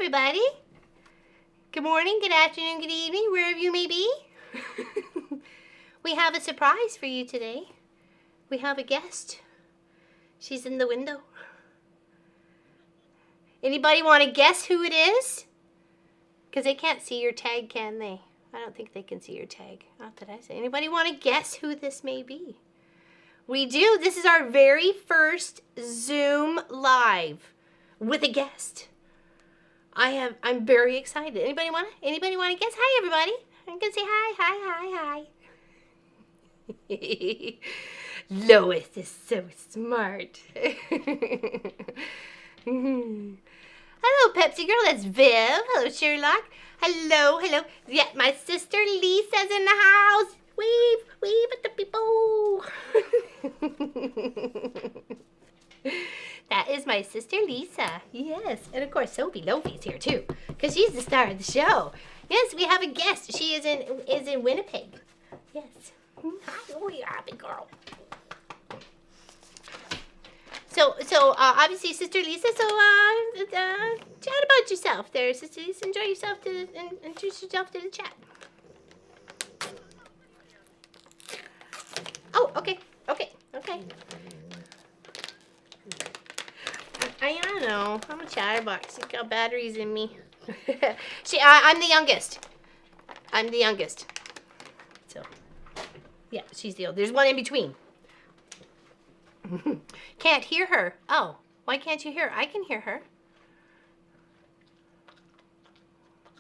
everybody. Good morning, good afternoon, good evening, wherever you may be. We have a surprise for you today. We have a guest. She's in the window. Anybody want to guess who it is? Because they can't see your tag, can they? I don't think they can see your tag. Not that I say. Anybody want to guess who this may be? We do. This is our very first Zoom Live with a guest. I'm very excited. Anybody want to guess? Hi, everybody. I'm going to say hi. Lois is so smart. Hello, Pepsi girl. That's Viv. Hello, Sherlock. Hello. Yeah, my sister Lisa's in the house. Wave at the people. That is my sister Lisa. Yes, and of course Sophie Lofi's here too, because she's the star of the show. Yes, we have a guest. She is in Winnipeg. Yes. Hi, oh yeah, big girl. So obviously, Sister Lisa. So chat about yourself there, Sister Lisa. Enjoy yourself and introduce yourself to the chat. Oh, okay. I don't know. I'm a chatterbox. It's got batteries in me. I'm the youngest. So, yeah, she's the old. There's one in between. Can't hear her. Oh, why can't you hear her? I can hear her.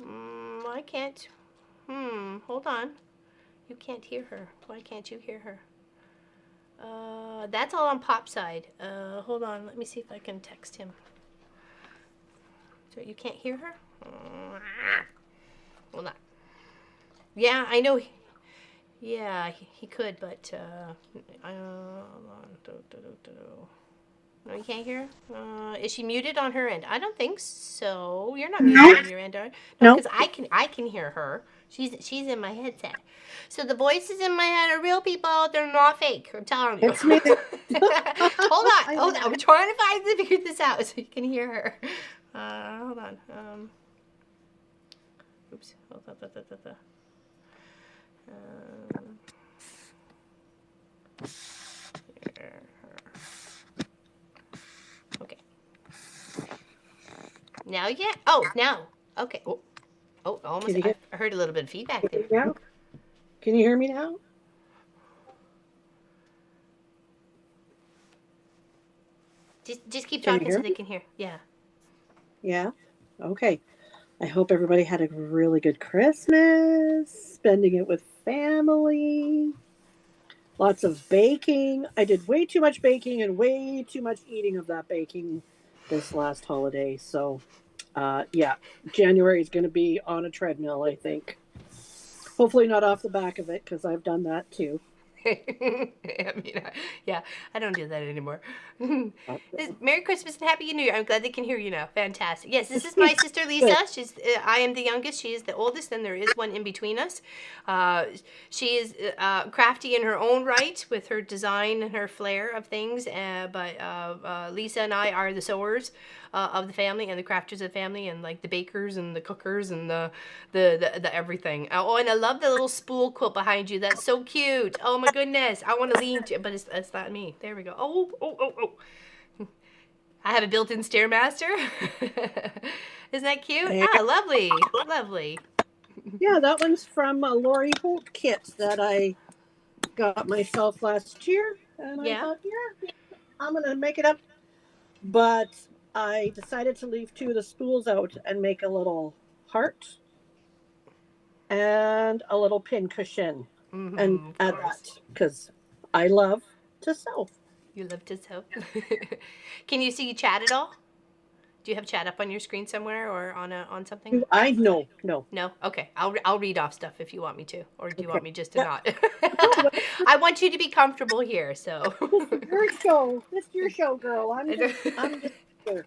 I can't. Hold on. You can't hear her. Why can't you hear her? That's all on Pop's side. Hold on. Let me see if I can text him. So you can't hear her? Hold on. Yeah, I know. Yeah, he could, but no, you can't hear her? Is she muted on her end? I don't think so. You're not muted on your end, are you? No, because I can hear her. She's in my headset. So the voices in my head are real people. They're not fake. I'm telling you. It's me. Hold on. I'm trying to figure this out so you can hear her. Hold on. Oops. Hold on. Okay. Now, yeah. Oh, now. Okay. Oh, almost. I heard a little bit of feedback there. Now? Can you hear me now? Just keep talking so they can hear. Yeah. Yeah? Okay. I hope everybody had a really good Christmas, spending it with family, lots of baking. I did way too much baking and way too much eating of that baking this last holiday. So, yeah, January is going to be on a treadmill, I think. Hopefully not off the back of it, because I've done that too. I mean, yeah, I don't do that anymore. Merry Christmas and Happy New Year. I'm glad they can hear you now. Fantastic. Yes, this is my sister Lisa. I am the youngest. She is the oldest, and there is one in between us. She is crafty in her own right with her design and her flair of things. But Lisa and I are the sewers of the family and the crafters of the family, and like the bakers and the cookers and the everything. Oh, and I love the little spool quilt behind you. That's so cute. Oh my goodness. I want to lean to it, but it's not me. There we go. Oh. I have a built-in Stairmaster. Isn't that cute? Ah, lovely. Yeah, that one's from a Lori Holt kit that I got myself last year. And I thought, yeah, I'm going to make it up. But I decided to leave two of the spools out and make a little heart and a little pin cushion. And add that, because I love to sew. You love to sew? Can you see chat at all? Do you have chat up on your screen somewhere or on something? No. No? Okay. I'll read off stuff if you want me to, or do you want me just to not? I want you to be comfortable here, so. It's your show. It's your show, girl. I'm just here.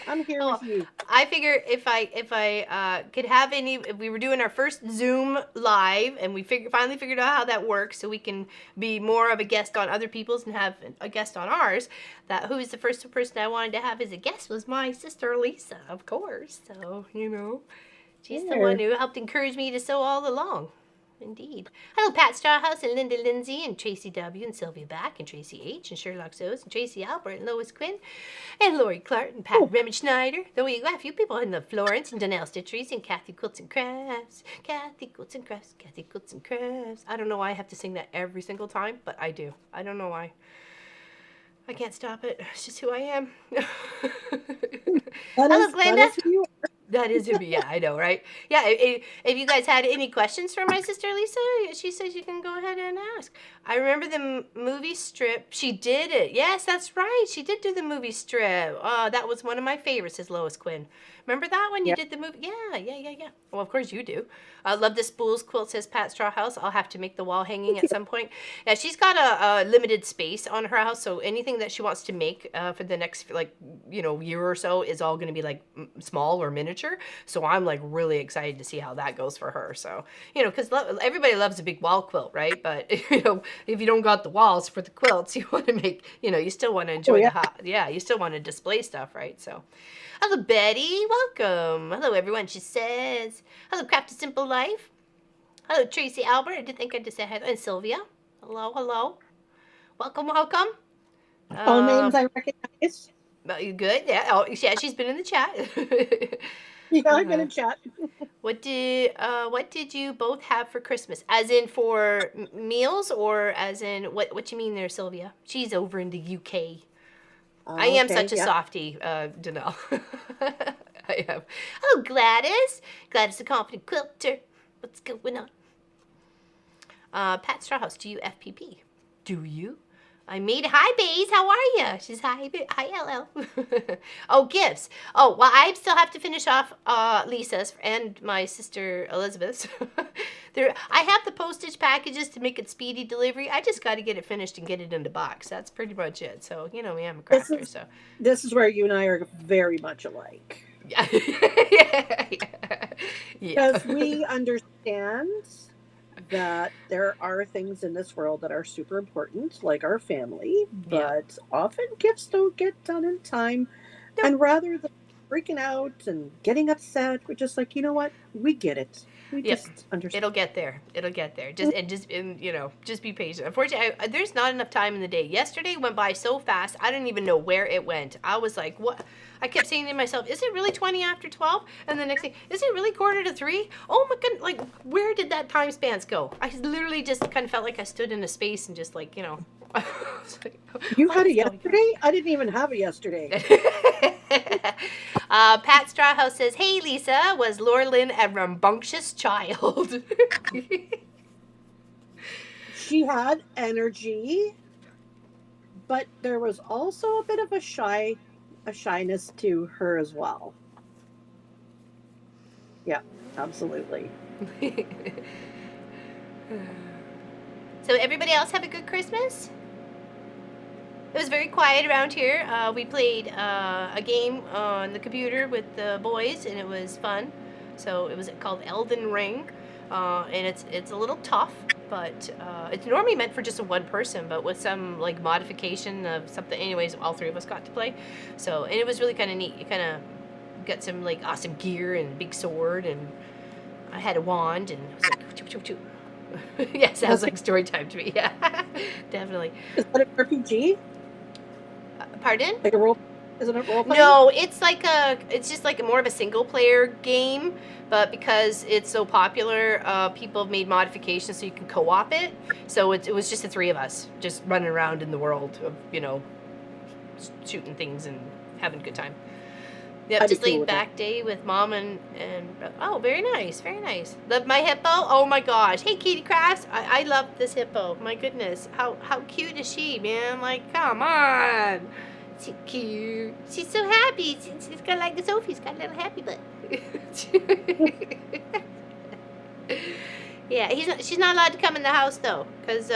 I'm here Oh, with you. I figure if I could have any, if we were doing our first Zoom live and we finally figured out how that works, so we can be more of a guest on other people's and have a guest on ours. That who is the first person I wanted to have as a guest was my sister Lisa, of course. So she's the one There. who helped encourage me to sew all along. Indeed. Hello, Pat Strawhouse and Linda Lindsay and Tracy W. and Sylvia Back and Tracy H. and Sherlock Soes and Tracy Albert and Lois Quinn and Lori Clark and Pat Oh. Remich Schneider. Though we got a few people in the Florence and Donnell Stitcheries and Kathy Quilts and Crafts. Kathy Quilts and Crafts. Kathy Quilts and Crafts. I don't know why I have to sing that every single time, but I do. I don't know why. I can't stop it. It's just who I am. Hello, Glenda. That is who you are. That is who, yeah, I know, right? Yeah, if you guys had any questions for my sister Lisa, she says you can go ahead and ask. I remember the movie strip. She did it. Yes, that's right. She did do the movie strip. That was one of my favorites, says Lois Quinn. Remember that when you did the movie? Yeah. Well, of course you do. I love the spools quilt, says Pat Strawhouse. I'll have to make the wall hanging at some point. Yeah, she's got a limited space on her house, so anything that she wants to make for the next year or so is all going to be like small or miniature. So I'm like really excited to see how that goes for her. So because everybody loves a big wall quilt, right? But if you don't got the walls for the quilts, you want to make you still want to enjoy you still want to display stuff, right? So. Hello, Betty. Welcome. Hello, everyone. She says. Hello, Craft a Simple Life. Hello, Tracy Albert. I did think I just said hello. And Sylvia. Hello. Welcome. All names I recognize. You good? Yeah. Oh, yeah. She's been in the chat. Yeah, I'm gonna chat. What did you both have for Christmas? As in for meals, or as in what you mean there, Sylvia? She's over in the UK. I am such a softie, Danelle. I am. Oh, Gladys. Gladys, the confident quilter. What's going on? Pat Strawhouse, do you FPP? Do you? I made hi, Baze. How are you? She's hi, LL. Oh, gifts. Oh, well, I still have to finish off Lisa's and my sister Elizabeth's. I have the postage packages to make it speedy delivery. I just got to get it finished and get it in the box. That's pretty much it. So, me, I'm a crafter. This is where you and I are very much alike. Yeah. Because we understand that there are things in this world that are super important, like our family, but often gifts don't get done in time. No. And rather than freaking out and getting upset, we're just like, you know what? We get it. We just understand. It'll get there. Just be patient. Unfortunately, there's not enough time in the day. Yesterday went by so fast, I didn't even know where it went. I was like, what? I kept saying to myself, is it really 20 after 12? And the next thing, is it really 2:45? Oh my God, like, where did that time spans go? I literally just kind of felt like I stood in a space and just like, You had a yesterday? I didn't even have a yesterday. Pat Strawhouse says, hey, Lisa, was Laura Lynn a rambunctious child? She had energy, but there was also a bit of a shyness to her as well. Yeah, absolutely. So everybody else have a good Christmas? It was very quiet around here. We played a game on the computer with the boys, and it was fun. So it was called Elden Ring, and it's a little tough, but it's normally meant for just a one person, but with some like modification of something. Anyways, all three of us got to play. So, and it was really kind of neat. You kind of got some like awesome gear and a big sword, and I had a wand, and it was like choo choo choo. Yeah, sounds like story time to me. Yeah, definitely. Is that an RPG? Pardon? Like a role? Isn't it role playing? No, it's just like more of a single player game, but because it's so popular, people have made modifications so you can co-op it. So it was just the three of us just running around in the world of shooting things and having a good time. Yep, just laid back day with mom and oh, very nice, very nice. Love my hippo. Oh my gosh. Hey, Katie Crafts. I love this hippo. My goodness, how cute is she, man? Like, come on. She's cute. She's so happy. She's got like Sophie's got a little happy butt. Yeah, she's not allowed to come in the house though, because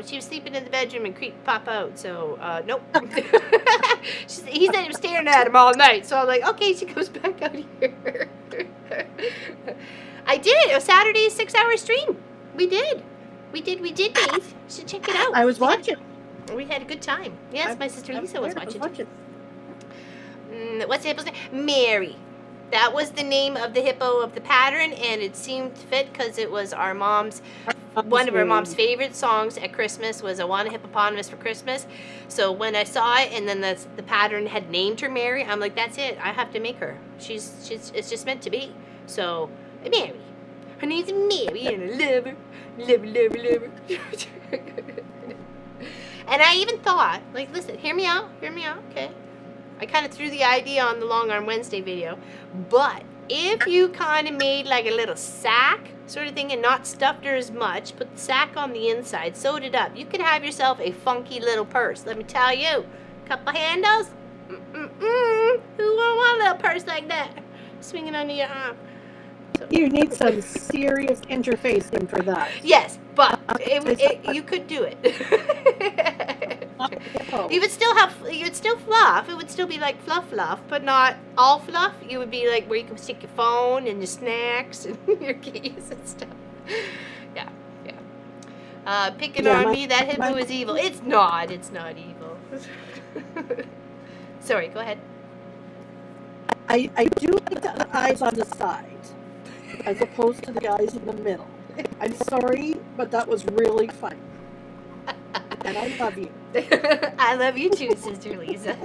she was sleeping in the bedroom and creep pop out. So nope. He said he was staring at him all night. So I'm like, okay, she goes back out here. I did. It was Saturday's 6-hour stream. We did, Dave. You should check it out. I was watching. We had a good time. Yes, my sister Lisa was watching. What's the hippo's name? Mary. That was the name of the hippo of the pattern, and it seemed fit because it was our mom's, one of our mom's favorite songs at Christmas was "I Want a Hippopotamus for Christmas." So when I saw it, and then the pattern had named her Mary, I'm like, that's it. I have to make her. It's just meant to be. So Mary. Her name's Mary, and I love her. And I even thought, like, listen, hear me out, okay? I kind of threw the idea on the Long Arm Wednesday video, but if you kind of made like a little sack sort of thing and not stuffed her as much, put the sack on the inside, sewed it up, you could have yourself a funky little purse. Let me tell you, couple handles, who won't want a little purse like that, swinging under your arm? So. You need some serious interfacing for that. Yes, but you could do it. You would still fluff. It would still be like fluff, but not all fluff. You would be like where you can stick your phone and your snacks and your keys and stuff. Yeah. Picking on me, that hippo is evil. It's not evil. Sorry, go ahead. I do like the eyes on the side as opposed to the eyes in the middle. I'm sorry, but that was really funny. And I love you. I love you too, Sister Lisa.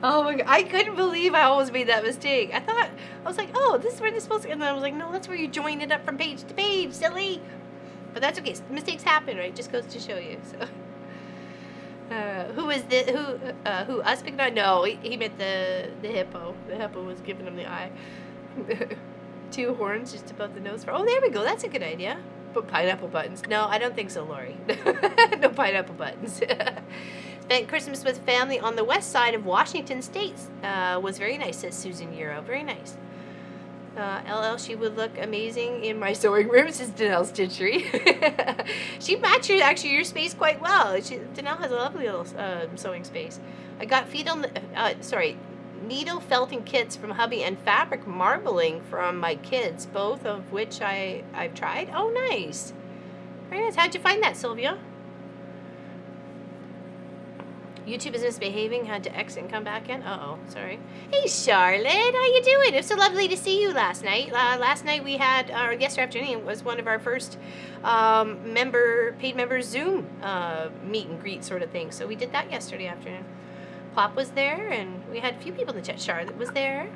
Oh my God. I couldn't believe I almost made that mistake. I was like, oh, this is where they're supposed to, and then I was like, no, that's where you join it up from page to page, silly. But that's okay. Mistakes happen, right? Just goes to show you. So, who is this? Who? Us picking on? No, he meant the hippo. The hippo was giving him the eye. 2 horns just above the nose. Oh, there we go. That's a good idea. Put pineapple buttons. No, I don't think so, Lori. No pineapple buttons. Spent Christmas with family on the west side of Washington State. Was very nice, says Susan Euro. Very nice. LL, she would look amazing in my sewing room, says Danelle Stitchery. She matched your space quite well. Danelle has a lovely little sewing space. I got needle felting kits from hubby and fabric marbling from my kids, both of which I've tried. Oh, nice. Very nice. How'd you find that, Sylvia? YouTube is misbehaving. Had to exit and come back in. Uh-oh, sorry. Hey, Charlotte. How you doing? It was so lovely to see you last night. Last night we had, or yesterday afternoon, was one of our first paid member Zoom meet and greet sort of thing. So we did that yesterday afternoon. Pop was there, and we had a few people in the chat. Charlotte was there.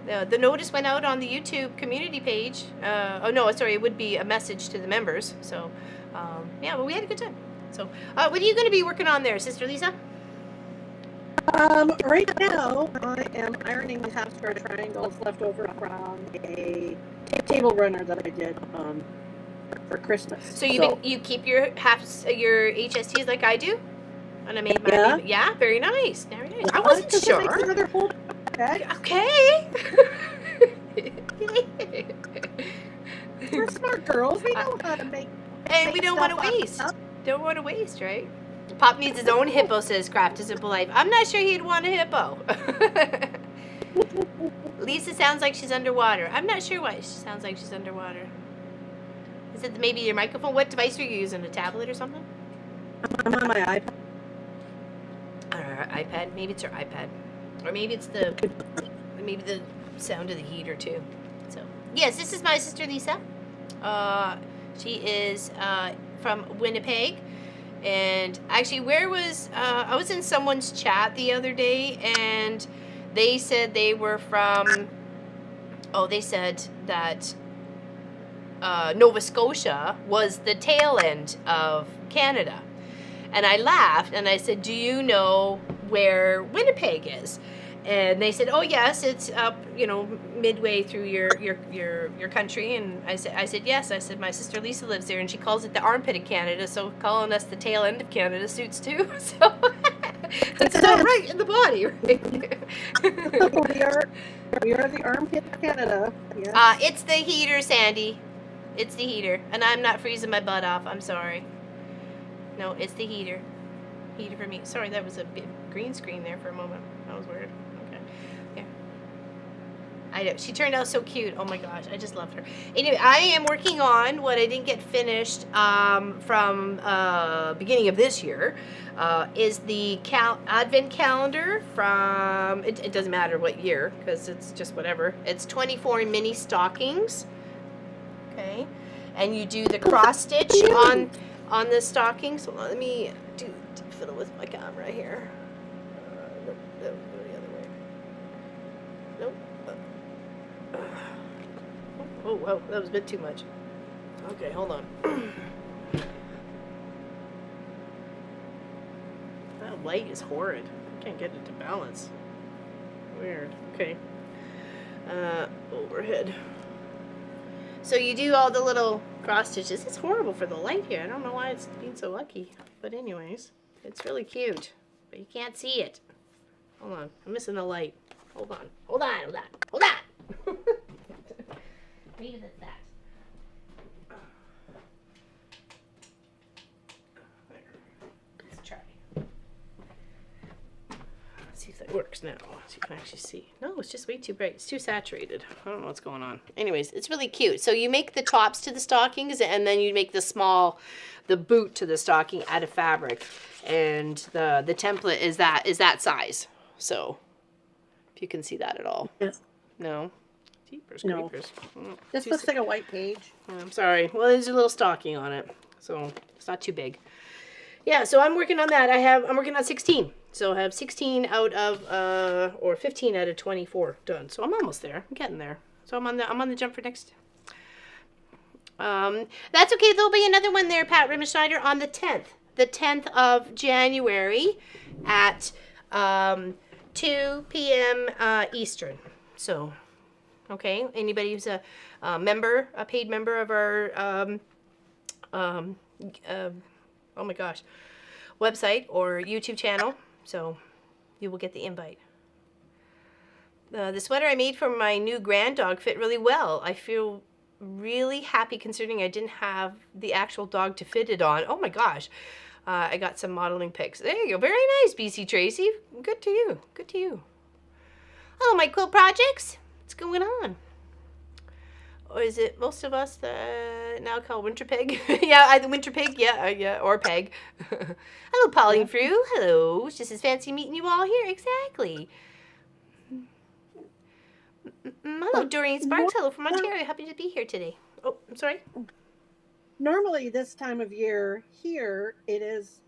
The notice went out on the YouTube community page. Oh, no, sorry, it would be a message to the members. So, yeah, but we had a good time. So, what are you going to be working on there, Sister Lisa? Right now, I am ironing the half-square triangles left over from a table runner that I did for Christmas. So you keep your HSTs like I do? And I made my very nice. Very nice. I wasn't sure. Okay. We're smart girls. We know how to make. And we don't want to waste. Don't want to waste, right? Pop needs his own hippo, says Craft is Simple Life. I'm not sure he'd want a hippo. Lisa sounds like she's underwater. I'm not sure why she sounds like she's underwater. Is it maybe your microphone? What device are you using? A tablet or something? I'm on my iPad. iPad. Maybe it's her iPad, or maybe it's the sound of the heater too. So yes, this is my sister Lisa. She is from Winnipeg, and actually, I was in someone's chat the other day, and they said they were from. Oh, they said that Nova Scotia was the tail end of Canada. And I laughed, and I said, do you know where Winnipeg is? And they said, oh, yes, it's up, midway through your country. And I said, yes. I said, my sister Lisa lives there, and she calls it the armpit of Canada, so calling us the tail end of Canada suits, too. So That's about right in the body, right? we are the armpit of Canada. Yes. It's the heater, Sandy. It's the heater, and I'm not freezing my butt off. I'm sorry. No, it's the heater. Heater for me. Sorry, that was a bit green screen there for a moment. That was weird. Okay. Yeah. I know. She turned out so cute. Oh my gosh, I just loved her. Anyway, I am working on what I didn't get finished from beginning of this year. Is the advent calendar from, it doesn't matter what year, because it's just whatever. It's 24 mini stockings. Okay. And you do the cross stitch on the stocking. So let me fiddle with my camera here. Nope, that would go the other way. Nope. Oh, whoa, that was a bit too much. Okay, hold on. That light is horrid. I can't get it to balance. Weird. Okay. Overhead. So you do all the little cross stitches. It's horrible for the light here. I don't know why it's being so lucky. But anyways, it's really cute. But you can't see it. Hold on. I'm missing the light. Hold on. Hold on. Hold on. Hold on. Maybe that's that. Let's try. Let's see if that works now. So you can actually see. No, it's just way too bright. It's too saturated. I don't know what's going on. Anyways, it's really cute. So you make the tops to the stockings, and then you make the boot to the stocking out of fabric. And the template is that size. So if you can see that at all. Yes. No. Jeepers No. creepers. This looks like a white page. I'm sorry. Well, there's a little stocking on it, so it's not too big. Yeah, so I'm working on that. I'm working on 16. So I have 16 out of or 15 out of 24 done. So I'm almost there. I'm getting there. So I'm on the jump for next. That's okay. There'll be another one there, Pat Rimmenschneider, on the 10th. The 10th of January at 2 p.m. Eastern. So, okay. Anybody who's a paid member of our oh my gosh, website or YouTube channel, so you will get the invite. The sweater I made for my new grand dog fit really well. I feel really happy considering I didn't have the actual dog to fit it on. Oh my gosh. I got some modeling pics. There you go. Very nice, BC Tracy. Good to you. Good to you. Hello, my quilt projects. What's going on? Or is it most of us now call Winter Pig? Yeah, either Winter Pig, yeah, or Peg. Hello, Pauline Frew. Hello. It's just as fancy meeting you all here. Exactly. Hello, Doreen Sparks. Hello from Ontario. Happy to be here today. Oh, I'm sorry. Normally, this time of year here, it is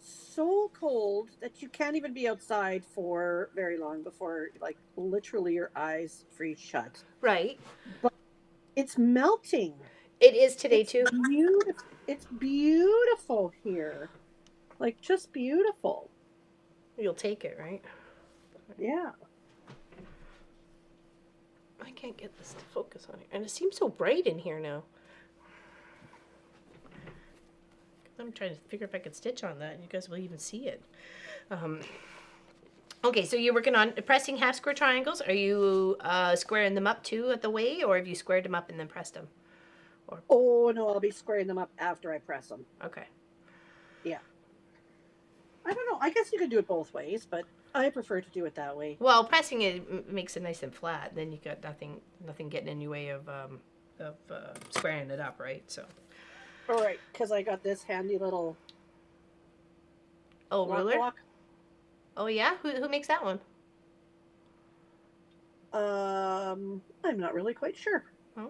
so cold that you can't even be outside for very long before, like, literally your eyes freeze shut. Right. But it's melting. It is today, too. It's beautiful here. Like, just beautiful. You'll take it, right? Yeah. I can't get this to focus on it. And it seems so bright in here now. I'm trying to figure if I could stitch on that and you guys will even see it. Okay, so you're working on pressing half square triangles. Are you squaring them up too at the way, or have you squared them up and then pressed them? Or... Oh, no, I'll be squaring them up after I press them. Okay. Yeah. I don't know. I guess you could do it both ways, but I prefer to do it that way. Well, pressing it makes it nice and flat. Then you got nothing getting in your way of squaring it up, right? So. All right, because I got this handy little. Oh, ruler. Block. Oh yeah, who makes that one? I'm not really quite sure. Oh.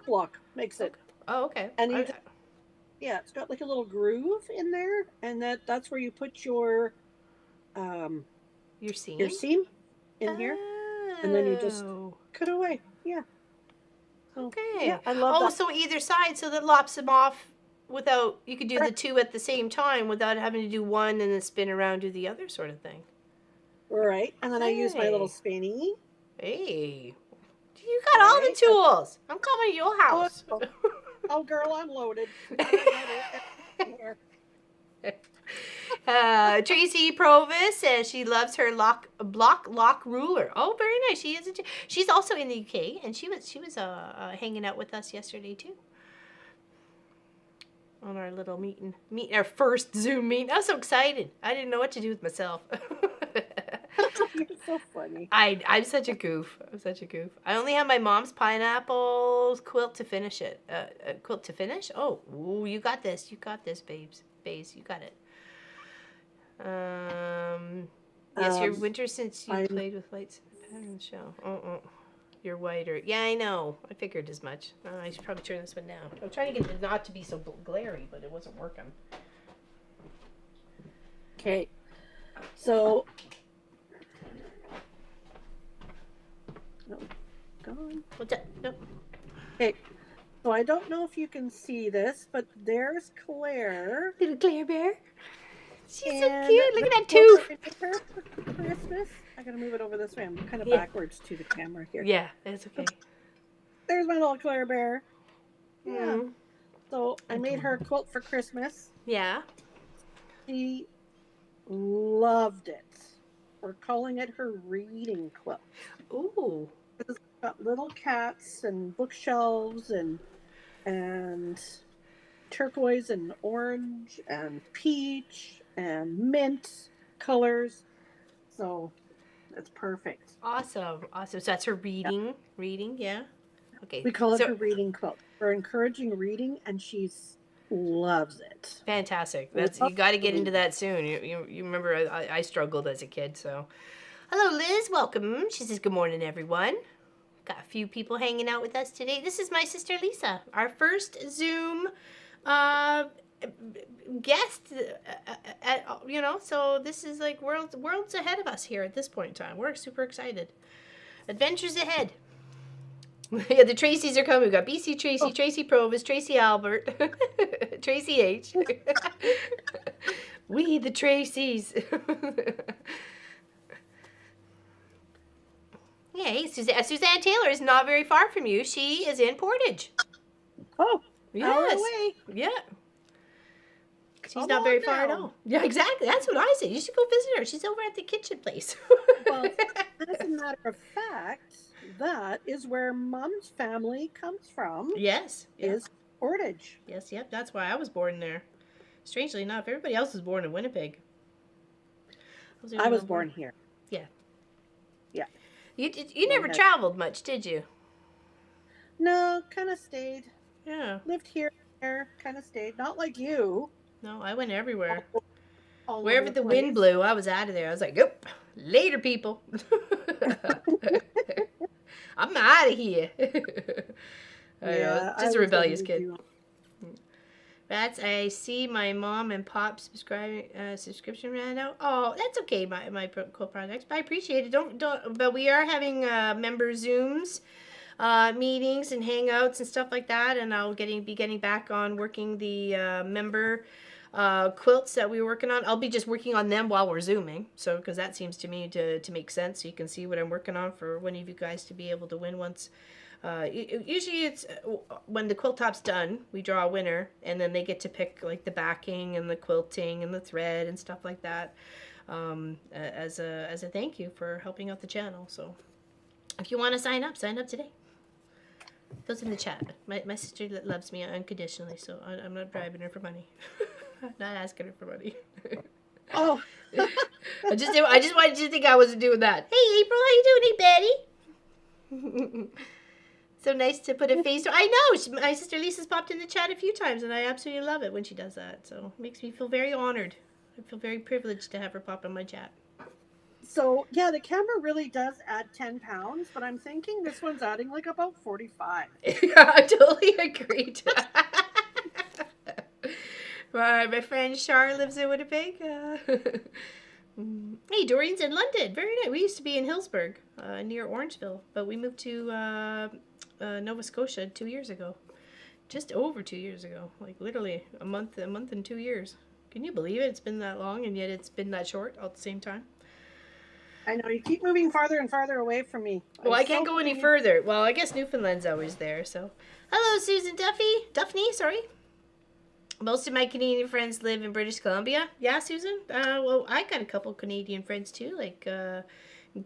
Block makes it. Oh, okay. And yeah, it's got like a little groove in there, and that's where you put your seam in here, and then you just cut away. Yeah. Okay. Yeah, I love that. So either side, so that lops them off without, you could do the two at the same time without having to do one and then spin around, do the other sort of thing. Right. And then I use my little spinny. Hey. You got all the tools. I'm coming to your house. Oh girl, I'm loaded. Tracy Provis says she loves her lock ruler. Oh, very nice. She's also in the UK, and she was hanging out with us yesterday too on our little our first Zoom meeting. I was so excited. I didn't know what to do with myself. You're so funny. I'm such a goof. I only have my mom's pineapple quilt to finish it. Quilt to finish? Oh, ooh, you got this. Babes. You got it. Yes, your winter since you played with lights pattern show. You're whiter. Yeah, I know. I figured as much. I should probably turn this one down. I'm trying to get it not to be so glary, but it wasn't working. Okay. So, no, gone. What's that? No. Okay. So I don't know if you can see this, but there's Claire. Little Claire Bear. She's and so cute. Look at that tooth. For Christmas. I gotta move it over this way. I'm kind of backwards to the camera here. Yeah, that's okay. There's my little Claire Bear. Yeah. Mm. So I made her a quilt for Christmas. Yeah. She loved it. We're calling it her reading quilt. Ooh. It's got little cats and bookshelves and turquoise and orange and peach and mint colors. So it's perfect. Awesome. So that's her reading. Yeah. Reading, yeah. Okay. We call it her reading quilt. We're encouraging reading, and she loves it. Fantastic. You got to get into that soon. You remember I struggled as a kid, so. Hello, Liz. Welcome. She says good morning, everyone. Got a few people hanging out with us today. This is my sister Lisa, our first Zoom guest. So this is like worlds ahead of us here at this point in time. We're super excited. Adventures ahead. Yeah, the Tracys are coming. We've got BC Tracy, Tracy Provis, Tracy Albert, Tracy H. We the Tracys. Yeah, Suzanne Taylor is not very far from you. She is in Portage. Oh, yes. Hour away. Yeah. She's not very far at all. Yeah, exactly. That's what I said. You should go visit her. She's over at the kitchen place. Well, as a matter of fact, that is where Mom's family comes from. Yes. Is Portage. Yes, yep. That's why I was born there. Strangely enough, everybody else was born in Winnipeg. I was born here. Yeah. Yeah. You never traveled much, did you? No, kind of stayed. Yeah. Lived here, kind of stayed. Not like you. No, I went everywhere. All Wherever the wind blew, I was out of there. I was like, "Yep, later, people. I'm out of here." Just a rebellious kid. I see my mom and pop subscription ran out. Oh, that's okay, my cool projects. But I appreciate it. Don't. But we are having member Zooms, meetings and hangouts and stuff like that. And I'll be getting back on working the member quilts that we were working on. I'll be just working on them while we're Zooming. So because that seems to me to make sense. So you can see what I'm working on for one of you guys to be able to win once. Usually it's when the quilt top's done, we draw a winner, and then they get to pick like the backing and the quilting and the thread and stuff like that as a thank you for helping out the channel. So if you want to sign up today. Those in the chat. My sister loves me unconditionally, so I'm not bribing her for money. I'm not asking her for money. Oh. I just wanted you to think I wasn't doing that. Hey April, how you doing? Hey Betty. So nice to put a face to. I know my sister Lisa's popped in the chat a few times, and I absolutely love it when she does that. So it makes me feel very honored. I feel very privileged to have her pop in my chat. So yeah, the camera really does add 10 pounds, but I'm thinking this one's adding like about 45. Yeah, I totally agree. My friend Char lives in Winnipeg. Hey, Doreen's in London. Very nice. We used to be in Hillsburg, near Orangeville, but we moved to Nova Scotia 2 years ago. Just over 2 years ago. Like literally a month and 2 years. Can you believe it? It's been that long, and yet it's been that short all at the same time. I know, you keep moving farther and farther away from me. Well, I can't go any further. Well, I guess Newfoundland's always there, so. Hello, Susan Duffney, sorry. Most of my Canadian friends live in British Columbia. Yeah, Susan? Well, I got a couple Canadian friends too, like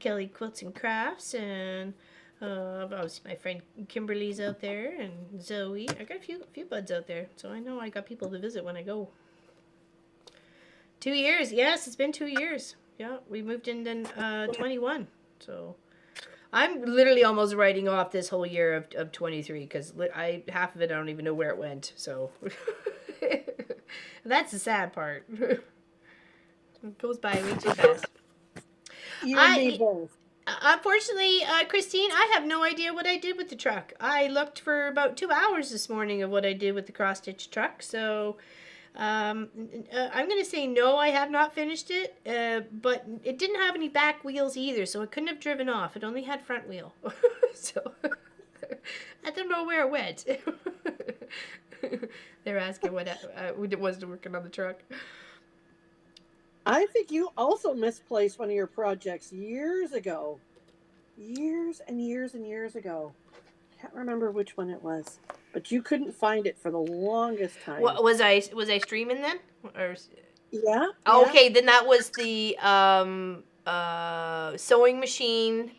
Kelly Quilts and Crafts, and obviously my friend Kimberly's out there, and Zoe. I got a few buds out there, so I know I got people to visit when I go. 2 years, yes, it's been 2 years. Yeah, we moved in 21, so I'm literally almost writing off this whole year of 23 because I half of it I don't even know where it went. So that's the sad part. It goes by way too fast. You and me I both. unfortunately, Christine, I have no idea what I did with the truck. I looked for about 2 hours this morning of what I did with the cross stitch truck. So I'm going to say no, I have not finished it, but it didn't have any back wheels either, so it couldn't have driven off. It only had front wheel. So I don't know where it went. They're asking what it was working on the truck. I think you also misplaced one of your projects years ago. Years and years and years ago. I can't remember which one it was. But you couldn't find it for the longest time. What was I streaming then? Or Yeah. okay, then that was the sewing machine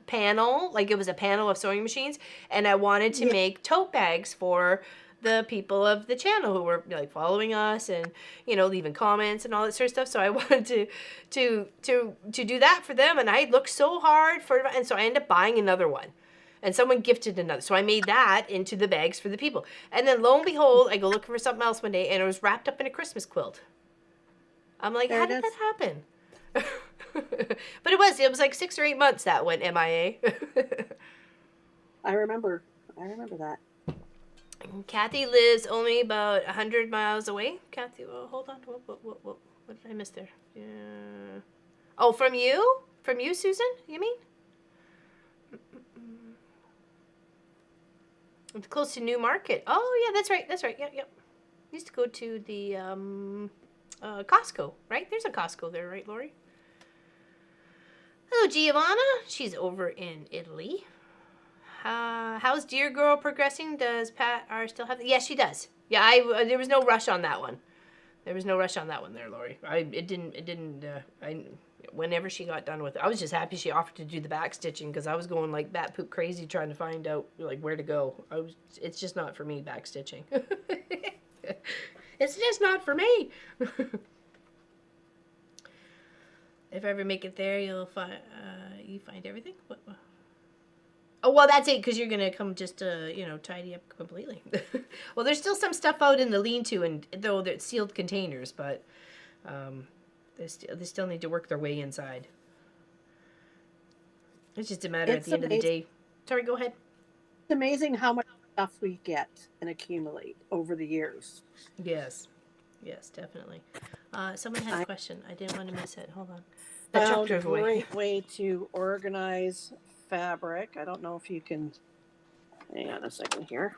panel. Like it was a panel of sewing machines, and I wanted to make tote bags for the people of the channel who were like following us and leaving comments and all that sort of stuff. So I wanted to do that for them, and I looked so hard for it, and so I ended up buying another one. And someone gifted another. So I made that into the bags for the people. And then lo and behold, I go looking for something else one day, and it was wrapped up in a Christmas quilt. I'm like, how did that happen? But it was like 6 or 8 months that went MIA. I remember that. Kathy lives only about 100 miles away. Kathy, hold on. What did I miss there? Yeah. Oh, from you? From you, Susan? You mean? It's close to Newmarket. Oh, yeah, that's right. Yep. Used to go to the Costco, right? There's a Costco there, right, Lori? Hello, Giovanna. She's over in Italy. How's Dear Girl progressing? Does Pat R still have? Yes, she does. Yeah, there was no rush on that one. There was no rush on that one there, Lori. Whenever she got done with it, I was just happy she offered to do the back stitching because I was going like bat poop crazy trying to find out like where to go. It's just not for me, back stitching. It's just not for me. If I ever make it there, you'll find everything. What? Oh, well, that's it, because you're going to come just to, tidy up completely. Well, there's still some stuff out in the lean-to, and though they're sealed containers, but they still need to work their way inside. It's just a matter at the end of the day. Sorry, go ahead. It's amazing how much stuff we get and accumulate over the years. Yes, definitely. Someone had a question. I didn't want to miss it. Hold on. The truck drove away. Great way to organize fabric. I don't know if you can hang on a second here.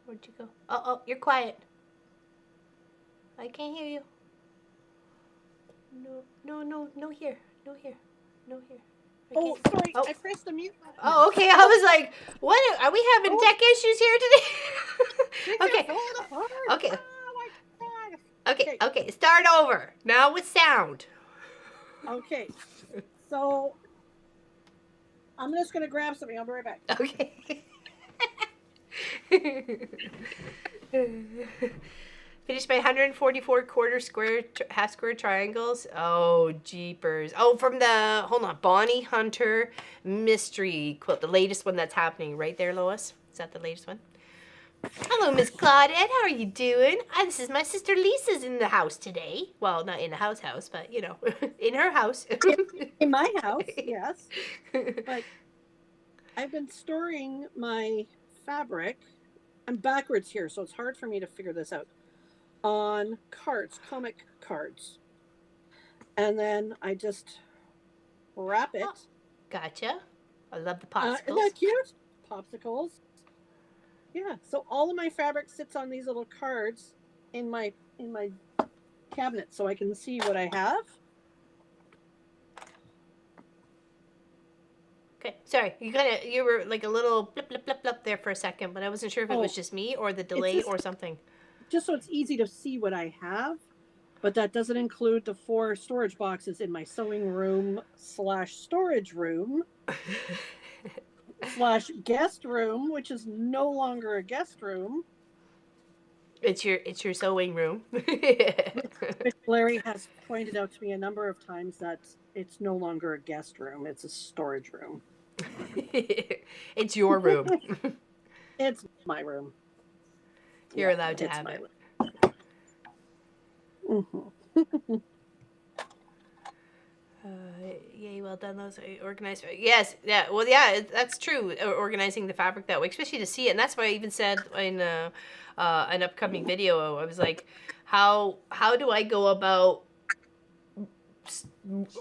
Where'd you go? Oh, you're quiet. I can't hear you. No here. Oh, sorry. I pressed the mute button. Oh, okay. I was like, what? Are we having tech issues here today? Okay. Okay. Start over. Now with sound. Okay. So, I'm just going to grab something. I'll be right back. Okay. Finished my 144 half square triangles. Oh, jeepers. Oh, from the, Bonnie Hunter mystery quilt. The latest one that's happening right there, Lois. Is that the latest one? Hello, Miss Claudette. How are you doing? This is my sister Lisa's in the house today. Well, not in the house, but, in her house. In my house, yes. But I've been storing my fabric. I'm backwards here, so it's hard for me to figure this out. On cards, comic cards. And then I just wrap it. Oh, gotcha. I love the popsicles. Isn't that cute? Popsicles. Yeah, so all of my fabric sits on these little cards in my cabinet so I can see what I have. Okay, Sorry, you were like a little blip, blip, blip, blip there for a second, but I wasn't sure if it was Oh, just me or the it's delay or something. just so it's easy to see what I have, but that doesn't include the 4 storage boxes in my sewing room slash storage room slash guest room, which is no longer a guest room. It's your sewing room. Which Larry has pointed out to me a number of times that it's no longer a guest room, it's a storage room. It's your room. It's my room. You're Yeah, allowed to it's have my it. room. Mm-hmm. Yay, well done. Those are organized. Yes, yeah. Well, yeah, that's true. Organizing the fabric that way, especially to see it, and that's why I even said in an upcoming video, I was like, how do I go about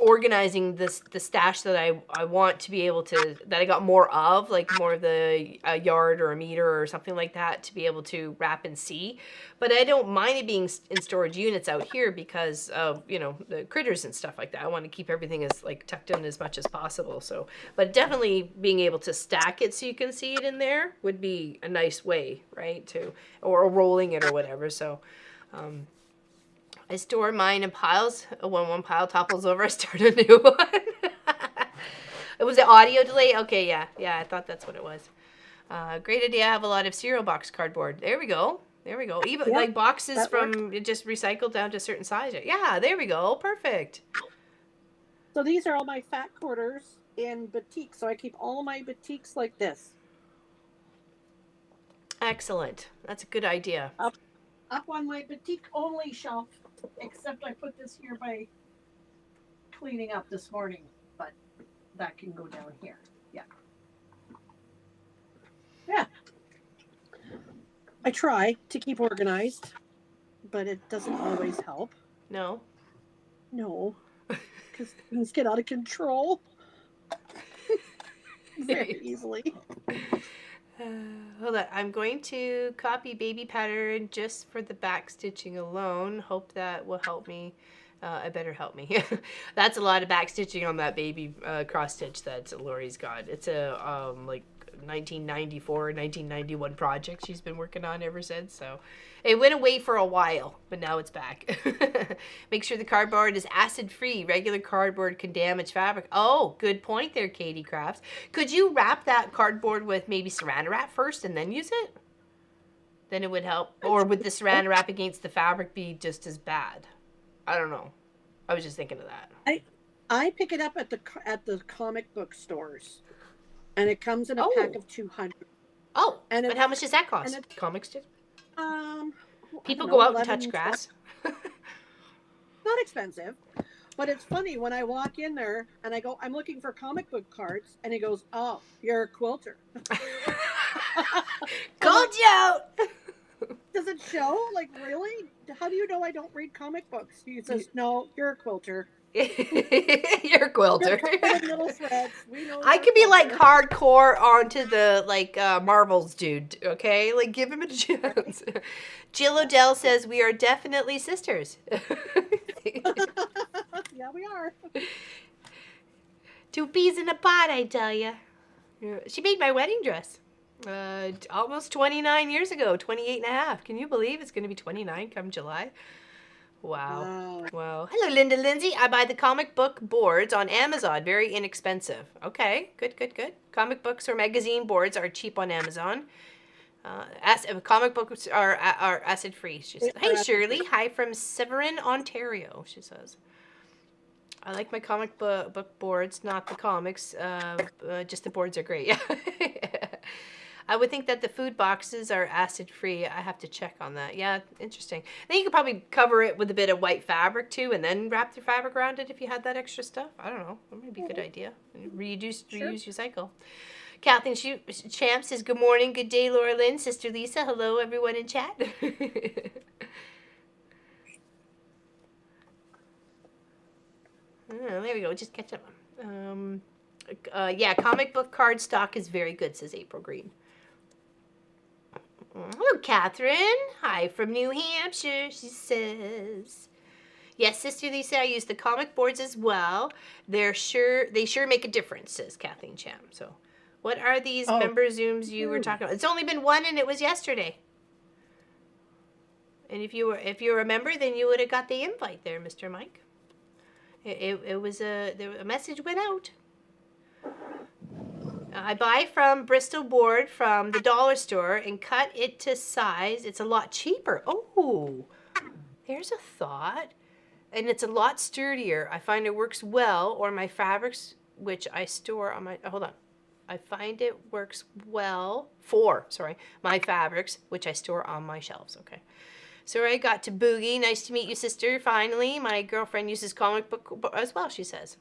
organizing the stash that I want to be able to, that I got more of, like more of the a yard or a meter or something like that, to be able to wrap and see. But I don't mind it being in storage units out here because of, you know, the critters and stuff like that. I want to keep everything as like tucked in as much as possible. So, but definitely being able to stack it so you can see it in there would be a nice way, right? To, or rolling it or whatever. So um, I store mine in piles. When one pile topples over, I start a new one. It was the audio delay? Okay, yeah. Yeah, I thought that's what it was. Great idea. I have a lot of cereal box cardboard. There we go. There we go. Even Yeah, like boxes from works. just recycled down to a certain size. Yeah, there we go. Perfect. So these are all my fat quarters in batik. So I keep all my batiks like this. Excellent. That's a good idea. Up on my batik only shelf, except I put this here by cleaning up this morning, but that can go down here. Yeah. Yeah. I try to keep organized, but it doesn't always help. No. No, because things get out of control very easily. Hold on. I'm going to copy baby pattern just for the back stitching alone. Hope that will help me. It better help me. That's a lot of back stitching on that baby cross stitch that Lori's got. It's a like 1994, 1991 project she's been working on ever since. So it went away for a while, but now it's back. Make sure the cardboard is acid free. Regular cardboard can damage fabric. Oh, good point there, Katie Crafts. Could you wrap that cardboard with maybe saran wrap first and then use it? Then it would help. Or would the saran wrap against the fabric be just as bad? I don't know. I was just thinking of that. I pick it up at the comic book stores, and it comes in a pack of 200. Oh, and how much does that cost? Comics do? People go out and touch grass. Not expensive, but it's funny when I walk in there and I go, I'm looking for comic book cards, and he goes, oh, you're a quilter. Called you out. Does it show? Like, really? How do you know I don't read comic books? He says, no, you're a quilter. You're a quilter. Little threads. I could be like hardcore onto the like Marvels dude, okay? Like give him a chance. Jill Odell says we are definitely sisters. Yeah, we are. 2 peas in a pod, I tell ya. She made my wedding dress. Almost 29 years ago, 28 and a half. Can you believe it's going to be 29 come July? Wow. Wow. Hello, Linda Lindsay. I buy the comic book boards on Amazon. Very inexpensive. Okay. Good, good, good. Comic books or magazine boards are cheap on Amazon. Comic books are acid-free. She says. Hey, Shirley. Hi from Severin, Ontario, she says. I like my comic book boards, not the comics. Just the boards are great. I would think that the food boxes are acid-free. I have to check on that. Yeah, interesting. Then you could probably cover it with a bit of white fabric, too, and then wrap the fabric around it if you had that extra stuff. I don't know. That might be a good idea. Reuse, recycle. Kathleen Champ says, good morning, good day, Laura Lynn, Sister Lisa. Hello, everyone in chat. There we go. Just catch up. Yeah, comic book card stock is very good, says April Green. Hello, Catherine. Hi from New Hampshire, she says. Yes, Sister Lisa, I use the comic boards as well. They sure make a difference, says Kathleen Cham. So, what are these Oh, member Zooms you were talking about? It's only been one, and it was yesterday. And if you remember, then you would have got the invite there, Mr. Mike. It was a message went out. I buy from Bristol board from the dollar store and cut it to size. It's a lot cheaper. Oh, there's a thought. And it's a lot sturdier. I find it works well, or my fabrics, which I store on my, hold on. I find it works well for, my fabrics, which I store on my shelves. Okay. So I got to Boogie. Nice to meet you, sister. Finally, my girlfriend uses comic book as well, she says.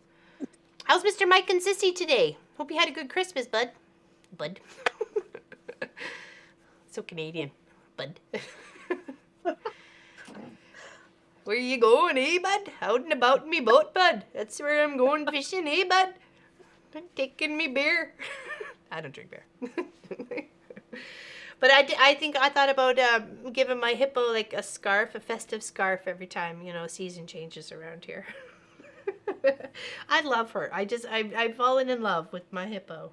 How's Mr. Mike and Sissy today? Hope you had a good Christmas, bud. Bud. So Canadian. Bud. Where you going, eh, bud? Out and about in me boat, bud. That's where I'm going fishing, eh, bud? I'm taking me beer. I don't drink beer. But I thought about giving my hippo like a scarf, a festive scarf every time, season changes around here. I love her. I've fallen in love with my hippo.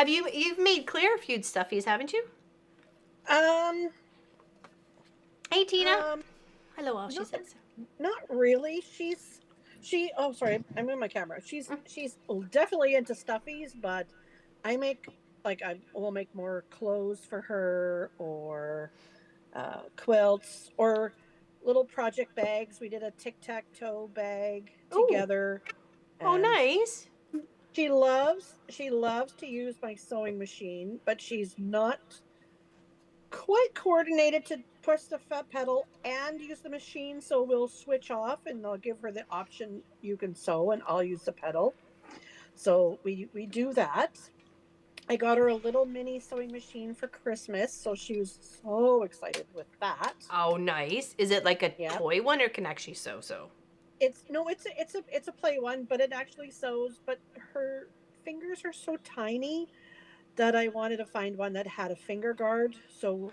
You've made Claire a few stuffies, haven't you? Hey, Tina. Hello, all, she says. Not really. Oh, sorry, I moved my camera. She's definitely into stuffies, but I will make more clothes for her, or quilts, or little project bags. We did a tic-tac-toe bag together. Oh, nice. She loves to use my sewing machine, but she's not quite coordinated to push the pedal and use the machine, so we'll switch off and I'll give her the option, you can sew and I'll use the pedal. So we do that. I got her a little mini sewing machine for Christmas, so she was so excited with that. Oh, nice. Is it like a toy one, or can actually sew? It's a play one, but it actually sews, but her fingers are so tiny that I wanted to find one that had a finger guard, so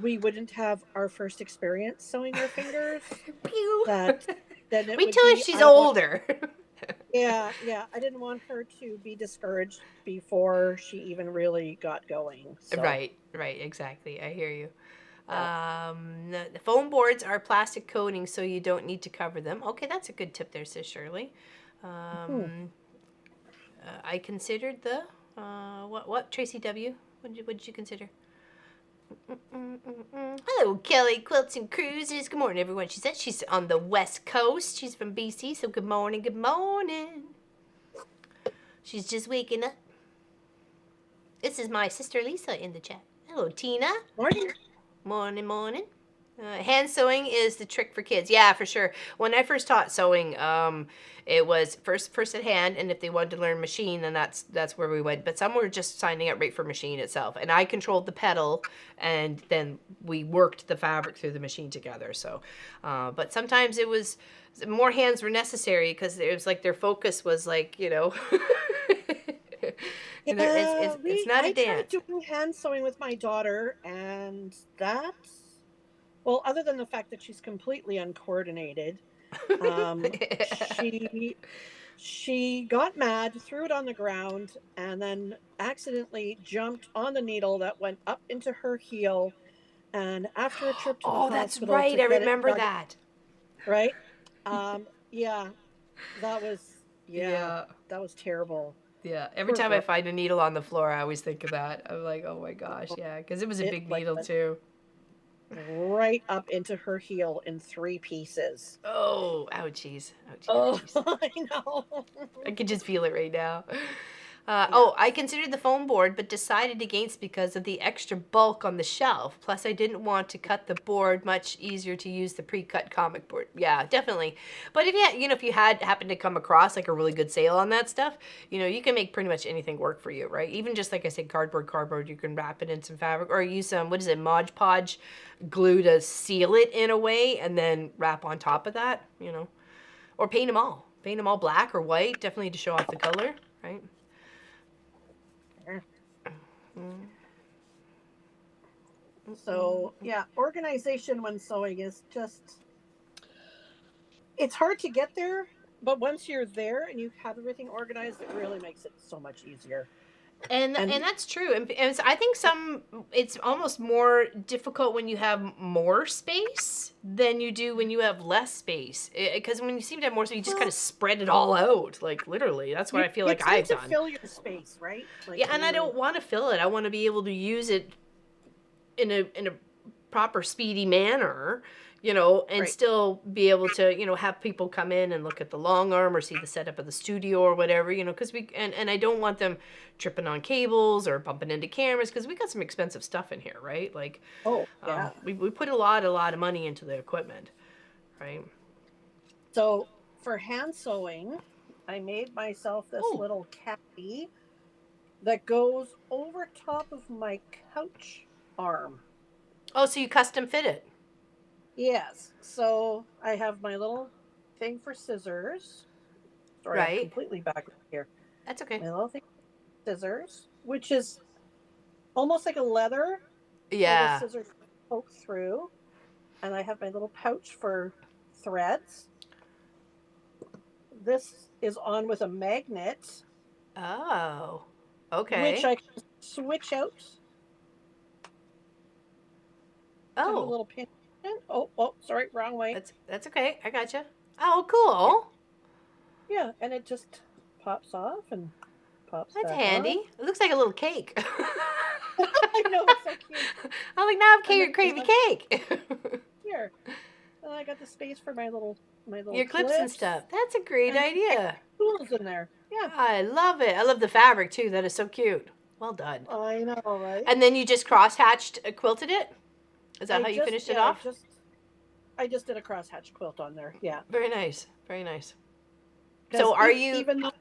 we wouldn't have our first experience sewing our fingers. Wait till she's older. Yeah. I didn't want her to be discouraged before she even really got going. So. Right, exactly. I hear you. Yeah. The foam boards are plastic coating, so you don't need to cover them. Okay, that's a good tip there, says Shirley. I considered the what Tracy W. What did you consider? Hello, Kelly Quilts and Cruises. Good morning, everyone. She said she's on the West Coast. She's from BC, so good morning, good morning. She's just waking up. This is my sister Lisa in the chat. Hello, Tina. Morning. Morning. Hand sewing is the trick for kids. Yeah, for sure. When I first taught sewing, it was first at hand, and if they wanted to learn machine, then that's where we went. But some were just signing up right for machine itself, and I controlled the pedal, and then we worked the fabric through the machine together. So, but sometimes it was more hands were necessary because it was like their focus was like it's not a dance. I tried doing hand sewing with my daughter, and that's. Well, other than the fact that she's completely uncoordinated, she got mad, threw it on the ground, and then accidentally jumped on the needle that went up into her heel. And after a trip to the hospital, that's right. I remember that. Right? Yeah, that was terrible. Yeah, every time I find a needle on the floor, I always think of that. I'm like, oh my gosh, yeah, because it was a big needle too. Right up into her heel in 3 pieces. Oh, ouchies. Oh, I know. I can just feel it right now. I considered the foam board, but decided against because of the extra bulk on the shelf. Plus, I didn't want to cut the board. Much easier to use the pre-cut comic board. Yeah, definitely. But if you had happened to come across like a really good sale on that stuff, you can make pretty much anything work for you, right? Even just like I said, cardboard, you can wrap it in some fabric or use some, Mod Podge glue to seal it in a way, and then wrap on top of that, or paint them all. Paint them all black or white, definitely to show off the color, right? So, yeah, organization when sewing is just it's hard to get there, but once you're there and you have everything organized, it really makes it so much easier. And And that's true. And so I think it's almost more difficult when you have more space than you do when you have less space. Because when you seem to have more space, you just kind of spread it all out. Like literally, that's what I feel you like tend I've to done. fill your space, right? Like Yeah, and I don't want to fill it. I want to be able to use it in a proper speedy manner, and right. still be able to, have people come in and look at the long arm or see the setup of the studio or whatever, because and I don't want them tripping on cables or bumping into cameras because we got some expensive stuff in here, right? Like, Oh, yeah. we put a lot of money into the equipment, right? So for hand sewing, I made myself this Oh, little caddy that goes over top of my couch arm. oh, so you custom fit it, Yes. So I have my little thing for scissors. Sorry, I'm right? completely back here. That's okay. My little thing for scissors, which is almost like a leather, so the Yeah. scissors poke through. And I have my little pouch for threads. This is on with a magnet, Oh, which okay. I can switch out to have a Oh, little pin. Oh, sorry, wrong way. that's okay. I gotcha. Oh, cool. Yeah, and it just pops off and pops That's back on. handy. It looks like a little cake. I know, it's so cute. I'm like, now I'm And then craving cake. here, and I got the space for my little Your clips and clips stuff. That's a great and my idea. tools in there. Yeah, I love it. I love the fabric too. That is so cute. Well done. I know, right? And then you just cross-hatched, quilted it? Is that I how you just finished it yeah, I off? just I just did a crosshatch quilt on there. Yeah, Very nice. Very nice. because So are you... even though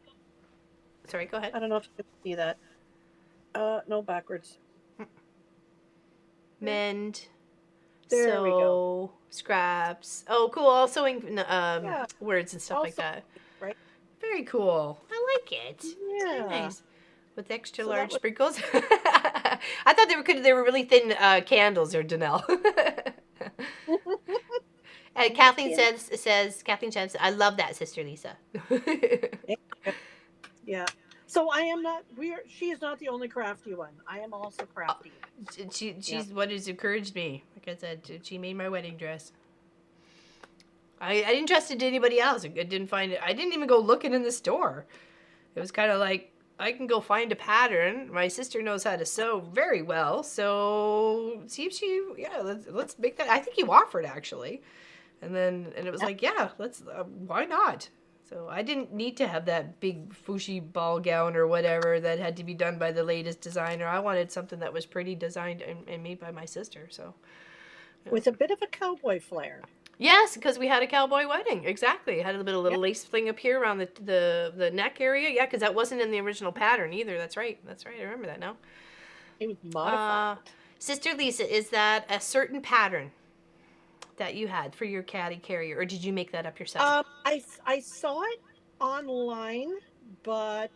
Sorry, go ahead. I don't know if you can see that. No, backwards. Mend, There we go. sew, scraps. Oh, cool. All sewing Yeah, words and stuff like also that. right. Very cool. I like it. It's very Yeah. nice. With extra So that large was sprinkles. I thought they were really thin candles or Danelle. And Kathleen says, I love that, Sister Lisa. yeah. So I am not. She is not the only crafty one. I am also crafty. She's Yeah. what has encouraged me. Like I said, she made my wedding dress. I didn't trust it to anybody else. I didn't find it. I didn't even go looking in the store. It was kind of like, I can go find a pattern. My sister knows how to sew very well, so see if let's make that. I think you offered actually, and it was like, yeah, let's. Why not? So I didn't need to have that big foushy ball gown or whatever that had to be done by the latest designer. I wanted something that was pretty designed and made by my sister. So With a bit of a cowboy flair. yes, because we had a cowboy wedding. Exactly. Had a bit of little Yep. lace fling up here around the neck area. Yeah, because that wasn't in the original pattern either. That's right. That's right. I remember that now. It was modified. Sister Lisa, is that a certain pattern that you had for your caddy carrier, or did you make that up yourself? I saw it online, but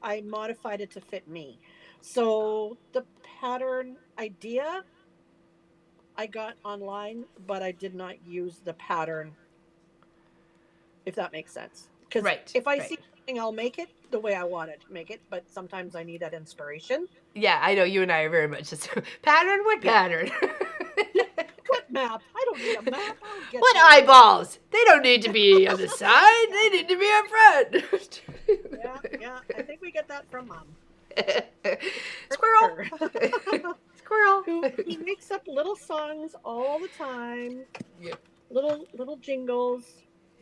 I modified it to fit me. So the pattern idea I got online, but I did not use the pattern, if that makes sense. Because Right. if I Right. see something, I'll make it the way I want it to make it, but sometimes I need that inspiration. Yeah, I know you and I are very much just pattern. What Yeah. pattern? What map? I don't need a map. I'll get What that. eyeballs? They don't need to be on the side. They need to be up front. Yeah. I think we get that from Mom. Squirrel. Squirrel. Who makes up little songs all the time. Yeah. Little jingles,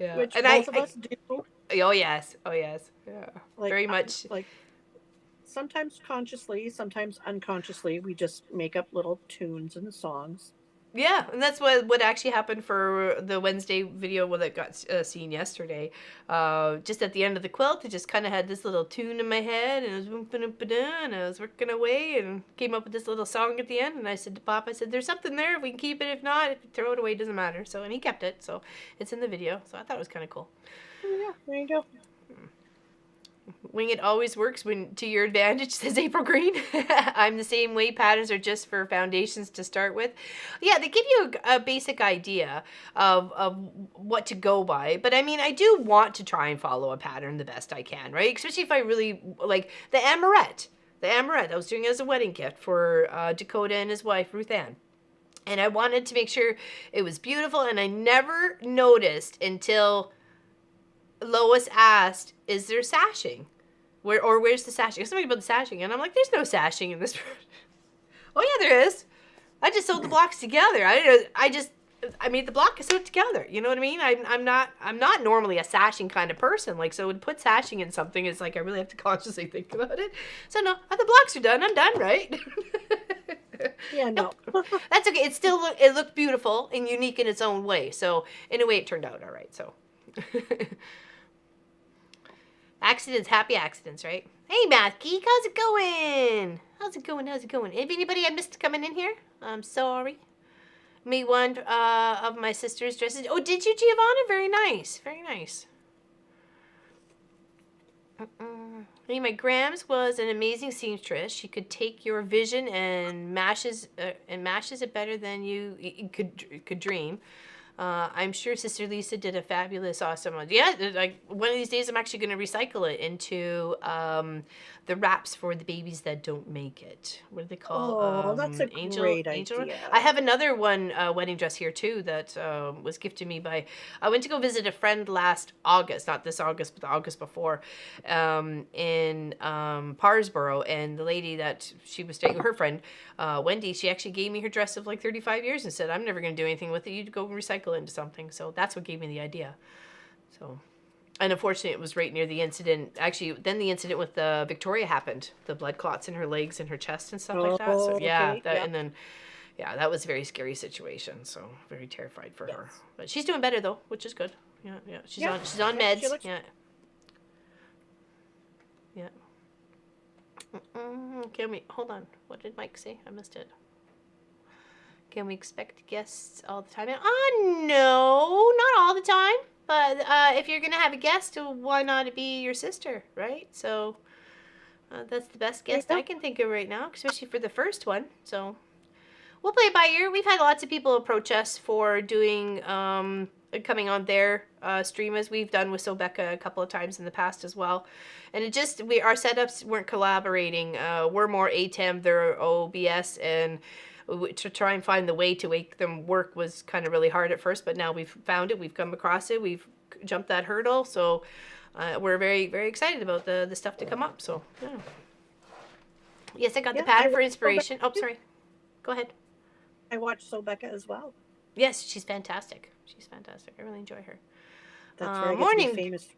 Yeah. which And both of us do. Oh yes. Oh yes. Yeah. Like, Very much. Like sometimes consciously, sometimes unconsciously, we just make up little tunes and songs. Yeah, and that's what actually happened for the Wednesday video that got seen yesterday. Just at the end of the quilt, it just kind of had this little tune in my head, and I was working away, and came up with this little song at the end. And I said to Pop, I said, "There's something there. If we can keep it, if not, if you throw it away, it doesn't matter." So, and he kept it, so it's in the video. So I thought it was kind of cool. Oh, yeah, there you go. Wing it always works when to your advantage, says April Green. I'm the same way. Patterns are just for foundations to start with. Yeah, they give you a basic idea of what to go by. But I mean, I do want to try and follow a pattern the best I can, right? Especially if I really like the Amourette. The Amourette I was doing as a wedding gift for Dakota and his wife, Ruth Ann. And I wanted to make sure it was beautiful. And I never noticed until Lois asked, "Is there sashing? Where's the sashing?" Something about the sashing, and I'm like, "There's no sashing in this." Oh yeah, there is. I just sewed the blocks together. I made the block. I sewed it together. You know what I mean? I'm not normally a sashing kind of person. Like, so to put sashing in something is like I really have to consciously think about it. So no, the blocks are done. I'm done, right? Yeah, no. That's okay. It looked beautiful and unique in its own way. So in a way, it turned out all right. So. Accidents, happy accidents, right? Hey, Math Geek, how's it going? How's it going? If anybody I missed coming in here, I'm sorry. Me one of my sister's dresses. Oh, did you, Giovanna? Very nice, very nice. Hey, my Grams was an amazing seamstress. She could take your vision and mashes it better than you could dream. I'm sure Sister Lisa did a fabulous, awesome one. Yeah, like one of these days I'm actually going to recycle it into the wraps for the babies that don't make it. What do they call? Oh, that's a great idea. I have another one wedding dress here too that was gifted me by. I went to go visit a friend last August, not this August, but the August before, in Parsboro, and the lady that she was staying with, her friend Wendy, she actually gave me her dress of like 35 years and said, "I'm never going to do anything with it. You go recycle into something." So that's what gave me the idea. So, and unfortunately, it was right near the incident. Actually, then the incident with Victoria happened. The blood clots in her legs and her chest and stuff like that. So yeah, okay. and then that was a very scary situation. So very terrified for her. But she's doing better though, which is good. Yeah. She's on meds. Yeah. Can we hold on? What did Mike say? I missed it. Can we expect guests all the time? No, not all the time. But if you're going to have a guest, why not it be your sister, right? So that's the best guest I can think of right now, especially for the first one. So we'll play it by ear. We've had lots of people approach us for doing, coming on their stream, as we've done with Sobecca a couple of times in the past as well. And our setups weren't collaborating. We're more ATEM, they're OBS, and to try and find the way to make them work was kind of really hard at first, but now we've found it, we've come across it, we've jumped that hurdle, so we're very, very excited about the stuff to come up, so yeah. Yes, I got the pattern for inspiration. Oh, sorry. Go ahead. I watched Sobecca as well. Yes, she's fantastic. I really enjoy her. That's where I get morning. to be famous.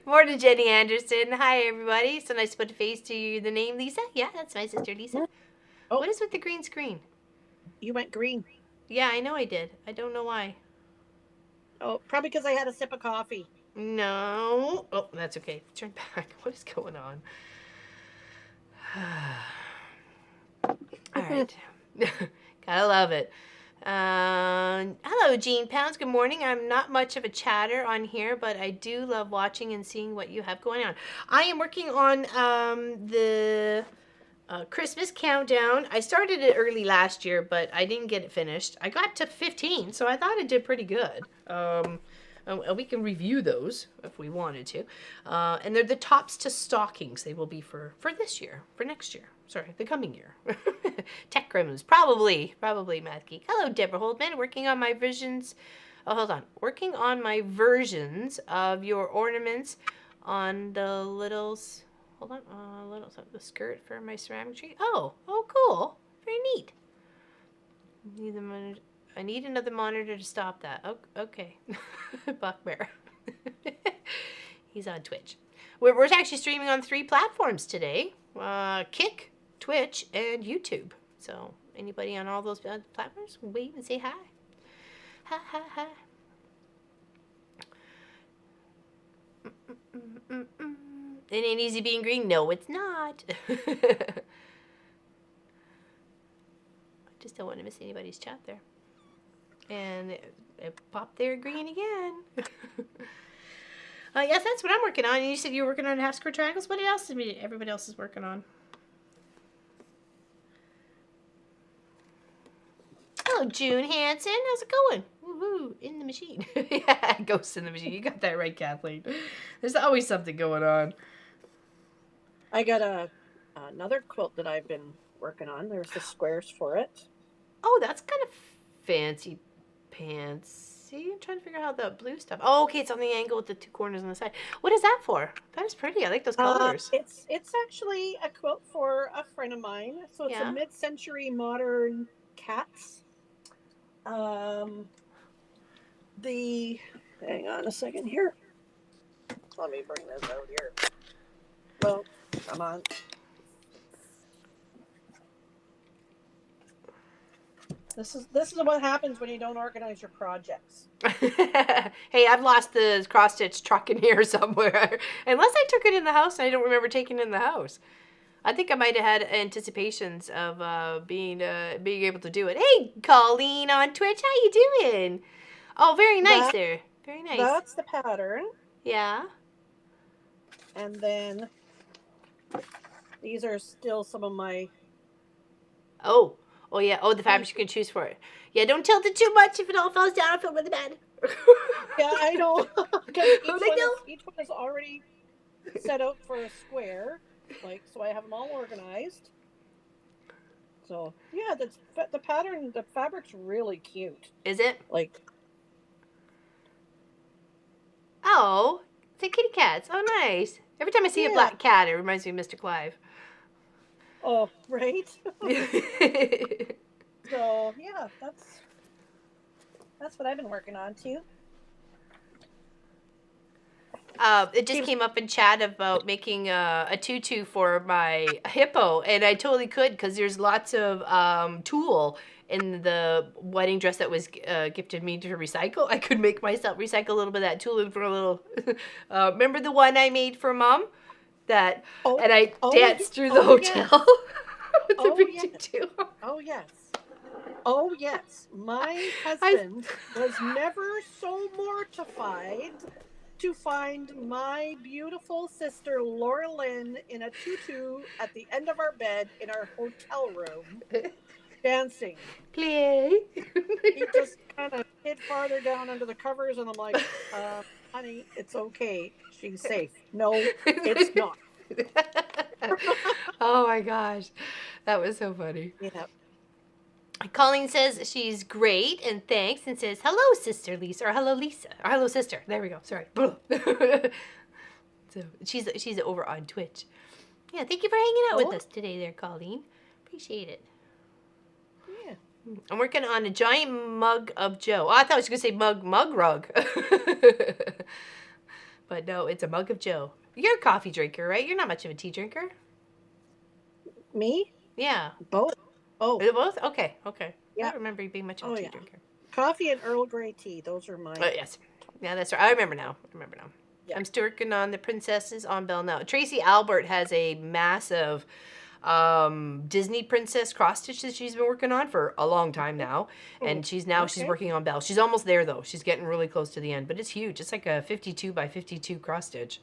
Morning, Jenny Anderson. Hi, everybody. So nice to put a face to the name Lisa. Yeah, that's my sister Lisa. Oh. What is with the green screen? You went green. Yeah, I know I did. I don't know why. Oh, probably because I had a sip of coffee. No. Oh, that's okay. Turn back. What is going on? All right. Gotta love it. Hello, Jean Pounds. Good morning. I'm not much of a chatter on here, but I do love watching and seeing what you have going on. I am working on the Christmas countdown. I started it early last year, but I didn't get it finished. I got to 15, so I thought it did pretty good. We can review those if we wanted to. And they're the tops to stockings. They will be for this year, for next year. Sorry, the coming year. Tech Crims, probably Math Geek. Hello, Deborah Holdman. Working on my visions. Oh, hold on. Working on my versions of your ornaments on the littles. Hold on. The skirt for my ceramic tree. Oh, cool. Very neat. I need another monitor to stop that. Oh, okay. Buckbear. He's on Twitch. We're actually streaming on 3 platforms today. Kick, Twitch, and YouTube. So anybody on all those platforms, wave and say hi. Hi. It ain't easy being green. No, it's not. I just don't want to miss anybody's chat there. And it popped there green again. Yes, that's what I'm working on. And you said you were working on half square triangles. What else is everybody else is working on? Hello, June Hansen. How's it going? Woohoo! In the machine. Yeah, ghosts in the machine. You got that right, Kathleen. There's always something going on. I got another quilt that I've been working on. There's the squares for it. Oh, that's kind of fancy pants. See, I'm trying to figure out how the blue stuff. Oh, okay, it's on the angle with the two corners on the side. What is that for? That is pretty. I like those colors. It's actually a quilt for a friend of mine. So it's a Yeah. mid-century modern cats. Hang on a second here. Let me bring this out here. Well, come on. This is what happens when you don't organize your projects. Hey, I've lost the cross stitch truck in here somewhere. Unless I took it in the house and I don't remember taking it in the house. I think I might have had anticipations of being able to do it. Hey, Colleen on Twitch, how you doing? Oh, very nice there. Very nice. That's the pattern. Yeah. And then these are still some of my... Oh yeah. Oh, the fabrics you can choose for it. Yeah, don't tilt it too much. If it all falls down, I'll feel really bad. Yeah, I know. Each one is already set out for a square. So I have them all organized. So yeah, the pattern, the fabric's really cute. Is it? Like, oh, it's a kitty cats. Oh, nice. Every time I see a black cat, it reminds me of Mr. Clive. Oh, right. So yeah, that's what I've been working on too. It just came up in chat about making a tutu for my hippo, and I totally could because there's lots of tulle in the wedding dress that was gifted me to recycle. I could make myself recycle a little bit of that tulle for a little. Remember the one I made for Mom? And I danced through the hotel with the big tutu. Oh yes. Oh yes. My husband was never so mortified to find my beautiful sister Laura Lynn in a tutu at the end of our bed in our hotel room dancing. Play. He just kind of hid farther down under the covers, and I'm like, honey, it's okay. She's safe. No, it's not. Oh my gosh. That was so funny. Yeah. Colleen says she's great and thanks, and says hello, Sister Lisa, or hello, Lisa, or hello, sister. There we go. Sorry. So she's over on Twitch. Yeah, thank you for hanging out with us today, there, Colleen. Appreciate it. Yeah. I'm working on a giant mug of Joe. Oh, I thought I was going to say mug rug. But no, it's a mug of Joe. You're a coffee drinker, right? You're not much of a tea drinker. Me? Yeah. Both. Oh. Both? Okay. Yeah. I don't remember you being much of a tea drinker. Coffee and Earl Grey tea. Those are mine. Yes. Yeah, that's right. I remember now. Yeah. I'm still working on the Princesses on Bell now. Tracy Albert has a massive Disney princess cross stitch that she's been working on for a long time now. And she's working on Belle. She's almost there though. She's getting really close to the end, but it's huge. It's like a 52 by 52 cross stitch.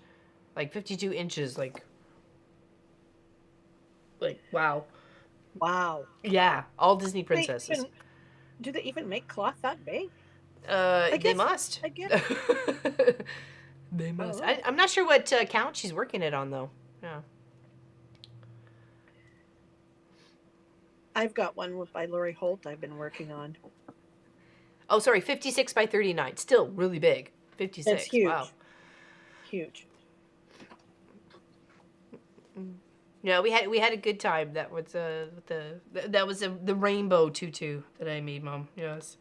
Like 52 inches, like wow. Wow. Yeah, all Disney princesses. Do they even make cloth that big? They must. I guess. They must. I'm not sure what count she's working it on though. Yeah. I've got one by Lori Holt I've been working on. Oh, sorry, 56 by 39. Still really big. 56. It's huge. Wow. Huge. Yeah, we had a good time. That was the rainbow tutu that I made, Mom. Yes.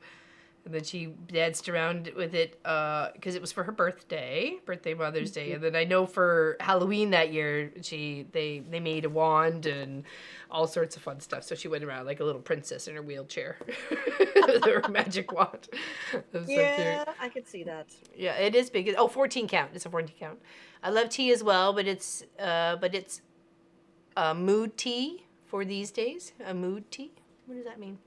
And then she danced around with it because it was for her birthday, Mother's Day. And then I know for Halloween that year, they made a wand and all sorts of fun stuff. So she went around like a little princess in her wheelchair with her magic wand. Yeah, so I could see that. Yeah, it is big. Oh, 14 count. It's a 14 count. I love tea as well, but it's mood tea for these days. A mood tea. What does that mean?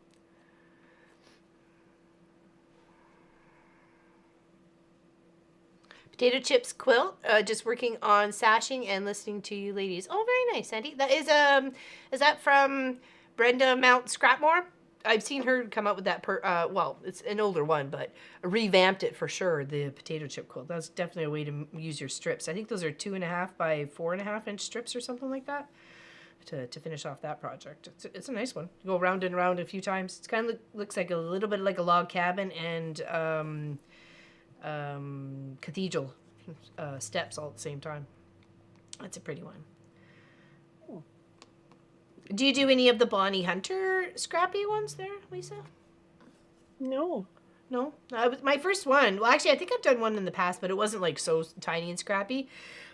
Potato chips quilt. Just working on sashing and listening to you ladies. Oh, very nice, Sandy. That is that from Brenda Mount Scrapmore? I've seen her come up with that. Well, it's an older one, but revamped it for sure. The potato chip quilt. That's definitely a way to use your strips. I think those are 2.5 by 4.5 inch strips or something like that. To finish off that project, it's a nice one. You go round and round a few times. It's kind of looks like a little bit like a log cabin and cathedral steps all at the same time. That's a pretty one. Oh. Do you do any of the Bonnie Hunter scrappy ones there, Lisa? No. No, was my first one. Well, actually, I think I've done one in the past, but it wasn't like so tiny and scrappy.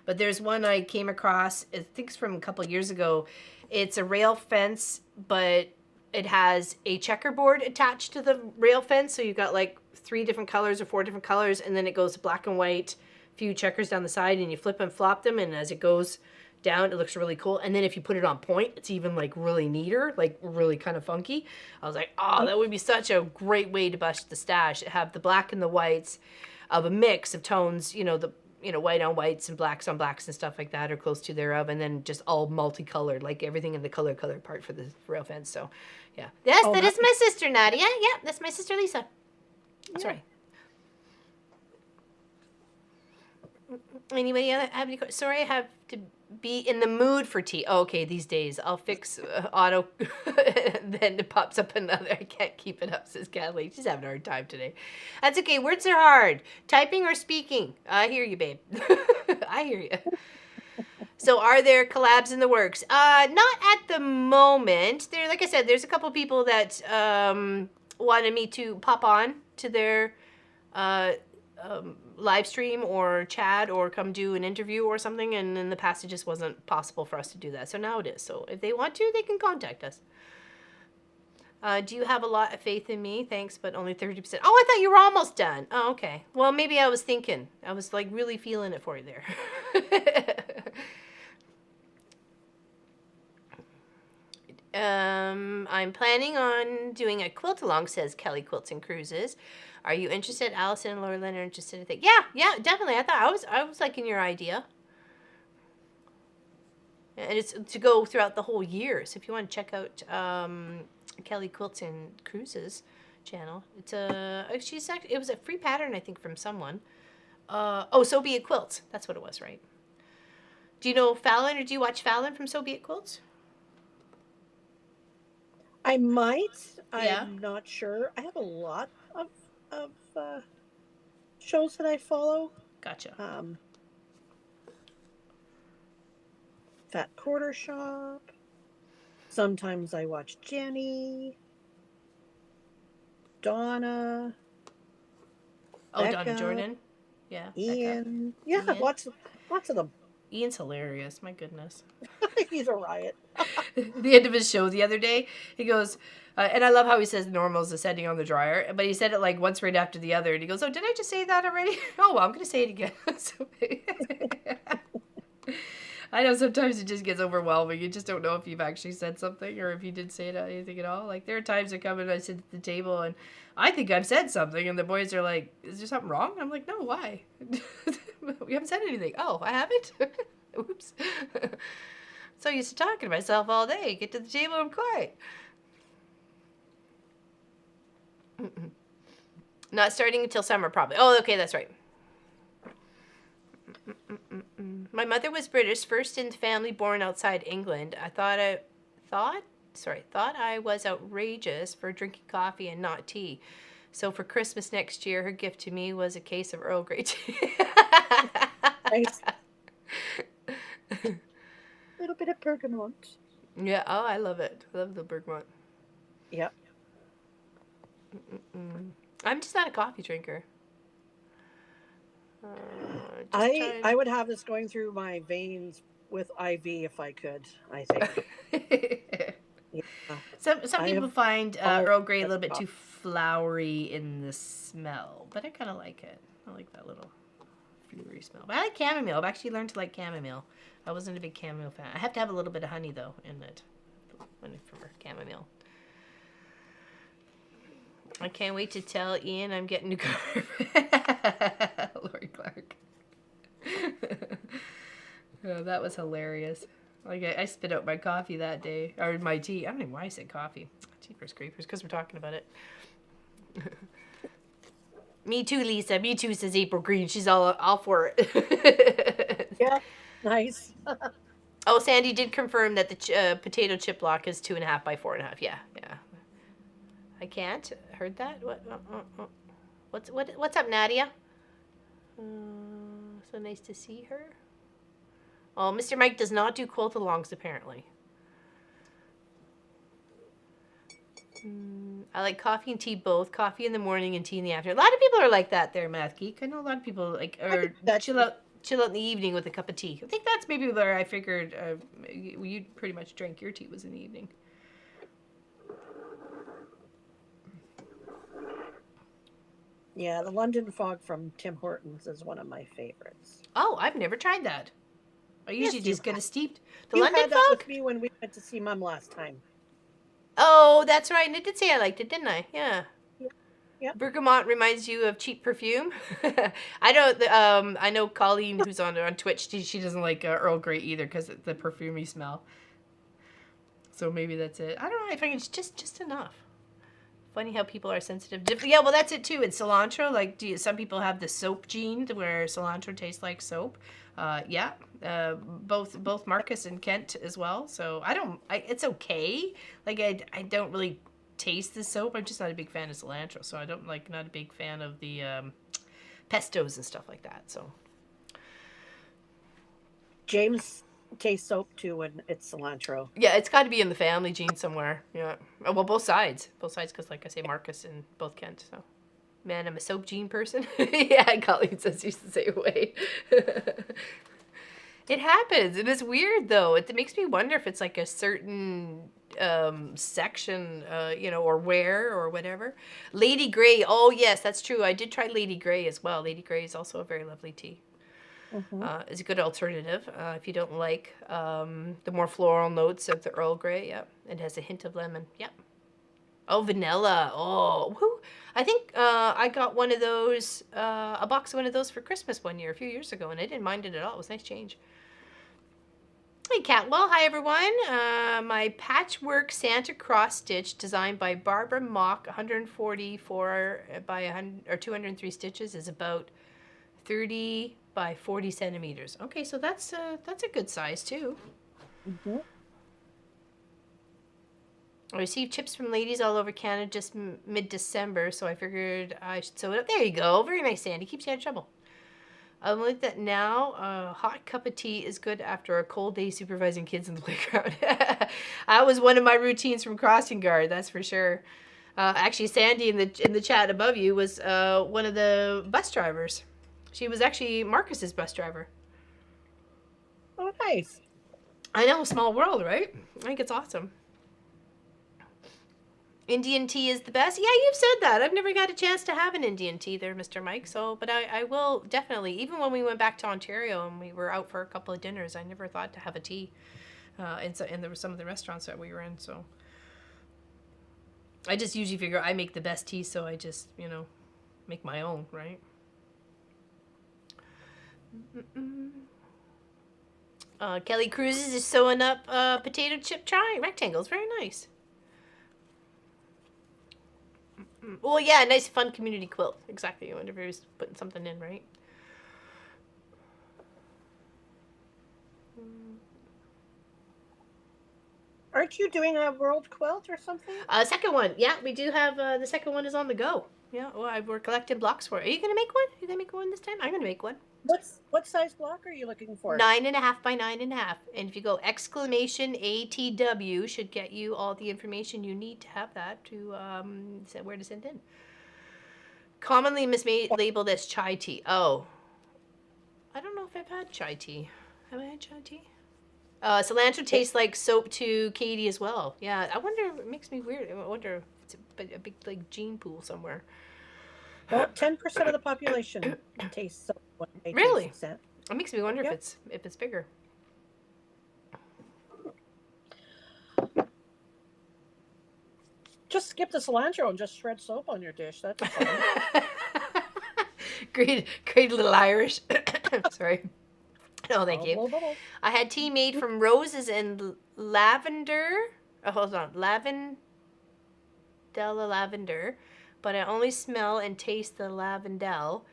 But there's one I came across. I think it's from a couple of years ago. It's a rail fence, but it has a checkerboard attached to the rail fence. So you've got like 3 different colors or 4 different colors, and then it goes black and white, few checkers down the side, and you flip and flop them, and as it goes down, it looks really cool. And then if you put it on point, it's even like really neater, like really kind of funky. I was like, oh, that would be such a great way to bust the stash. Have the black and the whites of a mix of tones, white on whites and blacks on blacks and stuff like that, or close to thereof, and then just all multicolored, like everything in the color part for the rail fence. So, yeah. Yes, that is my sister, Nadia. Yeah, that's my sister, Lisa. Yeah. Sorry. Anybody have any questions? Sorry, I have to be in the mood for tea. Oh, okay, these days. I'll fix auto. Then it pops up another. I can't keep it up, says Kathleen. She's having a hard time today. That's okay. Words are hard. Typing or speaking. I hear you, babe. I hear you. So are there collabs in the works? Not at the moment. There, like I said, there's a couple people that wanted me to pop on to their live stream or chat or come do an interview or something, and in the past it just wasn't possible for us to do that. So now it is. So if they want to, they can contact us. Do you have a lot of faith in me? Thanks, but only 30%. Oh, I thought you were almost done. Oh, okay. Well, maybe I was thinking. I was like really feeling it for you there. I'm planning on doing a quilt along, says Kelly Quilts and Cruises. Are you interested? Allison and Laura Lynn are interested. I think. Yeah, definitely. I was liking your idea. And it's to go throughout the whole year. So if you want to check out Kelly Quilts and Cruises channel, it was a free pattern, I think, from someone. So Be It Quilts. That's what it was, right? Do you know Fallon, or do you watch Fallon from So Be It Quilts? I might. Yeah. I'm not sure. I have a lot of shows that I follow. Gotcha. Fat Quarter Shop. Sometimes I watch Jenny, Donna. Oh, Becca, Donna Jordan. Yeah. Ian. Becca. Yeah, Ian. Lots of them. Ian's hilarious. My goodness. He's a riot. The end of his show the other day, he goes, and I love how he says normal is the setting on the dryer, but he said it like once right after the other, and he goes, oh, did I just say that already? Oh, well, I'm going to say it again. I know sometimes it just gets overwhelming. You just don't know if you've actually said something or if you did say anything at all. Like, there are times I come and I sit at the table and I think I've said something, and the boys are like, is there something wrong? I'm like, no, why? We haven't said anything. Oh, I haven't? Oops. So used to talking to myself all day. Get to the table, I'm quiet. Not starting until summer, probably. Oh, okay, that's right. My mother was British, first in the family born outside England. I thought I was outrageous for drinking coffee and not tea. So for Christmas next year, her gift to me was a case of Earl Grey tea. Nice. Little bit of bergamot. Yeah, oh, I love it. I love the bergamot. Yep. I'm just not a coffee drinker. I would have this going through my veins with IV if I could, I think. Yeah. Some people find Earl Grey a little bit too flowery in the smell, but I kind of like it. I like that little flowery smell. But I like chamomile. I've actually learned to like chamomile. I wasn't a big chamomile fan. I have to have a little bit of honey, though, in it for chamomile. I can't wait to tell Ian I'm getting new car. Lori Clark. that was hilarious. Like I spit out my coffee that day, or my tea. I don't know why I said coffee. Jeepers creepers, because we're talking about it. Me too, Lisa. Me too, says April Green. She's all for it. Yeah, nice. Oh, Sandy did confirm that the potato chip block is 2.5 by 4.5. Yeah, yeah. I can't. Heard that? What? What's up, Nadia? So nice to see her. Oh, Mr. Mike does not do quilt-alongs, apparently. I like coffee and tea both. Coffee in the morning and tea in the afternoon. A lot of people are like that there, Math Geek. I know a lot of people chill out in the evening with a cup of tea. I think that's maybe where I figured you pretty much drank your tea was in the evening. Yeah, the London Fog from Tim Hortons is one of my favorites. Oh, I've never tried that. I usually just get a steeped. The London Fog? You had that with me when we went to see Mom last time. Oh, that's right. And I did say I liked it, didn't I? Yeah. Yep. Bergamot reminds you of cheap perfume. I know Colleen, who's on Twitch, she doesn't like Earl Grey either because of the perfumey smell. So maybe that's it. I don't know. I think it's just enough. Funny how people are sensitive. Yeah, well, that's it too. In cilantro, like, some people have the soap gene where cilantro tastes like soap. Yeah, both Marcus and Kent as well. So it's okay. Like I don't really taste the soap. I'm just not a big fan of cilantro. So I don't not a big fan of the pestos and stuff like that. So James tastes soap too when it's cilantro. Yeah, it's got to be in the family gene somewhere. Yeah, well, both sides, because like I say, Marcus and both Kent. So. Man, I'm a soap gene person. Yeah, Colleen says she's the same way. It happens. And it's weird, though. It makes me wonder if it's like a certain section, or wear or whatever. Lady Grey. Oh, yes, that's true. I did try Lady Grey as well. Lady Grey is also a very lovely tea. Mm-hmm. It's a good alternative if you don't like the more floral notes of the Earl Grey. Yep. It has a hint of lemon. Yep. Oh, vanilla. Oh, whoo. I think I got one of those, a box of one of those for Christmas one year, a few years ago, and I didn't mind it at all. It was a nice change. Hey, Catwell. Hi, everyone. My patchwork Santa cross stitch designed by Barbara Mock, 144 by 100, or 203 stitches, is about 30 by 40 centimeters. Okay, so that's a good size, too. Mm-hmm. I received chips from ladies all over Canada just mid-December, so I figured I should sew it up. There you go. Very nice, Sandy. Keeps you out of trouble. I like that now. A hot cup of tea is good after a cold day supervising kids in the playground. That was one of my routines from Crossing Guard, that's for sure. Actually, Sandy in the chat above you was one of the bus drivers. She was actually Marcus's bus driver. Oh, nice. I know, small world, right? I think it's awesome. Indian tea is the best. Yeah, you've said that. I've never got a chance to have an Indian tea there, Mr. Mike. So, but I will definitely. Even when we went back to Ontario and we were out for a couple of dinners, I never thought to have a tea. And there were some of the restaurants that we were in. So, I just usually figure I make the best tea, so I just make my own, right? Kelly Cruises is sewing up potato chip rectangles. Very nice. Well, yeah, a nice, fun community quilt. Exactly. I wonder if he was putting something in, right? Aren't you doing a world quilt or something? Second one. Yeah, we do have, the second one is on the go. Yeah, well, we're collecting blocks for it. Are you going to make one? Are you going to make one this time? I'm going to make one. What size block are you looking for? 9.5 by 9.5. And if you go !ATW should get you all the information you need to have that to where to send in. Commonly mislabeled as chai tea. Oh. I don't know if I've had chai tea. Have I had chai tea? Cilantro tastes like soap to Katie as well. Yeah, I wonder, it makes me weird. I wonder if it's a big like gene pool somewhere. Well, 10% of the population tastes soap. Really? It makes me wonder if it's bigger. Just skip the cilantro and just shred soap on your dish. That's fine. Great little Irish. Sorry. No, thank I'll you. blow bubbles. I had tea made from roses and lavender. Oh, hold on. Lavender. But I only smell and taste the lavendel.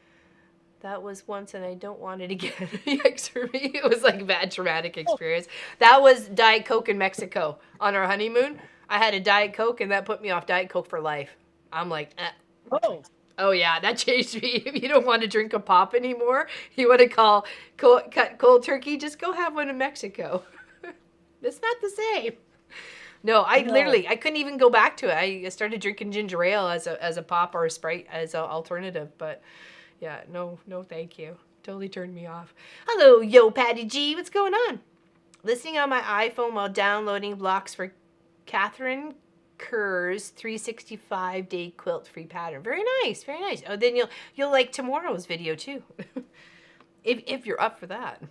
That was once, and I don't want it again. Yikes for me. It was like a bad traumatic experience. That was Diet Coke in Mexico on our honeymoon. I had a Diet Coke, and that put me off Diet Coke for life. I'm like, Oh, oh yeah, that changed me. If you don't want to drink a pop anymore, you want to cut cold turkey, just go have one in Mexico. It's not the same. No, I couldn't even go back to it. I started drinking ginger ale as a pop or a Sprite as an alternative, but yeah, no, thank you. Totally turned me off. Hello, yo, Patty G. What's going on? Listening on my iPhone while downloading blocks for Catherine Kerr's 365-day quilt-free pattern. Very nice, very nice. Oh, then you'll like tomorrow's video too, if you're up for that.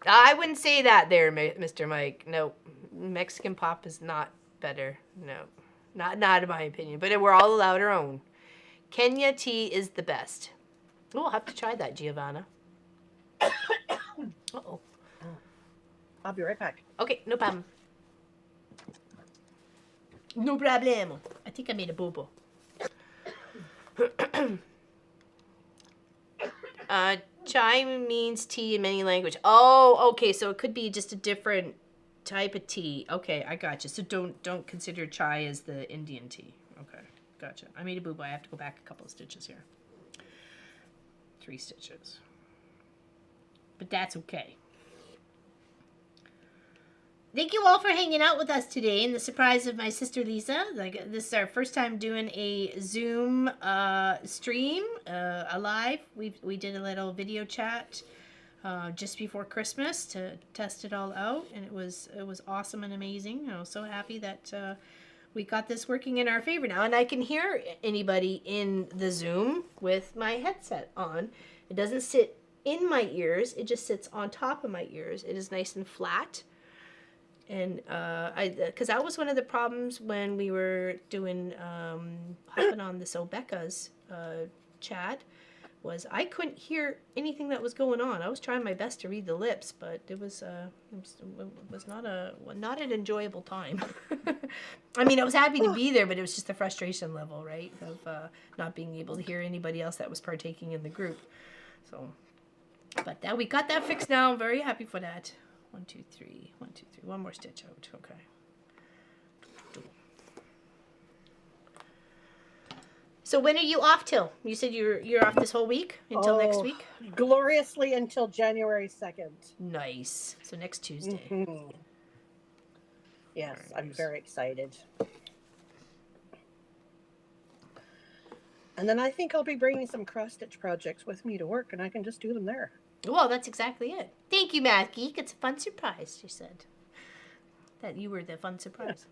I wouldn't say that there, Mr. Mike. No, Mexican pop is not better. No, not in my opinion. But we're all allowed our own. Kenya tea is the best. Oh, I'll have to try that, Giovanna. Uh-oh. I'll be right back. Okay, no problem. No problemo. I think I made a boo-boo. Chai means tea in many languages. Oh, okay, so it could be just a different type of tea. Okay, I gotcha. So don't consider chai as the Indian tea. Okay, gotcha. I made a boo-boo. I have to go back a couple of stitches here. 3 stitches. But that's okay. Thank you all for hanging out with us today in the surprise of my sister Lisa. Like, this is our first time doing a Zoom stream, a live. We did a little video chat just before Christmas to test it all out, and it was awesome and amazing. I was so happy that we got this working in our favor now, and I can hear anybody in the Zoom with my headset on. It doesn't sit in my ears; it just sits on top of my ears. It is nice and flat. And because that was one of the problems when we were doing hopping on this Obecca's chat, was I couldn't hear anything that was going on. I was trying my best to read the lips, but it was not an enjoyable time. I mean, I was happy to be there, but it was just the frustration level, right, of not being able to hear anybody else that was partaking in the group. So, but we got that fixed now. I'm very happy for that. 1, 2, 3. 1, 2, 3. One more stitch out. Okay. So when are you off till? You said you're off this whole week until next week? Gloriously until January 2nd. Nice. So next Tuesday. Mm-hmm. Yes, very I'm nice. Very excited. And then I think I'll be bringing some cross-stitch projects with me to work, and I can just do them there. Well, that's exactly it. Thank you, Math Geek. It's a fun surprise, she said. That you were the fun surprise.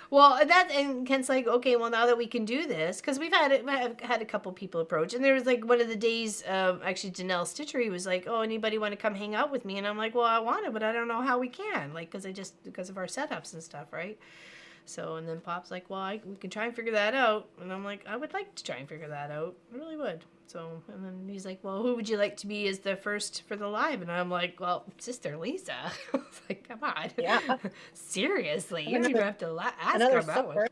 Well, and Kent's like, okay, well, now that we can do this, because we've had a couple people approach, and there was like one of the days, actually Janelle Stitchery was like, oh, anybody want to come hang out with me? And I'm like, well, I want to, but I don't know how we can, like, because of our setups and stuff, right? So, and then Pop's like, well, we can try and figure that out. And I'm like, I would like to try and figure that out. I really would. So, and then he's like, well, who would you like to be as the first for the live? And I'm like, well, Sister Lisa. I was like, come on. Yeah. Seriously. You don't even have to ask her about it.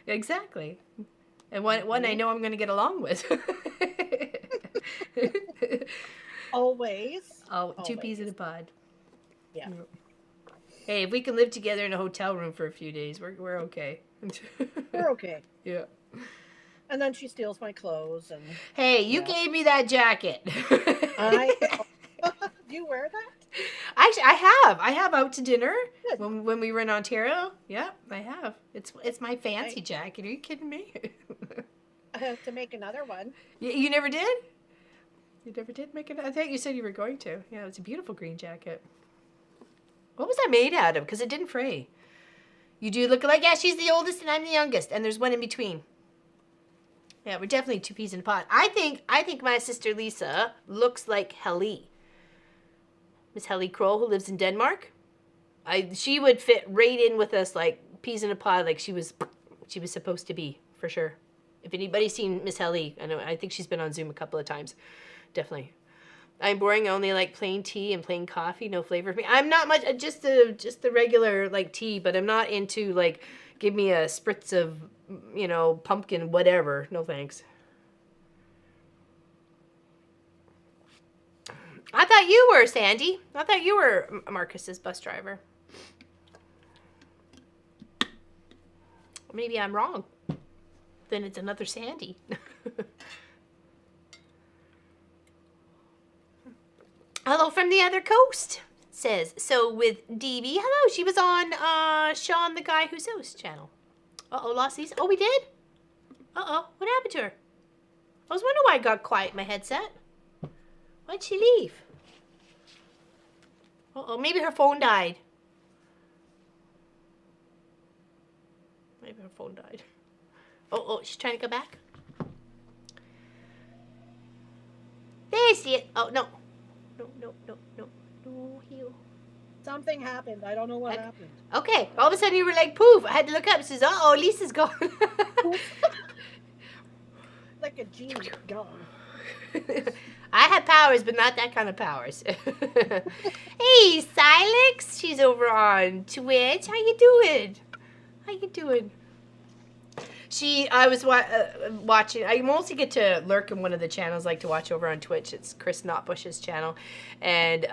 Exactly. And one I know I'm going to get along with. Always. Oh, always. 2 peas in a pod. Yeah. Hey, if we can live together in a hotel room for a few days, we're okay. We're okay. Yeah. And then she steals my clothes and. Hey, you gave me that jacket. Do you wear that? Actually, I have out to dinner when we were in Ontario. Yeah, I have. It's my fancy jacket. Are you kidding me? I have to make another one. You never did? You never did make it? I thought you said you were going to. Yeah, it's a beautiful green jacket. What was that made out of? Because it didn't fray. You do look like, yeah, she's the oldest and I'm the youngest. And there's one in between. Yeah, we're definitely 2 peas in a pod. I think my sister Lisa looks like Helly. Miss Helly Kroll, who lives in Denmark. She would fit right in with us like peas in a pod, like she was supposed to be, for sure. If anybody's seen Miss Helly, I think she's been on Zoom a couple of times. definitely. I'm boring. I only like plain tea and plain coffee, no flavor for me. I'm not much, just the regular like tea, but I'm not into like give me a spritz of pumpkin whatever. No thanks. I thought you were Sandy. I thought you were Marcus's bus driver. Maybe I'm wrong. Then it's another Sandy. Hello from the other coast, says. So with DB, hello, she was on Sean the Guy Who Sews channel. Uh-oh, lost these. Oh, we did? Uh-oh, what happened to her? I was wondering why I got quiet in my headset. Why'd she leave? Uh-oh, maybe her phone died. Maybe her phone died. Oh, she's trying to go back. There you see it. Oh, no. No, heal. Something happened. I don't know what happened. Okay, all of a sudden you were like, poof. I had to look up. It says, uh-oh, Lisa's gone. Like a genie gone. I have powers, but not that kind of powers. Hey, Silex. She's over on Twitch. How you doing? I was watching. I mostly get to lurk in one of the channels I like to watch over on Twitch. It's Chris Notbush's channel. And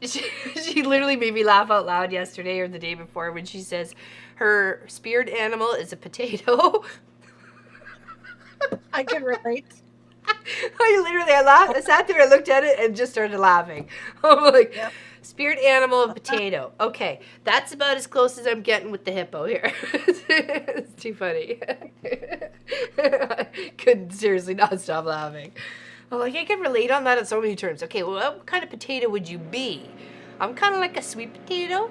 she literally made me laugh out loud yesterday or the day before when she says her spirit animal is a potato. I can relate. I laughed. I sat there and looked at it and just started laughing. I'm like, yep. Spirit animal of potato. Okay, that's about as close as I'm getting with the hippo here. It's too funny. I couldn't seriously not stop laughing. I'm like, I can relate on that in so many terms. Okay, well, what kind of potato would you be? I'm kind of like a sweet potato,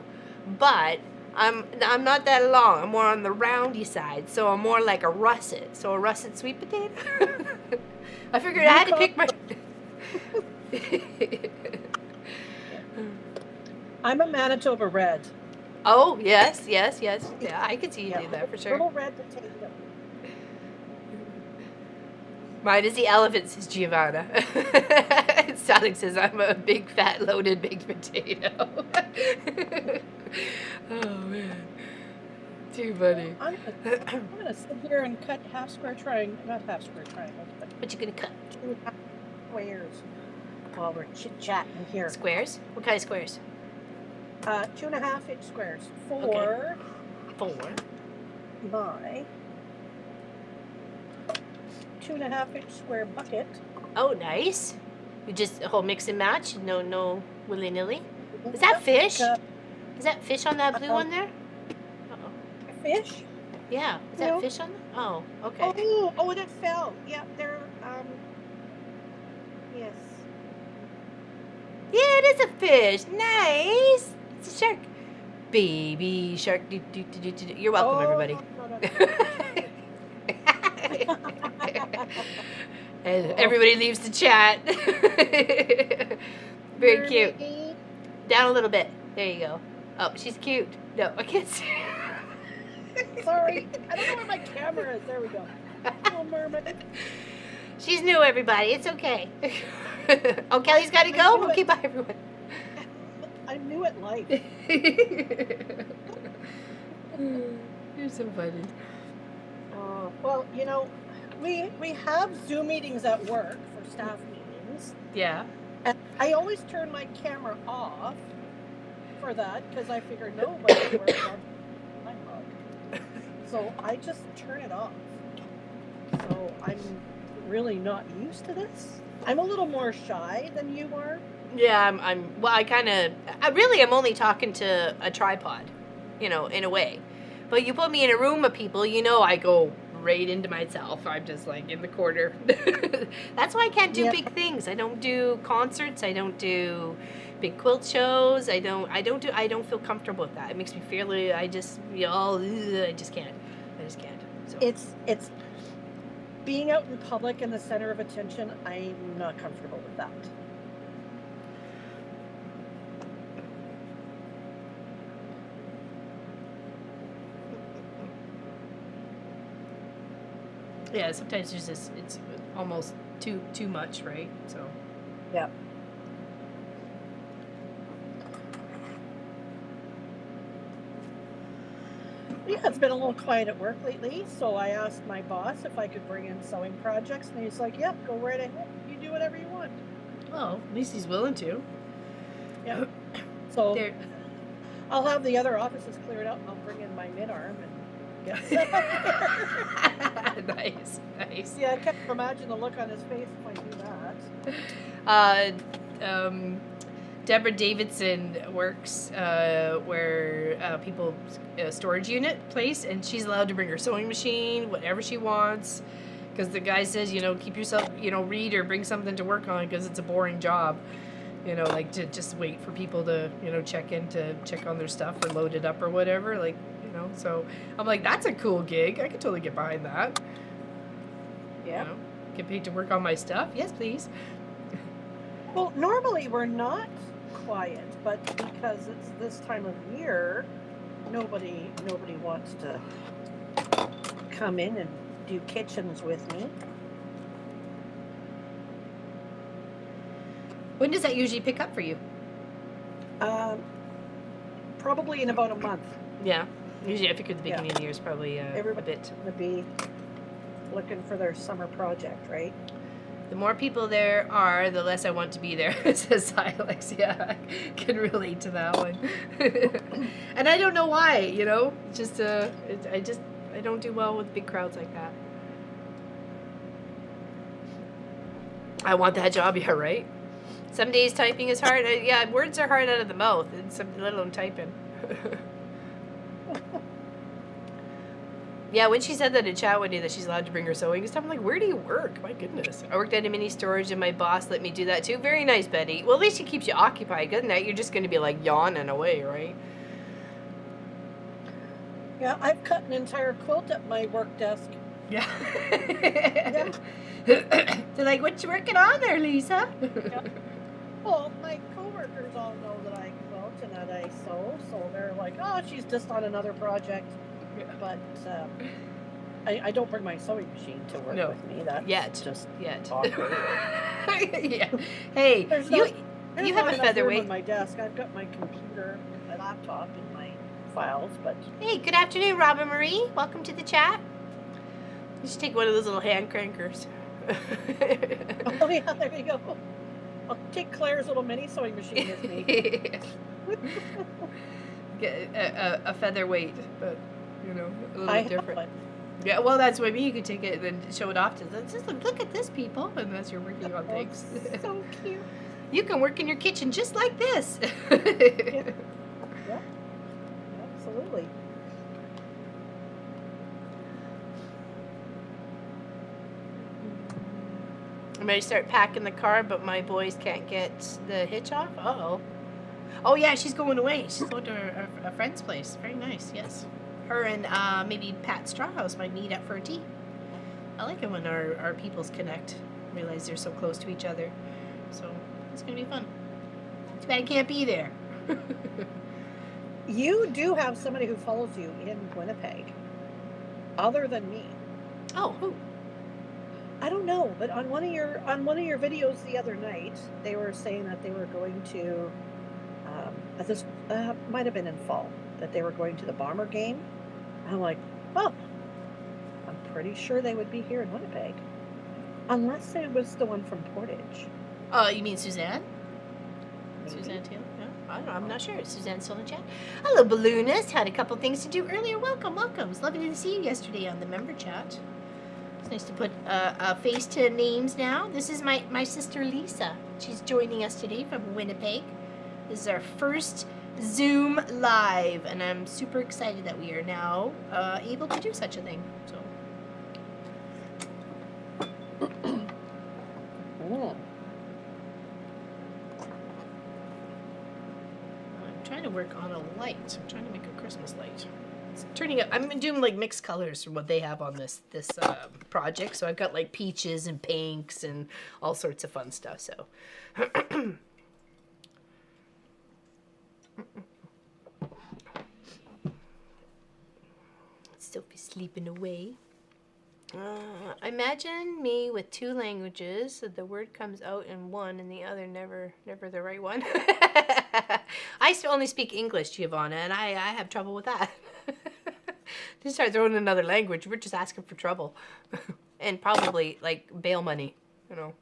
but I'm not that long. I'm more on the roundy side, so I'm more like a russet. So a russet sweet potato. I figured I had to pick my... I'm a Manitoba red. Oh, yes. Yeah, I can see you do that for sure. Little red potato. Mine is the elephant, says Giovanna. Sonic says I'm a big, fat, loaded baked potato. Oh, man. Too funny. I'm gonna sit here and cut half square triangle, not half square triangles, but what you gonna cut? 2 half squares while we're chit-chatting here. Squares? What kind of squares? 2.5 inch squares for my 2.5 inch square bucket. Oh, nice. You just a whole mix and match? No willy-nilly? Is that fish? Is that fish on that blue one there? Uh-oh. Fish? Yeah. Is that fish on there? Oh, okay. Oh, that fell. Yeah, they're, yes. Yeah, it is a fish. Nice. It's a shark. Baby shark. You're welcome, everybody. And everybody leaves the chat. Very cute. Down a little bit. There you go. Oh, she's cute. No, I can't see. Sorry. I don't know where my camera is. There we go. Oh, mermaid. She's new, everybody. It's okay. Oh, Kelly's got to go? Okay, bye, everyone. I'm new at life. You're so funny. Well, we have Zoom meetings at work for staff meetings. Yeah. And I always turn my camera off for that because I figure nobody works on my mug. So I just turn it off. So I'm really not used to this. I'm a little more shy than you are. Yeah, I'm only talking to a tripod, in a way. But you put me in a room of people, I go right into myself. I'm just like in the corner. That's why I can't do big things. I don't do concerts. I don't do big quilt shows. I don't feel comfortable with that. It makes me feel like I just can't. So. It's being out in public in the center of attention. I'm not comfortable with that. Yeah, sometimes it's almost too much, right? So Yeah. Yeah, it's been a little quiet at work lately, so I asked my boss if I could bring in sewing projects, and he's like, "Yep, go right ahead. You do whatever you want." Oh, at least he's willing to. Yeah. So There. I'll have the other offices cleared out, and I'll bring in my mid arm and get set up there. Nice, nice. Yeah, I can't imagine the look on his face if I do that. Deborah Davidson works where people storage unit place, and she's allowed to bring her sewing machine, whatever she wants, because the guy says, keep yourself, read or bring something to work on because it's a boring job. Like to just wait for people to, check on their stuff or load it up or whatever. Like, so I'm like, that's a cool gig. I could totally get behind that. Yeah. Get paid to work on my stuff. Yes, please. Well, normally we're not quiet, but because it's this time of year, nobody wants to come in and do kitchens with me. When does that usually pick up for you? Probably in about a month. Yeah. Usually I figure the beginning of the year is probably a bit. Everybody's going to be looking for their summer project, right? The more people there are, the less I want to be there, says Silex. Yeah, I can relate to that one. And I don't know why, just I don't do well with big crowds like that. I want that job, yeah, right? Some days typing is hard. Yeah, words are hard out of the mouth, and let alone typing. Yeah, when she said that in chat one day that she's allowed to bring her sewing stuff, I'm like, where do you work? My goodness. I worked at a mini storage and my boss let me do that too. Very nice, Betty. Well, at least she keeps you occupied. Good night. You're just going to be like yawning away, right? Yeah, I've cut an entire quilt at my work desk. Yeah. Yeah. They're like, what you working on there, Lisa? Yeah. Well, my coworkers all know that I quilt and that I sew, so they're like, oh, she's just on another project. But I don't bring my sewing machine to work with me. That's just awkward. Yeah. Hey, you have a featherweight on my desk. I've got my computer and my laptop and my files, but hey, good afternoon, Robin Marie. Welcome to the chat. You should take one of those little hand crankers. Oh yeah, there you go. I'll take Claire's little mini sewing machine with me. Get a featherweight, but a little I different. have one. Yeah, well, that's what I mean. You could take it and then show it off to them. Just look at this, people, and as you're working on things. So cute. You can work in your kitchen just like this. Yeah. Yeah, absolutely. I'm ready to start packing the car, but my boys can't get the hitch off. Uh-oh. Oh, yeah, she's going away. She's going to a friend's place. Very nice, yes. Her and maybe Pat Strawhouse might meet up for a tea. I like it when our peoples connect, realize they're so close to each other. So it's going to be fun. Too bad I can't be there. You do have somebody who follows you in Winnipeg, other than me. Oh, who? I don't know, but on one of your videos the other night, they were saying that they were going to, this might have been in fall, that they were going to the Bomber game. I'm like, oh, I'm pretty sure they would be here in Winnipeg, unless it was the one from Portage. Oh, you mean Suzanne? Maybe. Suzanne Taylor? No, I don't know. I'm not sure. Suzanne's still in chat. Hello, Balloonist. Had a couple things to do earlier. Welcome. It was lovely to see you yesterday on the member chat. It's nice to put a face to names now. This is my sister Lisa. She's joining us today from Winnipeg. This is our first Zoom live, and I'm super excited that we are now able to do such a thing. So. I'm trying to work on a light. I'm trying to make a Christmas light. It's turning out. I'm doing like mixed colors from what they have on this project. So I've got like peaches and pinks and all sorts of fun stuff. So. Sophie's sleeping away. Imagine me with two languages, so the word comes out in one and the other never the right one. I only speak English, Giovanna, and I have trouble with that. Just start throwing in another language, we're just asking for trouble. And probably, like, bail money, you know.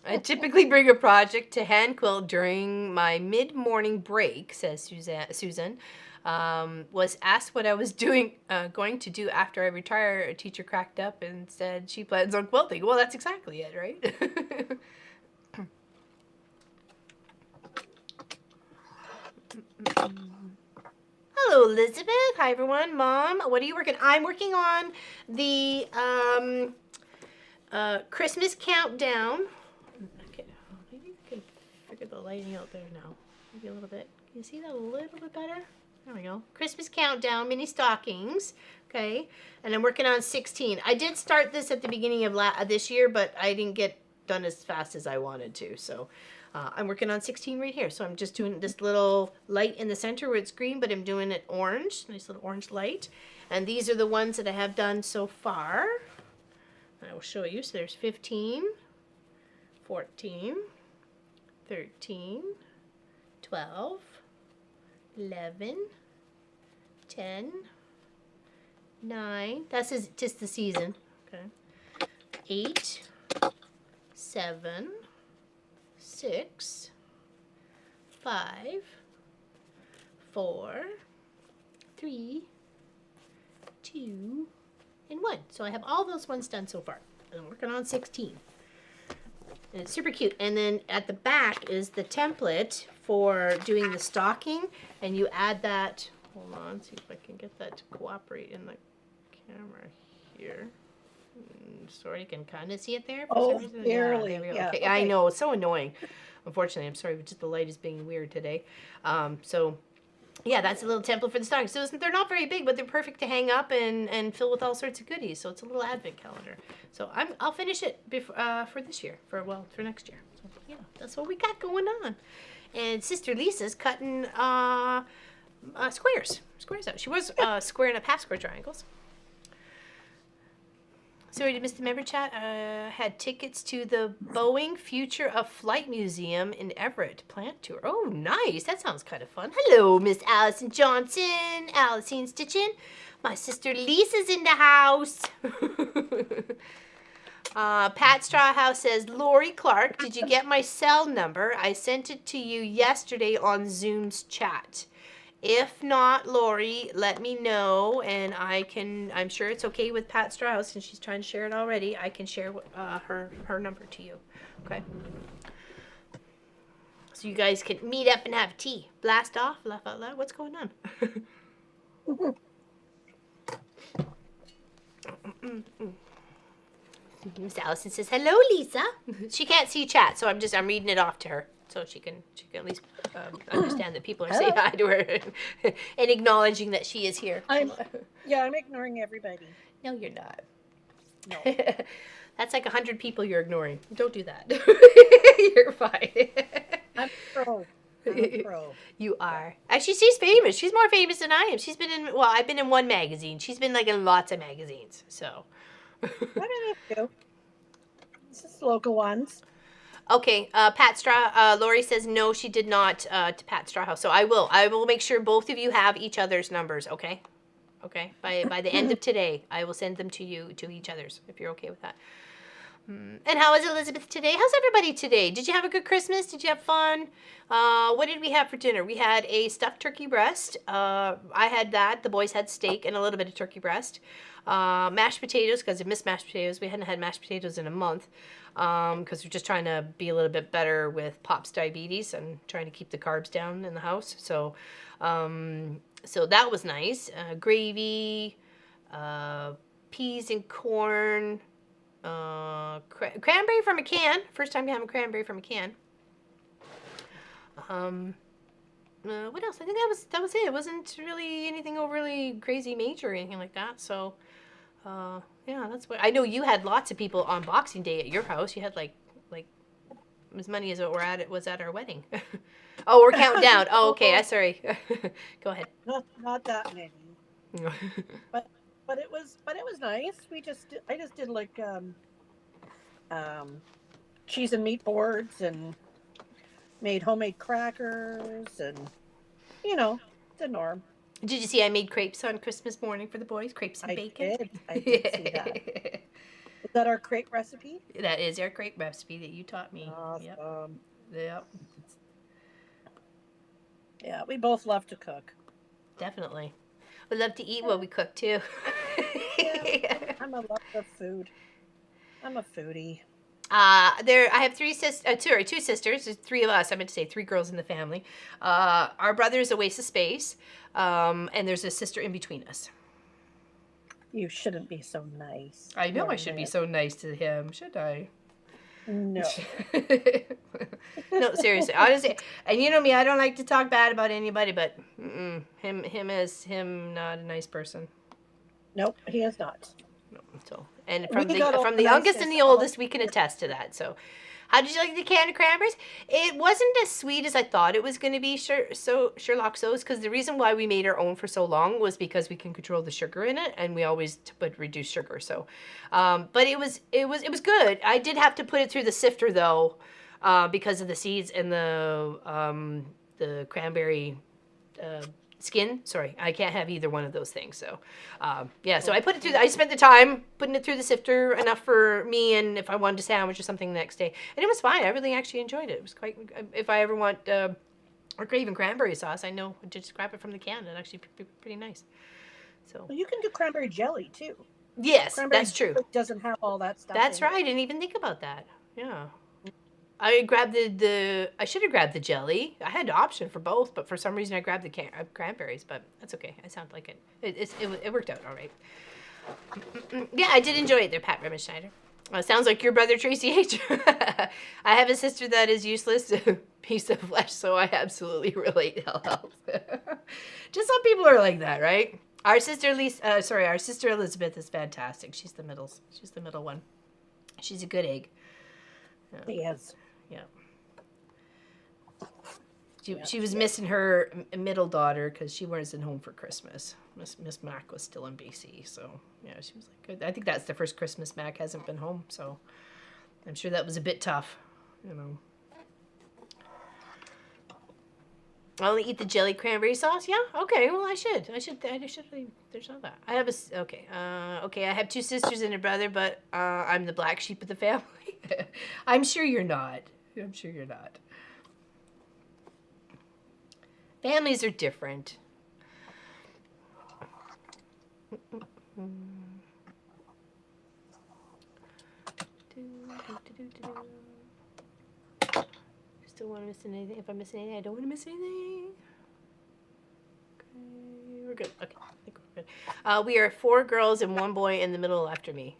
I typically bring a project to hand quilt during my mid-morning break, says Susan. Was asked what I was going to do after I retire. A teacher cracked up and said she plans on quilting. Well, that's exactly it, right? Hello, Elizabeth. Hi, everyone. Mom, what are you working? I'm working on the Christmas countdown. Okay, maybe I can figure the lighting out there now. Maybe a little bit. Can you see that a little bit better? There we go. Christmas countdown, mini stockings. Okay, and I'm working on 16. I did start this at the beginning of this year, but I didn't get done as fast as I wanted to. So I'm working on 16 right here. So I'm just doing this little light in the center where it's green, but I'm doing it orange. Nice little orange light. And these are the ones that I have done so far. I will show you. So there's 15, 14, 13, 12, 11, 10, 9. That's just the season. Okay. 8, 7, 6, 5, 4, 3, 2, and 1. So I have all those ones done so far. And I'm working on 16. And it's super cute. And then at the back is the template for doing the stocking. And you add that, hold on, see if I can get that to cooperate in the camera here. Sorry, you can kind of see it there. Oh, barely. Yeah, there we go. Yeah, okay. I know, it's so annoying. Unfortunately, I'm sorry, but just the light is being weird today. So yeah, that's a little template for the stocking. So they're not very big, but they're perfect to hang up and fill with all sorts of goodies. So it's a little advent calendar. So I'll finish it for this year, for next year. So yeah, that's what we got going on. And Sister Lisa's cutting squares out. She was squaring up half square triangles. Sorry to miss the member chat. Had tickets to the Boeing Future of Flight Museum in Everett plant tour. Oh, nice. That sounds kind of fun. Hello, Miss Allison Johnson. Allison Stitchin. My sister Lisa's in the house. Pat Strawhouse says, Lori Clark, did you get my cell number? I sent it to you yesterday on Zoom's chat. If not, Lori, let me know, and I'm sure it's okay with Pat Strauss, since she's trying to share it already. I can share her number to you, okay? So you guys can meet up and have tea. Blast off, laugh out loud. What's going on? Miss Allison says, hello, Lisa. She can't see chat, so I'm reading it off to her. So she can at least understand that people are saying hi to her and acknowledging that she is here. I'm ignoring everybody. No, you're not. No. That's like 100 people you're ignoring. Don't do that. You're fine. I'm pro. You are. Actually, she's famous. She's more famous than I am. She's been in, well, I've been in one magazine. She's been like in lots of magazines. So. What did I do? This is local ones. Okay, Lori says no, she did not to Pat Strawhouse. So I will make sure both of you have each other's numbers. Okay, by the end of today, I will send them to you, to each other's, if you're okay with that. And how is Elizabeth today? How's everybody today? Did you have a good Christmas? Did you have fun? What did we have for dinner? We had a stuffed turkey breast. I had that. The boys had steak and a little bit of turkey breast. Mashed potatoes, because I missed mashed potatoes. We hadn't had mashed potatoes in a month. Because we're just trying to be a little bit better with Pop's diabetes and trying to keep the carbs down in the house. So, so that was nice. Gravy, peas and corn, cranberry from a can. First time having cranberry from a can. What else? I think that was it. It wasn't really anything overly crazy major or anything like that. So, yeah, that's what I know. You had lots of people on Boxing Day at your house. You had like as many as was at our wedding. Oh, we're counting down. Oh, okay. Sorry. Go ahead. Not that many. But but it was nice. I just did like um cheese and meat boards and made homemade crackers and the norm. Did you see I made crepes on Christmas morning for the boys? Crepes and I bacon. did. I did see that. Is that our crepe recipe? That is our crepe recipe that you taught me. Yep. Awesome. Yep. Yeah, we both love to cook. Definitely. We love to eat Yeah, what we cook too. yeah. I'm a lover of food. I'm a foodie. I have two sisters. There's three of us. I meant to say three girls in the family. Our brother is a waste of space, and there's a sister in between us. You shouldn't be so nice. I know You're I a should be man. so nice to him, should I? No. No, seriously, honestly, and you know me, I don't like to talk bad about anybody, but him not a nice person. Nope, he is not. No, so and We got all from the the youngest and niceness the all oldest, we can attest to that. So, how did you like the canned cranberries? It wasn't as sweet as I thought it was going to be. Sherlock So's, because the reason why we made our own for so long was because we can control the sugar in it, and we always put reduced sugar. So, but it was good. I did have to put it through the sifter though, because of the seeds and the cranberry. Skin. Sorry, I can't have either one of those things. So, yeah. So I put it through. I spent the time putting it through the sifter enough for me, and if I wanted a sandwich or something the next day, and it was fine. I really actually enjoyed it. It was quite. If I ever want or even cranberry sauce, I know just grab it from the can. It actually pretty nice. So Well, you can do cranberry jelly too. yes, Cranberry that's true. jelly doesn't have all that stuff That's in right. it. I didn't even think about that. Yeah. I grabbed the I should have grabbed the jelly. I had the option for both, but for some reason I grabbed the cranberries. But that's okay. I sound like it. It worked out all right. Yeah, I did enjoy it there, Pat Remmenschneider. Sounds like your brother Tracy H. I have a sister that is useless piece of flesh, so I absolutely relate. Hell. Just some people are like that, right? Our sister our sister Elizabeth is fantastic. She's the middle. She's the middle one. She's a good egg. He is. Yeah. Yeah, She was missing her middle daughter because she wasn't home for Christmas. Miss Mac was still in BC, so yeah, she was like, good. I think that's the first Christmas Mac hasn't been home, so I'm sure that was a bit tough, you know. I only eat the jelly cranberry sauce. Yeah, okay. Well, I should. There's not that. I have okay. Okay. I have two sisters and a brother, but I'm the black sheep of the family. I'm sure you're not. I'm sure you're not. Families are different. Still want to miss anything? If I'm missing anything, I don't want to miss anything. Okay, we're good. Okay, I think we're good. We are 4 girls and 1 boy in the middle after me.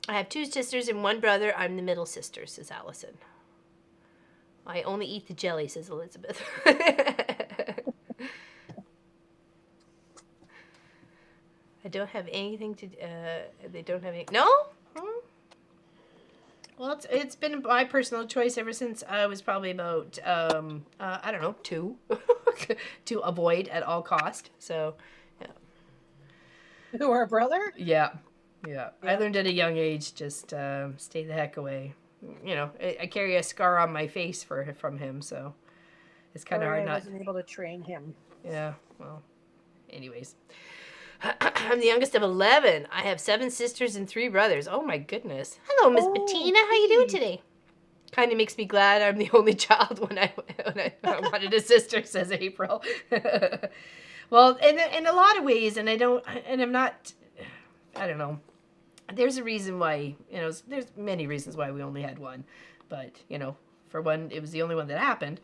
I have 2 sisters and 1 brother. I'm the middle sister, says Allison. I only eat the jelly, says Elizabeth. I don't have anything to. They don't have any. No. Hmm? Well, it's been my personal choice ever since I was probably about I don't know 2 to avoid at all cost. So yeah. Who, our brother? Yeah. I learned at a young age just stay the heck away. You know, I carry a scar on my face from him, so it's kind of hard I not. wasn't able to train him. Yeah. Well, anyways. I'm the youngest of 11. I have 7 sisters and 3 brothers. Oh my goodness. Hello, Miss Bettina. How you doing today? Kind of makes me glad I'm the only child when I wanted a sister, says April. Well, in a lot of ways, and I'm not, I don't know. There's a reason why, there's many reasons why we only had one. But, for one, it was the only one that happened,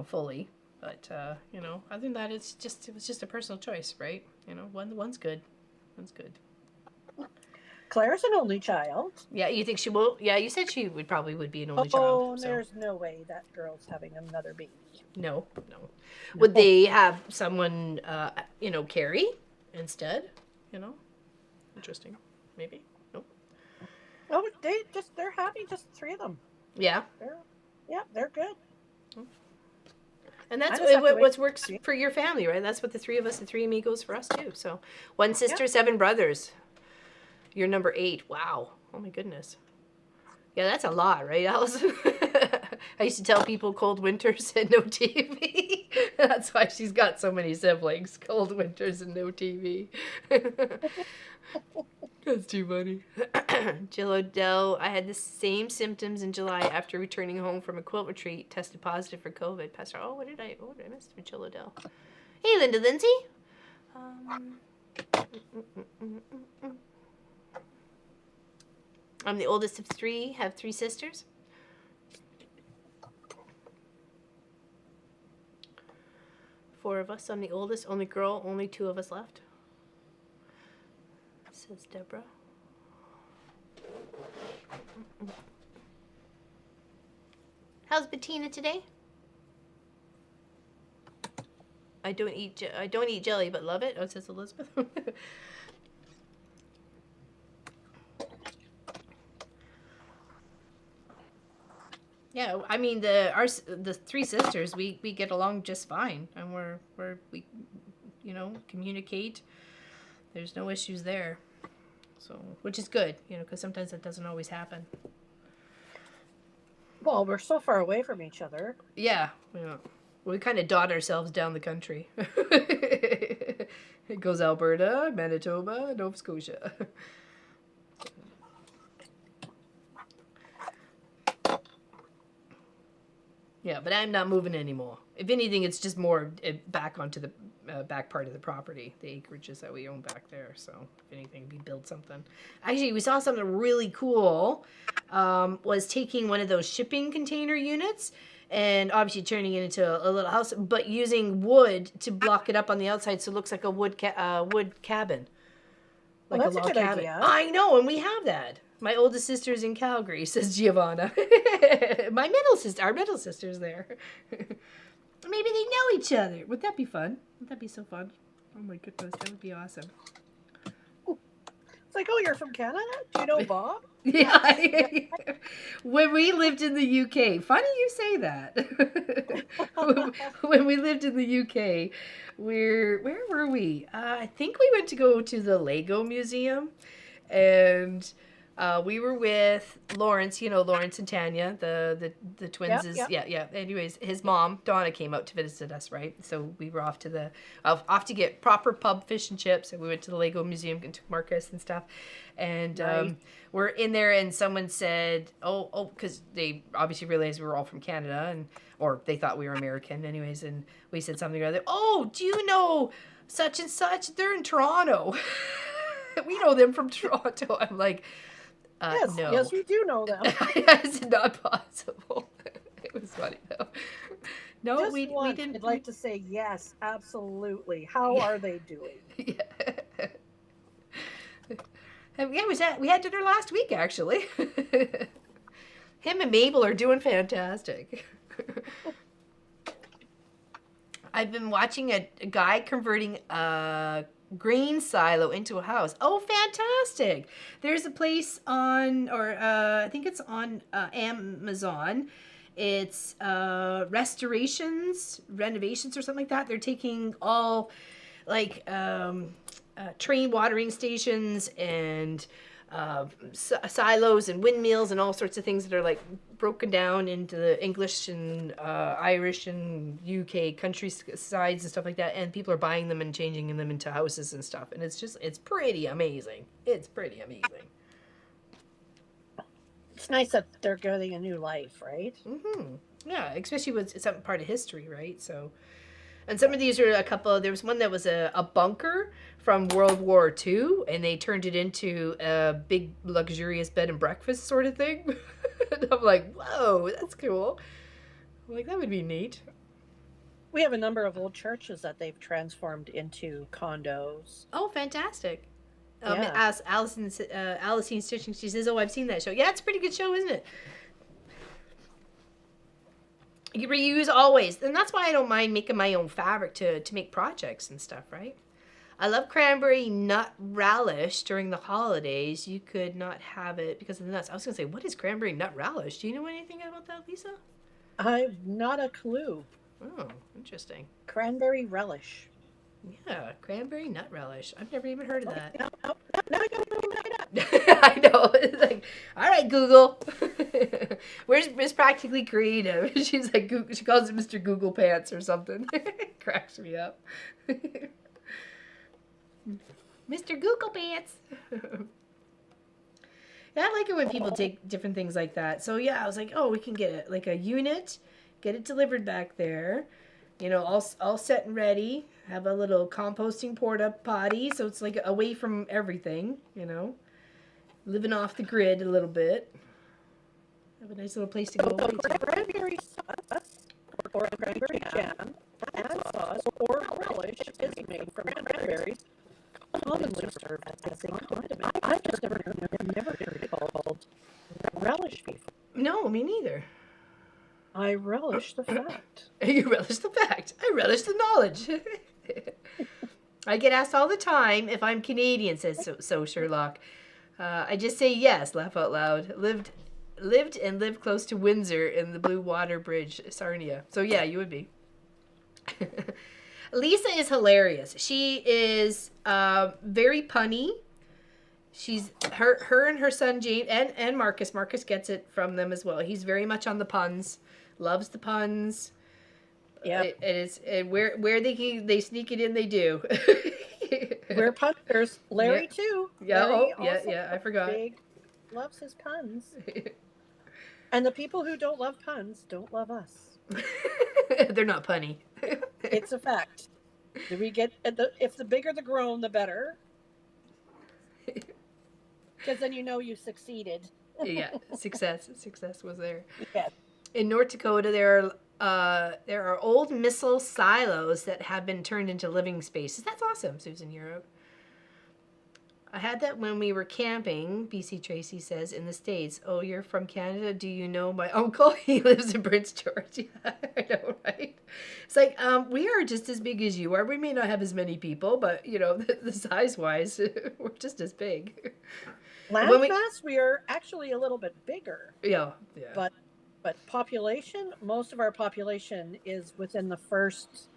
fully. But, other than that, it was just a personal choice, right? One's good. One's good. Claire's an only child. Yeah, you think she will? Yeah, you said she would be an only Oh, child. So. there's no way that girl's having another baby. No. Would they have someone, carry instead? Interesting. Maybe. Nope. Oh, they're happy, just 3 of them. Yeah. They're good. And that's I just have to wait. what works for your family, right? That's what the three of us, the three amigos for us too. So one sister, seven brothers. You're number 8. Wow. Oh my goodness. Yeah, that's a lot, right, Allison? I used to tell people cold winters and no TV. That's why she's got so many siblings. Cold winters and no TV. That's too funny. Jill Odell, I had the same symptoms in July after returning home from a quilt retreat. Tested positive for COVID. Pastor, what did I miss with Jill Odell? Hey, Linda Lindsay. I'm the oldest of 3. Have 3 sisters. Four of us. I'm the oldest. Only girl. Only 2 of us left. Says Deborah. How's Bettina today? I don't eat jelly, but love it. Oh, says Elizabeth. Yeah, I mean the 3 sisters, we get along just fine, and we communicate. There's no issues there, so which is good, because sometimes that doesn't always happen. Well, we're so far away from each other. Yeah. We kind of dot ourselves down the country. It goes Alberta, Manitoba, Nova Scotia. Yeah, but I'm not moving anymore. If anything, it's just more back onto the back part of the property, the acreages that we own back there. So if anything, we build something. Actually, we saw something really cool. Was taking one of those shipping container units and obviously turning it into a little house, but using wood to block it up on the outside so it looks like a wood cabin. Like that's a log a good cabin. idea. I know, and we have that. My oldest sister's in Calgary, says Giovanna. Our middle sister's there. Maybe they know each other. Would that be fun? Would that be so fun? Oh my goodness, that would be awesome. It's like, oh, you're from Canada? Do you know Bob? Yeah. When we lived in the UK, funny you say that. When we lived in the UK, where were we? I think we went to go to the Lego Museum, and we were with Lawrence, Lawrence and Tanya, the twins. Yeah. Anyways, his mom Donna came out to visit us, right? So we were off to get proper pub fish and chips, and we went to the Lego Museum and took Marcus and stuff. And Right. we're in there, and someone said, "Oh," because they obviously realized we were all from Canada, or they thought we were American, anyways. And we said something or other. "Oh, do you know such and such? They're in Toronto." We know them from Toronto. I'm like. No. Yes, we do know them. It's not possible. It was funny though. No, Just we once, didn't. I'd like to say yes, absolutely. How are they doing? Yeah. We had dinner last week actually. Him and Mabel are doing fantastic. I've been watching a guy converting a grain silo into a house. Oh, fantastic. There's a place I think it's on Amazon. It's renovations or something like that. They're taking all like train watering stations and silos and windmills and all sorts of things that are like broken down into the English and Irish and UK countrysides and stuff like that, and people are buying them and changing them into houses and stuff, and it's pretty amazing. It's pretty amazing. It's nice that they're getting a new life, right? Mm-hmm. Yeah, especially with some part of history, right? So, and some of these are there was one that was a bunker from World War II, and they turned it into a big luxurious bed and breakfast sort of thing. And I'm like, whoa, that's cool. I'm like, that would be neat. We have a number of old churches that they've transformed into condos. Oh, fantastic. Yeah. As Allison's Stitching, she says, oh, I've seen that show. Yeah, it's a pretty good show, isn't it? You reuse always. And that's why I don't mind making my own fabric to make projects and stuff, right? I love cranberry nut relish during the holidays. You could not have it because of the nuts. I was going to say, what is cranberry nut relish? Do you know anything about that, Lisa? I've not a clue. Oh, interesting. Cranberry relish. Yeah, cranberry nut relish. I've never even heard of Okay, that. now I gotta go look it up. I know. It's like, all right, Google. Where's Miss Practically Creative? She's like, she calls it Mr. Google Pants or something. Cracks me up. Mr. Google Pants. Yeah, I like it when people take different things like that. So yeah, I was like, oh, we can get it like a unit, get it delivered back there. You know, all set and ready. Have a little composting poured up potty, so it's like away from everything. You know, living off the grid a little bit. Have a nice little place to go away to. Cranberry sauce or cranberry jam and sauce or relish is made from cranberries, commonly served as a condiment. I've just never heard it called relish before. No, me neither. I relish the fact. You relish the fact. I relish the knowledge. I get asked all the time if I'm Canadian, says so Sherlock. I just say yes, laugh out loud. Lived and lived close to Windsor in the Blue Water Bridge, Sarnia. So yeah, you would be. Lisa is hilarious. She is very punny. She's her and her son James and Marcus. Marcus gets it from them as well. He's very much on the puns. Loves the puns. Yeah, it is where they sneak it in. They do. we're punters. Larry too. Yeah. Larry Yeah. I forgot. Loves his puns. And the people who don't love puns don't love us. They're not punny. It's a fact. We get if the bigger the groan, the better. Because then you know you succeeded. Yeah, success was there. Yes. In North Dakota, there are old missile silos that have been turned into living spaces. That's awesome, Susan Europe. I had that when we were camping, BC Tracy says, in the States. Oh, you're from Canada? Do you know my uncle? He lives in Prince George. Yeah, I know, right? It's like, we are just as big as you are. We may not have as many people, but, you know, the size-wise, we're just as big. Landmass, we are actually a little bit bigger. Yeah. But population, most of our population is within the first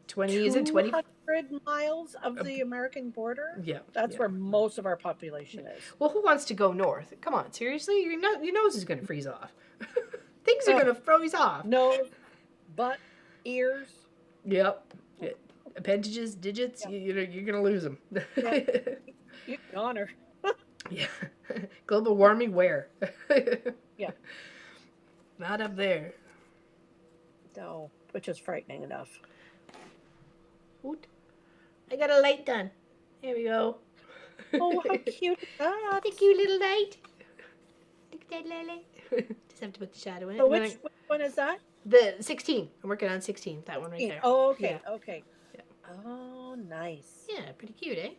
20, is it 20? 200 miles of the American border. Yeah. That's where most of our population is. Well, who wants to go north? Come on, seriously? Your nose is going to freeze off. Things are going to freeze off. Nose, butt, ears. Yep. Yeah. Appendages, digits, yep. You're going to lose them. Yeah. You honor. Yeah. Global warming where? Yeah. Not up there. No, which is frightening enough. I got a light done. Here we go. Oh, how cute is that? The cute little light. Look at that, Lily. Just have to put the shadow in it. So which one is that? The 16. I'm working on 16. That one right there. Oh, okay. Yeah. Okay. Yeah. Oh, nice. Yeah, pretty cute, eh?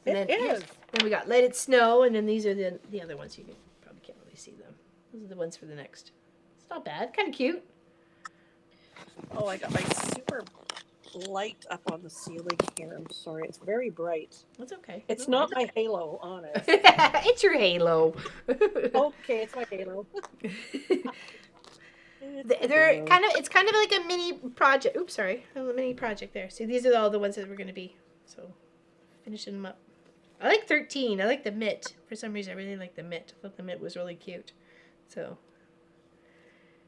It is. Then we got Let It Snow, and then these are the other ones. You probably can't really see them. Those are the ones for the next. It's not bad. Kind of cute. Oh, I got my super light up on the ceiling here. I'm sorry. It's very bright. That's okay. It's not my halo on it. It's your halo. Okay, it's my halo. They're kind of. It's kind of like a mini project. Oops, sorry. A mini project there. See, these are all the ones that we're going to be. So, finishing them up. I like 13. I like the mitt. For some reason, I really like the mitt. I thought the mitt was really cute. So,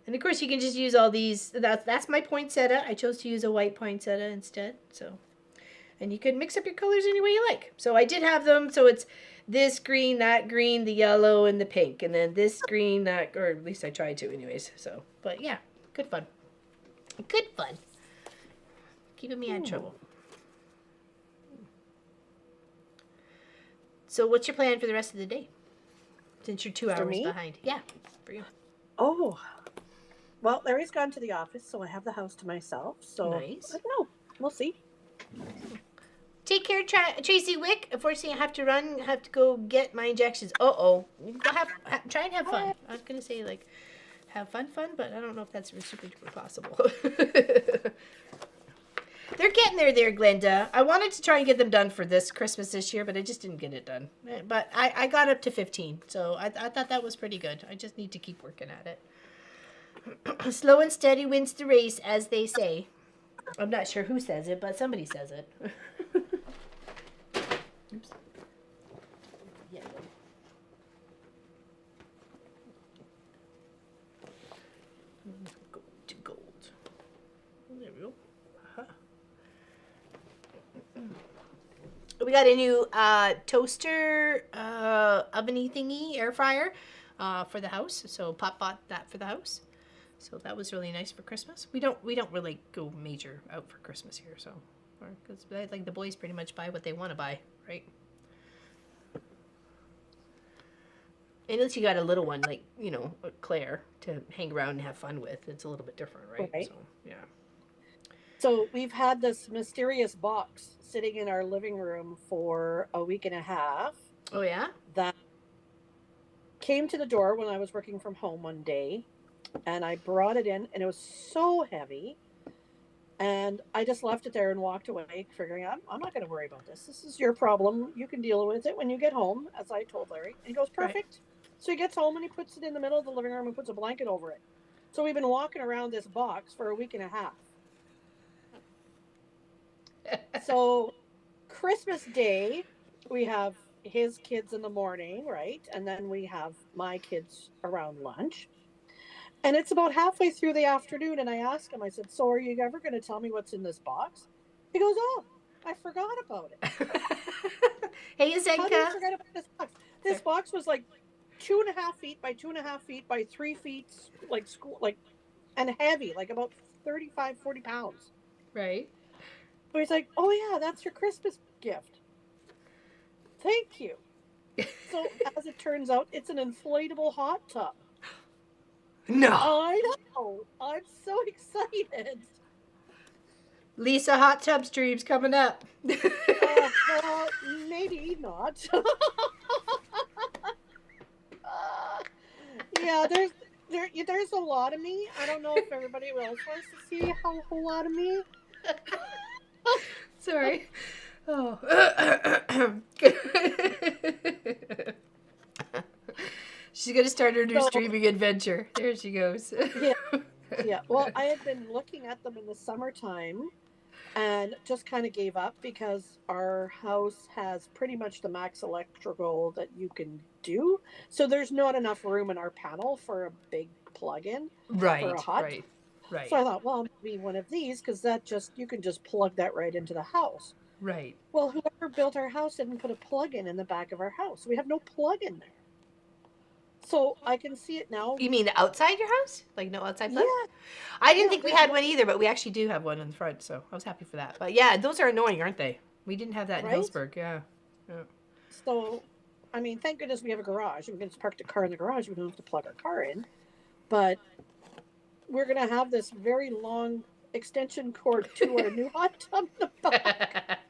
and of course, you can just use all these. That's my poinsettia. I chose to use a white poinsettia instead. So, and you can mix up your colors any way you like. So I did have them. So it's this green, that green, the yellow, and the pink, and then this green, that, or at least I tried to, anyways. So, but yeah, good fun. Good fun. Keeping me out of trouble. So what's your plan for the rest of the day? Since you're 2 hours behind. Yeah, for you. Oh, well, Larry's gone to the office, so I have the house to myself. So nice. I don't know. We'll see. Take care, Tracy Wick. Unfortunately, I have to run. I have to go get my injections. Go try and have fun. I was gonna say like, have fun, but I don't know if that's super duper possible. They're getting there, Glenda. I wanted to try and get them done for this Christmas this year, but I just didn't get it done. But I got up to 15, so I thought that was pretty good. I just need to keep working at it. Slow and steady wins the race, as they say. I'm not sure who says it, but somebody says it. Oops. Yeah. Go to gold. There we go. We got a new toaster oveny thingy, air fryer for the house. So Pop bought that for the house. So that was really nice for Christmas. We don't really go major out for Christmas here, so because like the boys pretty much buy what they want to buy, right? Unless you got a little one like Claire to hang around and have fun with, it's a little bit different, right? Right. So yeah. So we've had this mysterious box sitting in our living room for a week and a half Oh yeah. that came to the door when I was working from home one day, and I brought it in, and it was so heavy. And I just left it there and walked away, figuring I'm not going to worry about this. This is your problem. You can deal with it when you get home, as I told Larry. And he goes, Right. perfect. So he gets home and he puts it in the middle of the living room and puts a blanket over it. So we've been walking around this box for a week and a half. So Christmas Day, we have his kids in the morning, right? And then we have my kids around lunch. And it's about halfway through the afternoon, and I asked him, I said, so are you ever going to tell me what's in this box? He goes, oh, I forgot about it. Hey, How do you Zenka. forget about this box? This box was like 2.5 feet by 2.5 feet by 3 feet, like school, like, and heavy, like about 35, 40 pounds. Right. So he's like, oh yeah, that's your Christmas gift. Thank you. So as it turns out, it's an inflatable hot tub. No. I know. I'm so excited. Lisa hot tub streams coming up. Well, maybe not. Yeah, there's a lot of me. I don't know if everybody else wants to see a whole lot of me. Sorry. Oh. She's gonna start her new streaming adventure. There she goes. Yeah, yeah. Well, I had been looking at them in the summertime and just kind of gave up because our house has pretty much the max electrical that you can do. So there's not enough room in our panel for a big plug-in for a Right, hot. right, right, So I thought, well, maybe one of these because you can just plug that right into the house. right. Well, whoever built our house didn't put a plug-in in the back of our house. We have no plug in there. So I can see it now. You mean outside your house? Like no outside plug? Yeah, I didn't yeah. think we had one either, but we actually do have one in the front, so I was happy for that. But yeah, those are annoying, aren't they? We didn't have that in Right. Hillsburg. Yeah. So, I mean, thank goodness we have a garage. We can just park the car in the garage. We don't have to plug our car in. But we're going to have this very long extension cord to our new hot tub in the back.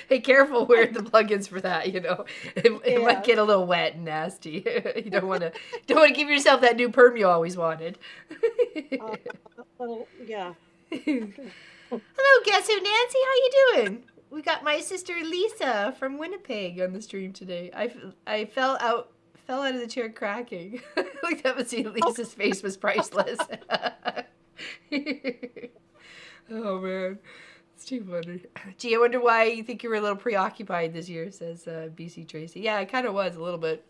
Hey, careful where the plug-ins for that. It Yeah. might get a little wet and nasty. You don't want to give yourself that new perm you always wanted. Well, yeah. Hello, guess who, Nancy? How you doing? We got my sister Lisa from Winnipeg on the stream today. I fell out of the chair cracking. Looked up and see Lisa's face was priceless. Oh man, it's too funny. Gee, I wonder why you think you were a little preoccupied this year, says BC Tracy. Yeah, I kind of was a little bit.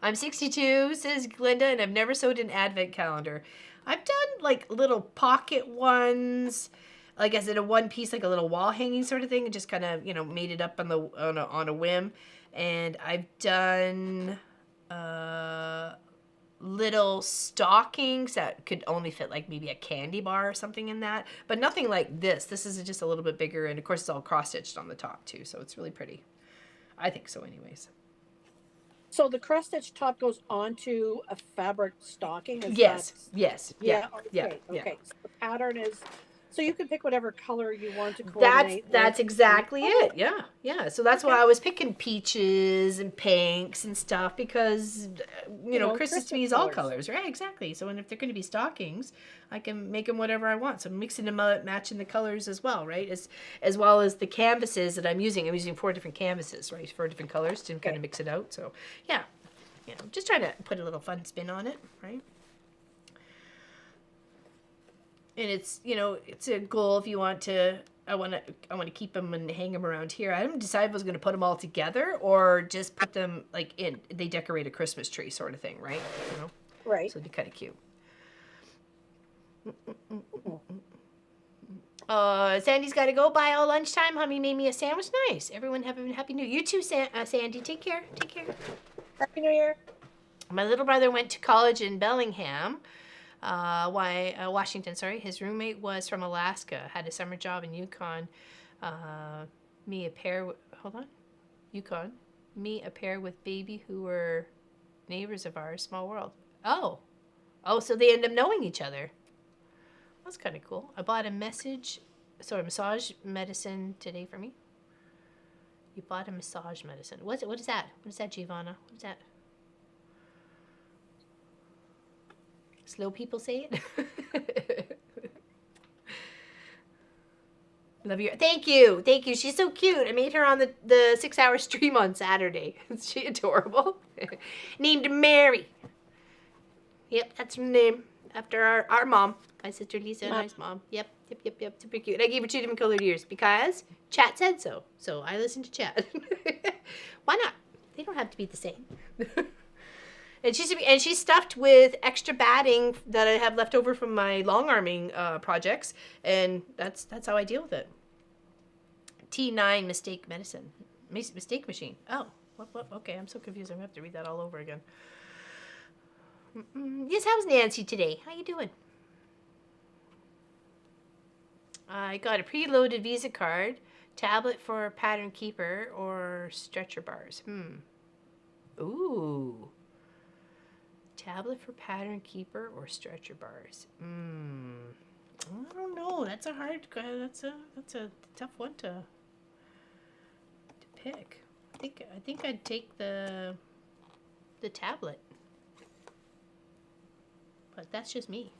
I'm 62, says Glenda, and I've never sewed an advent calendar. I've done like little pocket ones, like as in a one piece, like a little wall hanging sort of thing, and just kind of made it up on a whim. And I've done little stockings that could only fit like maybe a candy bar or something in that, but nothing like this. This is just a little bit bigger, and of course it's all cross stitched on the top too, so it's really pretty. I think so, anyways. So the cross stitch top goes onto a fabric stocking? Yes. Yeah. Okay. Yeah. Okay. So the pattern is, so you can pick whatever color you want to coordinate. That's exactly it. Yeah. So that's why I was picking peaches and pinks and stuff because Christmas to me is all colors, right? Exactly. So if they're going to be stockings, I can make them whatever I want. So I'm mixing them out, matching the colors as well, right? As well as the canvases that I'm using. I'm using 4 different canvases, right? 4 different colors to kind of mix it out. So yeah, I'm just trying to put a little fun spin on it, right? And it's, it's a goal if you want to. I want to keep them and hang them around here. I haven't decided if I was going to put them all together or just put them like in. They decorate a Christmas tree sort of thing, right? Right. So it'd be kind of cute. Mm. Sandy's got to go. Bye all lunchtime. Honey made me a sandwich. Nice. Everyone have a happy new. You too, Sandy. Take care. Take care. Happy New Year. My little brother went to college in Bellingham. Washington, sorry. His roommate was from Alaska, had a summer job in Yukon. Yukon. Me, a pair with baby who were neighbors of ours. Small world. Oh, so they end up knowing each other. That's kind of cool. I bought a massage medicine today for me. You bought a massage medicine. What is that? What is that, Giovanna? What is that? Slow people say it. Love you. Thank you. She's so cute. I made her on the 6-hour stream on Saturday. Is she adorable? Named Mary. Yep, that's her name. After our mom. My sister Lisa and I's mom. Yep. Super cute. I gave her 2 different colored ears because chat said so. So I listened to chat. Why not? They don't have to be the same. And she's stuffed with extra batting that I have left over from my long arming projects, and that's how I deal with it. T9 mistake machine. Oh, what? Okay, I'm so confused. I'm gonna have to read that all over again. Yes, how's Nancy today? How you doing? I got a preloaded Visa card, tablet for pattern keeper, or stretcher bars. Ooh. Tablet for pattern keeper or stretcher bars. I don't know. That's a hard. That's a tough one to pick. I think I'd take the tablet, but that's just me,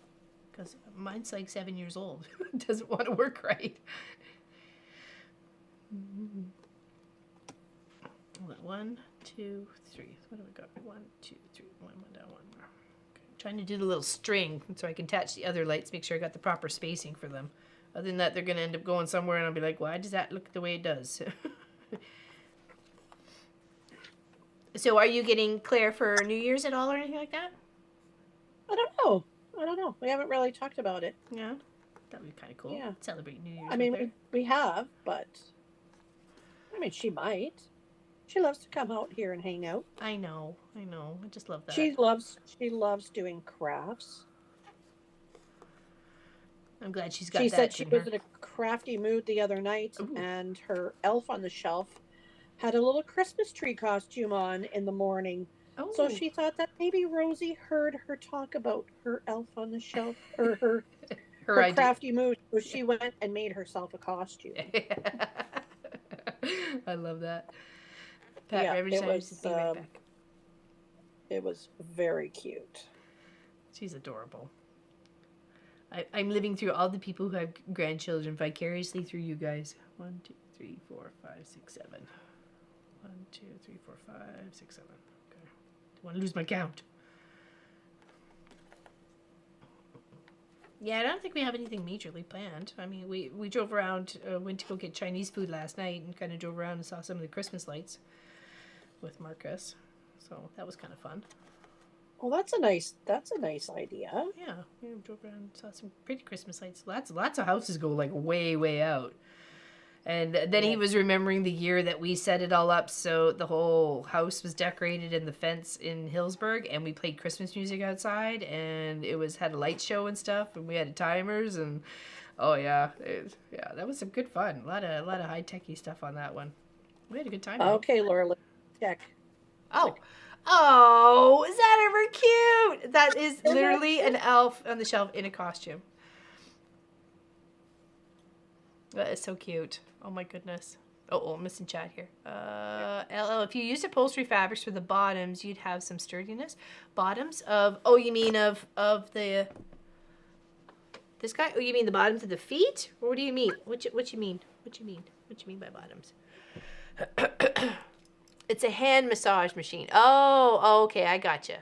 because mine's like 7 years old. It doesn't want to work right. 1, 2, 3. What have we got? 1, 2, 3. One down, one more. Okay. I'm trying to do the little string so I can attach the other lights, make sure I got the proper spacing for them. Other than that, they're going to end up going somewhere, and I'll be like, why does that look the way it does? So are you getting Claire for New Year's at all or anything like that? I don't know. We haven't really talked about it. Yeah. That would be kind of cool. Yeah. Celebrate New Year's. I mean, we have, but I mean, she might. She loves to come out here and hang out. I know. I just love that. She loves doing crafts. I'm glad she's got that. She said she was in a crafty mood the other night. Ooh. And her elf on the shelf had a little Christmas tree costume on in the morning. Oh. So she thought that maybe Rosie heard her talk about her elf on the shelf or her crafty mood. So she went and made herself a costume. I love that. Yeah, it was very cute. She's adorable. I'm living through all the people who have grandchildren vicariously through you guys. 1, 2, 3, 4, 5, 6, 7. 1, 2, 3, 4, 5, 6, 7. Okay. Don't want to lose my count. Yeah, I don't think we have anything majorly planned. I mean, we drove around, went to go get Chinese food last night and kind of drove around and saw some of the Christmas lights with Marcus. So that was kind of fun. Well, that's a nice idea. Yeah, we drove around and saw some pretty Christmas lights. Lots of houses go like way out. And then he was remembering the year that we set it all up, so the whole house was decorated and the fence in Hillsburg, and we played Christmas music outside, and it had a light show and stuff, and we had timers, and that was some good fun. A lot of high techy stuff on that one. We had a good time. Okay, Laura, let's check. Oh, is that ever cute? That is literally an elf on the shelf in a costume. That is so cute. Oh my goodness. Oh, I'm missing chat here. LL, if you used upholstery fabrics for the bottoms, you'd have some sturdiness. Bottoms of, you mean of the, this guy? Oh, you mean the bottoms of the feet? Or what do you mean? What you mean? What you mean by bottoms? It's a hand massage machine. Oh, okay, I gotcha.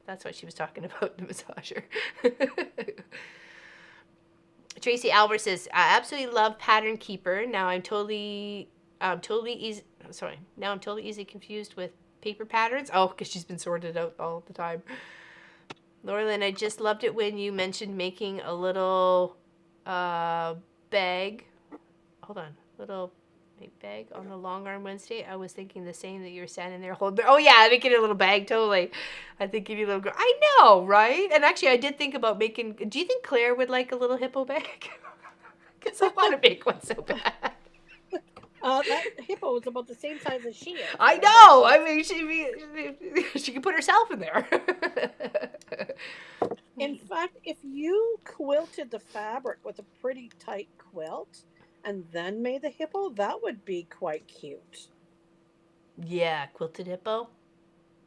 That's what she was talking about, the massager. Tracy Albert says, I absolutely love Pattern Keeper. Now I'm totally easy. Sorry. Now I'm totally easily confused with paper patterns. Oh, because she's been sorted out all the time. Laura Lynn, I just loved it when you mentioned making a little bag. Hold on. Little bag on the long arm Wednesday. I was thinking the same, that you were standing there holding. Oh yeah, making a little bag. Totally. I think you need a little girl. I know, right? And actually, I did think about making. Do you think Claire would like a little hippo bag? Because I want to make one so bad. That hippo is about the same size as she is. I know. I mean, she could put herself in there. In fact, if you quilted the fabric with a pretty tight quilt and then made the hippo, that would be quite cute. Yeah, quilted hippo.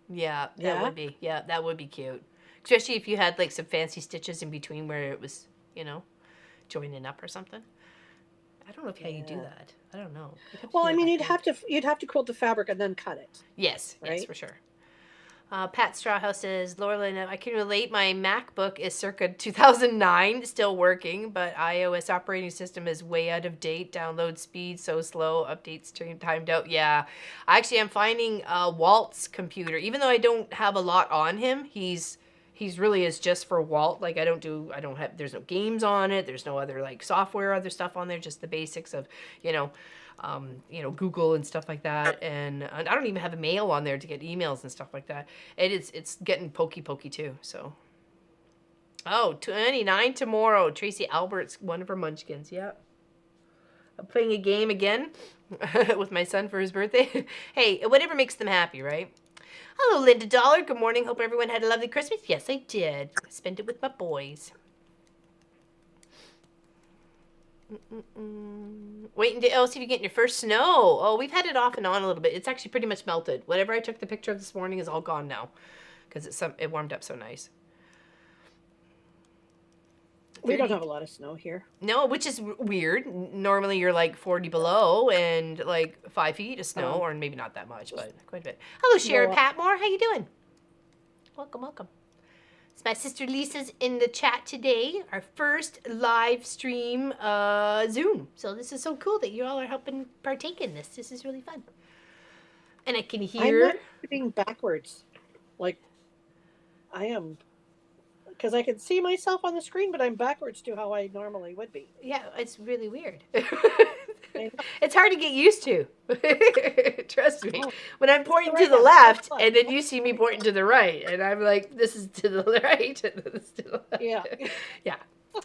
Yeah, that would be. Yeah, that would be cute. Especially if you had like some fancy stitches in between where it was, joining up or something. I don't know how you do that. I don't know. Well, I mean, you'd have to quilt the fabric and then cut it. Yes, right? Yes, for sure. Pat Strawhouse says, Laura Lynn, I can relate. My MacBook is circa 2009, still working, but iOS operating system is way out of date. Download speed so slow, updates timed out. Yeah, actually, I'm finding Walt's computer, even though I don't have a lot on him, he's really is just for Walt. Like there's no games on it. There's no other like software, other stuff on there. Just the basics of, Google and stuff like that. And I don't even have a mail on there to get emails and stuff like that. It's getting pokey too. So, 29 tomorrow. Tracy Albert's one of her munchkins. Yeah. I'm playing a game again with my son for his birthday. Hey, whatever makes them happy, right? Hello, Linda Dollar. Good morning. Hope everyone had a lovely Christmas. Yes, I did. I spent it with my boys. Waiting to see if you're getting your first snow. Oh, we've had it off and on a little bit. It's actually pretty much melted. Whatever I took the picture of this morning is all gone now because it warmed up so nice. We don't have a lot of snow here. No, which is weird. Normally you're like 40 below and like 5 feet of snow, or maybe not that much, but quite a bit. Hello, Sharon Patmore. How you doing? Welcome. It's my sister Lisa's in the chat today. Our first live stream Zoom. So this is so cool that you all are helping partake in this. This is really fun. And I can hear... I'm not sitting backwards. Like, I am... Because I can see myself on the screen, but I'm backwards to how I normally would be. Yeah, it's really weird. It's hard to get used to. Trust me. When I'm pointing to the left, and then you see me pointing to the right, and I'm like, this is to the right, and this is to the left. Yeah. Yeah.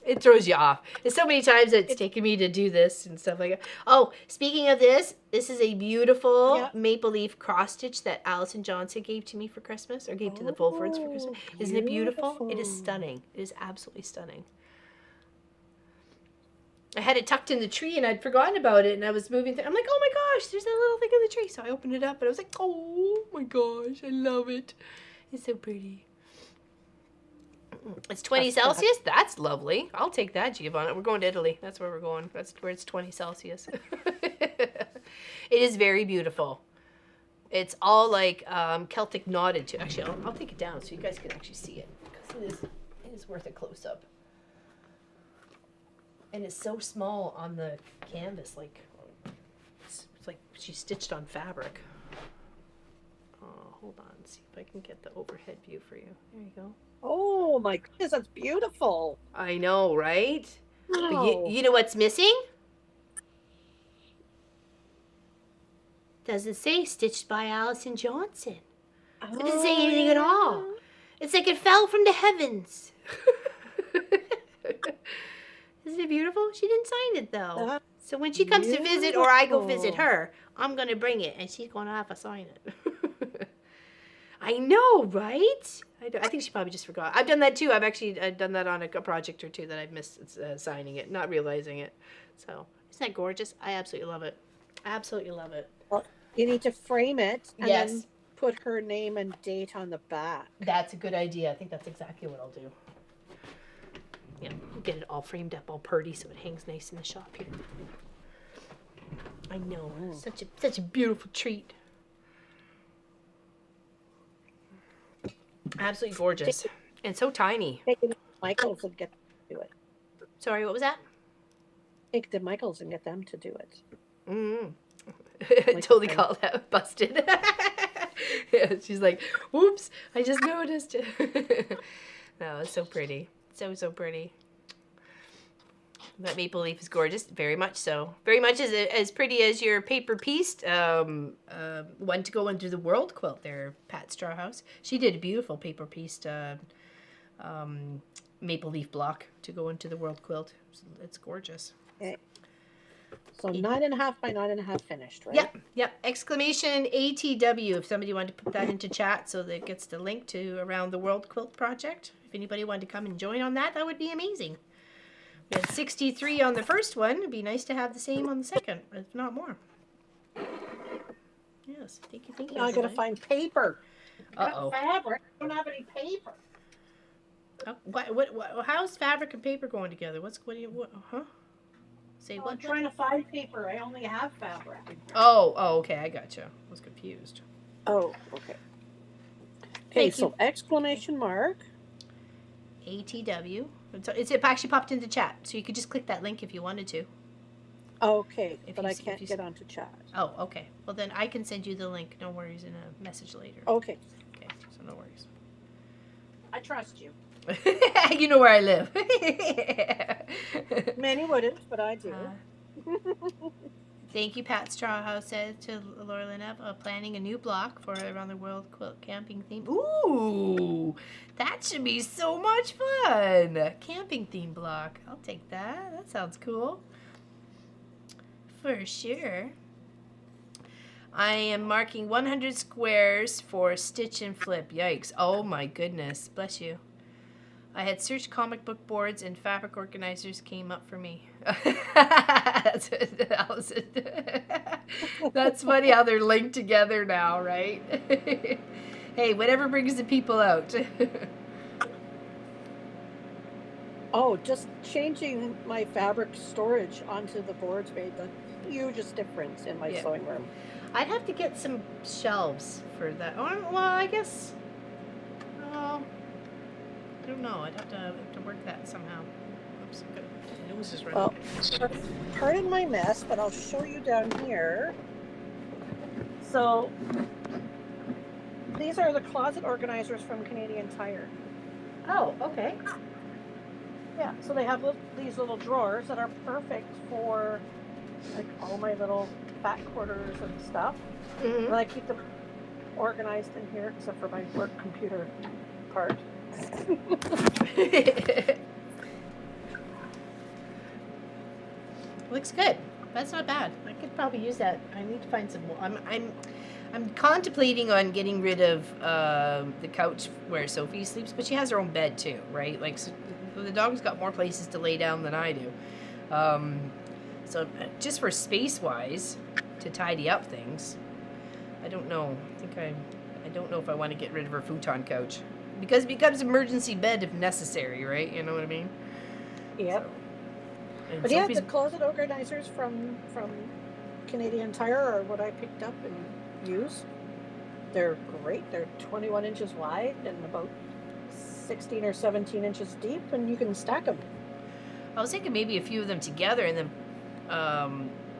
It throws you off. There's so many times it's taken me to do this and stuff like that. Oh, speaking of this is a beautiful maple leaf cross stitch that Allison Johnson gave to me for Christmas, or gave to the Fulfords for Christmas. Isn't it beautiful? It is stunning. It is absolutely stunning. I had it tucked in the tree and I'd forgotten about it, and I was moving through. I'm like, oh my gosh, there's that little thing in the tree. So I opened it up and I was like, oh my gosh, I love it. It's so pretty. It's 20 Celsius? That's lovely. I'll take that, Giovanna. We're going to Italy. That's where we're going. That's where it's 20 Celsius. It is very beautiful. It's all like Celtic knotted too. Actually, I'll take it down so you guys can actually see it, because it is worth a close-up. And it's so small on the canvas, like it's like she stitched on fabric. Hold on, see if I can get the overhead view for you. There you go. Oh my goodness, that's beautiful. I know, right? Wow. But you know what's missing? Doesn't say stitched by Allison Johnson. It doesn't say anything at all. It's like it fell from the heavens. Isn't it beautiful? She didn't sign it though. So when she comes to visit, or I go visit her, I'm going to bring it and she's going to have to sign it. I know, right? I think she probably just forgot. I've done that too. I've done that on a project or two that I've missed signing it, not realizing it. So, isn't that gorgeous? I absolutely love it. Absolutely love it. Well, you need to frame it and then put her name and date on the back. That's a good idea. I think that's exactly what I'll do. Yeah, get it all framed up, all purty, so it hangs nice in the shop here. I know, such a beautiful treat. Absolutely gorgeous, and so tiny. Michael would get to do it. Sorry, what was that? take the Michaels and get them to do it. Mm. Like Totally the- called out, busted. Yeah, she's like, "Whoops! I just noticed." No, it's so pretty, so pretty. That maple leaf is gorgeous, very much so. Very much as pretty as your paper pieced one to go into the world quilt there, Pat Strawhouse. She did a beautiful paper pieced maple leaf block to go into the world quilt. It's gorgeous. Okay. So 9.5 by 9.5 finished, right? Yep. Exclamation ATW if somebody wanted to put that into chat so that it gets the link to Around the World Quilt Project. If anybody wanted to come and join on that, that would be amazing. We had 63 on the first one. It'd be nice to have the same on the second, if not more. Yes, thank you. Now I gotta find paper. Uh-oh. Fabric. I don't have any paper. How's fabric and paper going together? What do you, huh? Say I'm what? trying to find paper. I only have fabric. Oh, okay, I gotcha. I was confused. Oh, okay. Okay, Thank so you. exclamation mark. ATW. It actually popped into chat, so you could just click that link if you wanted to. Okay, If but you I s- if can't you s- get onto chat. Oh, okay. Well, then I can send you the link. No worries, in a message later. Okay, Okay, so no worries. I trust you. You know where I live. Many wouldn't, but I do. Thank you, Pat Strawhouse said to Laura Linev, planning a new block for Around the World Quilt Camping theme. Ooh, that should be so much fun. Camping theme block. I'll take that. That sounds cool. For sure. I am marking 100 squares for stitch and flip. Yikes. Oh my goodness. Bless you. I had searched comic book boards and fabric organizers came up for me. That's what Allison. That's funny how they're linked together now, right? Hey, whatever brings the people out. Oh, just changing my fabric storage onto the boards made the hugest difference in my sewing room. I'd have to get some shelves for that. Oh, well, I guess. I don't know. I'd have to work that somehow. Oops, my nose is running. Well, pardon my mess, but I'll show you down here. So these are the closet organizers from Canadian Tire. Oh, okay. Yeah, so they have these little drawers that are perfect for like all my little back quarters and stuff. Mm-hmm. And I keep them organized in here, except for my work computer part. Looks good. That's not bad. I could probably use that. I need to find some more. I'm contemplating on getting rid of the couch where Sophie sleeps, but she has her own bed too, right? Like so the dog's got more places to lay down than I do. So just for space wise, to tidy up things, I don't know. I don't know if I want to get rid of her futon couch because it becomes emergency bed if necessary, right? You know what I mean? Yep. So, but yeah, the closet organizers from Canadian Tire are what I picked up and use. They're great. They're 21 inches wide and about 16 or 17 inches deep, and you can stack them. I was thinking maybe a few of them together and then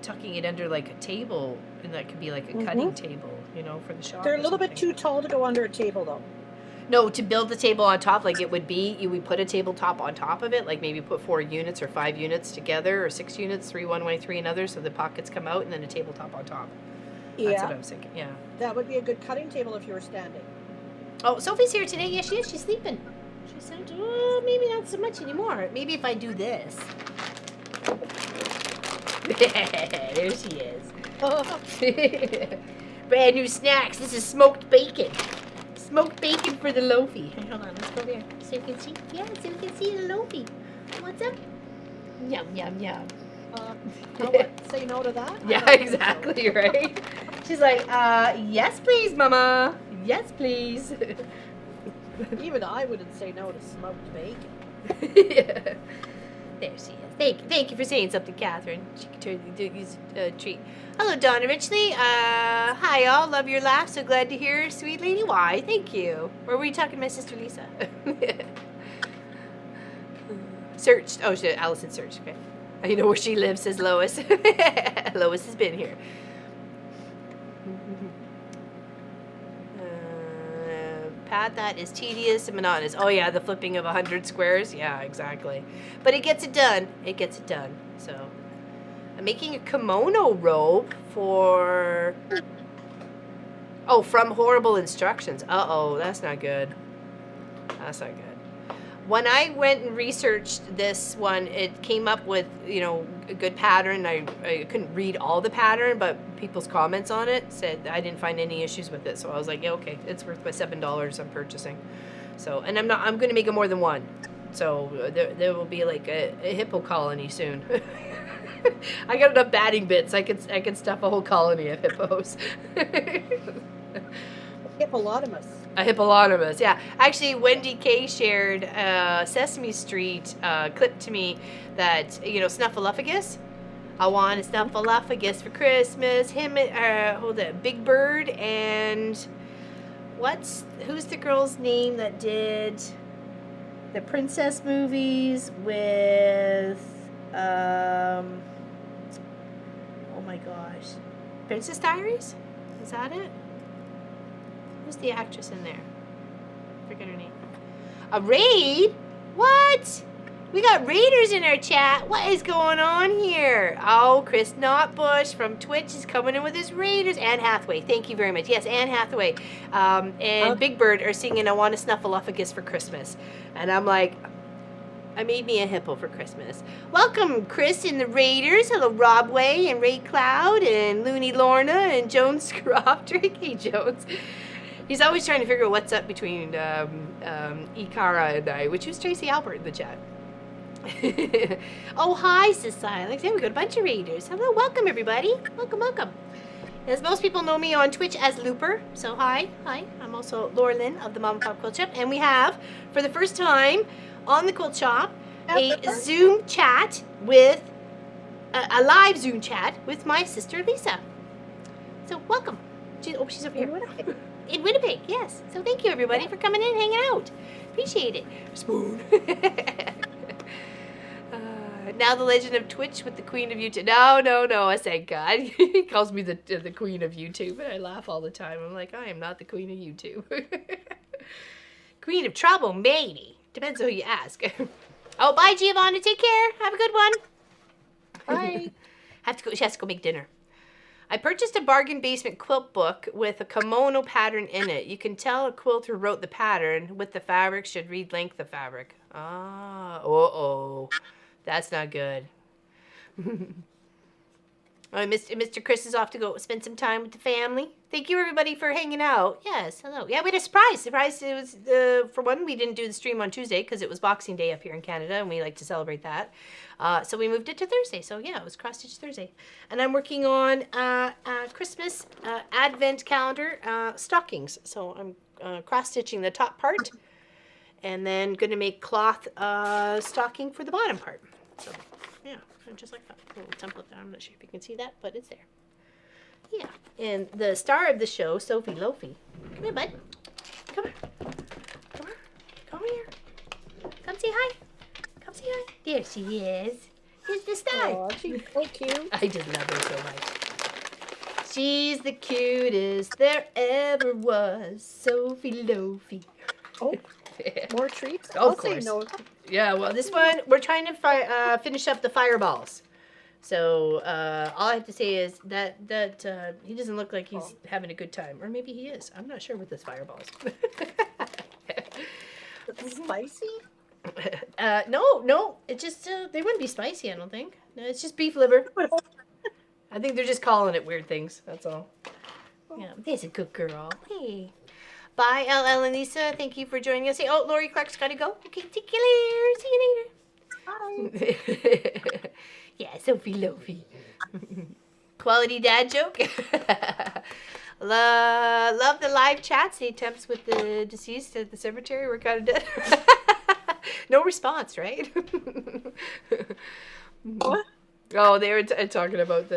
tucking it under like a table, and that could be like a cutting table, you know, for the shop. They're a little bit too tall to go under a table, though. No, to build the table on top, like it would be, you would put a tabletop on top of it, like maybe put 4 units or 5 units together, or 6 units, 3 one way, 3 another, so the pockets come out, and then a tabletop on top. That's what I was thinking, yeah. That would be a good cutting table if you were standing. Oh, Sophie's here today. Yeah, she is. She's sleeping. She said, oh, maybe not so much anymore. Maybe if I do this. There she is. Brand new snacks. This is smoked bacon. Smoked bacon for the loafy. Hold on, let's go there so you can see. Yeah, so you can see the loafy. What's up? Yum, yum, yum. Say no to that? Yeah, exactly, right? She's like, yes, please, Mama. Yes, please. Even I wouldn't say no to smoked bacon. Yeah. There she is. Thank you for saying something, Catherine. She could totally use a treat. Hello, Donna Richley. Hi, all. Love your laugh. So glad to hear, sweet lady. Why? Thank you. Or were you talking to my sister Lisa? Searched. Oh, shit. Allison searched. Okay. I know where she lives, says Lois. Lois has been here. Pat, that is tedious and monotonous. Oh yeah, the flipping of 100 squares. Yeah, exactly. But it gets it done. It gets it done. So, I'm making a kimono robe for... Oh, from Horrible Instructions. Uh-oh, that's not good. That's not good. When I went and researched this one, it came up with, you know, a good pattern. I couldn't read all the pattern, but people's comments on it said I didn't find any issues with it. So I was like, yeah, okay, it's worth my $7 I'm purchasing. So, and I'm going to make it more than one. So there will be like a hippo colony soon. I got enough batting bits. I can stuff a whole colony of hippos. Hippopotamus. A hippopotamus, yeah. Actually, Wendy K shared Sesame Street clip to me that, you know, Snuffleupagus. I want a Snuffleupagus for Christmas. Him, hold it, Big Bird and who's the girl's name that did the princess movies with, oh my gosh, Princess Diaries? Is that it? Who's the actress in there? Forget her name. A raid? What? We got raiders in our chat. What is going on here? Oh, Chris Notbush from Twitch is coming in with his raiders. Anne Hathaway, thank you very much. Yes, Anne Hathaway and Big Bird are singing I Want a Snuffleupagus for Christmas. And I'm like, I made me a hippo for Christmas. Welcome, Chris and the Raiders. Hello, Rob Way and Ray Cloud and Looney Lorna and Jones Scroff. Hey, Jones. He's always trying to figure out what's up between Ikara and I, which was Tracy Albert in the chat. Oh, hi, says Silex. Yeah, we got a bunch of raiders. Hello, welcome, everybody. Welcome, welcome. As most people know me on Twitch as Looper, so hi. I'm also Laura Lynn of the Mom and Pop Quilt Shop, and we have, for the first time on the Quilt Shop, a Zoom chat with, a live Zoom chat with my sister Lisa. So, welcome. She's over here. In Winnipeg, yes. So thank you, everybody, for coming in and hanging out. Appreciate it. Spoon. Now the legend of Twitch with the queen of YouTube. No, I thank God. He calls me the queen of YouTube, and I laugh all the time. I'm like, I am not the queen of YouTube. Queen of trouble, maybe. Depends on who you ask. Oh, bye, Giovanna. Take care. Have a good one. Bye. She has to go make dinner. I purchased a bargain basement quilt book with a kimono pattern in it. You can tell a quilter wrote the pattern with the fabric should read length of fabric. Ah, uh-oh. That's not good. Mr. Chris is off to go spend some time with the family. Thank you, everybody, for hanging out. Yes, hello. Yeah, we had a surprise. It was, for one, we didn't do the stream on Tuesday because it was Boxing Day up here in Canada, and we like to celebrate that. So we moved it to Thursday. So, yeah, it was cross-stitch Thursday. And I'm working on Christmas Advent calendar stockings. So I'm cross-stitching the top part and then going to make cloth stocking for the bottom part. So, yeah, just like that. A little template there. I'm not sure if you can see that, but it's there. Yeah. And the star of the show, Sophie Lofi. Come here, bud. Come here. Come here. Come here. Come say hi. Come say hi. There she is. Here's the star. Aw, she's so cute. I just love her so much. She's the cutest there ever was. Sophie Lofi. Oh, more treats? Oh, I'll of course. say no. Yeah, well, this one, we're trying to finish up the fireballs. So all I have to say is that he doesn't look like he's having a good time. Or maybe he is. I'm not sure with this fireballs. It's spicy? No. It just, they wouldn't be spicy, I don't think. No, it's just beef liver. I think they're just calling it weird things. That's all. Yeah, there's a good girl. Hey. Bye, LL and Lisa. Thank you for joining us. Hey, oh, Lori Clark's got to go. Okay, take you later. See you later. Bye. Yeah, Sophie Lofi. Quality dad joke. Love the live chats. He attempts with the deceased at the cemetery. We're kind of dead. No response, right? What? Oh, they were talking about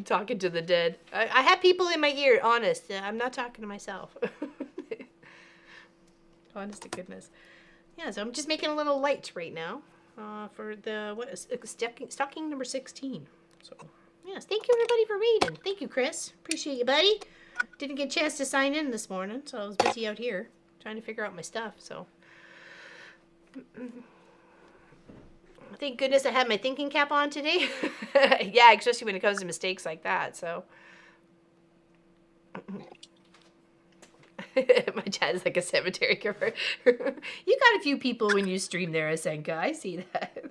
talking to the dead. I have people in my ear, honest. I'm not talking to myself. Honest to goodness. Yeah, so I'm just making a little light right now. for the stocking number 16. So, yes, thank you everybody for reading. Thank you, Chris. Appreciate you, buddy. Didn't get a chance to sign in this morning, so I was busy out here trying to figure out my stuff. So, thank goodness I had my thinking cap on today. Yeah, especially when it comes to mistakes like that. So. My chat is like a cemetery cover. You got a few people when you stream there, Asenka. I see that.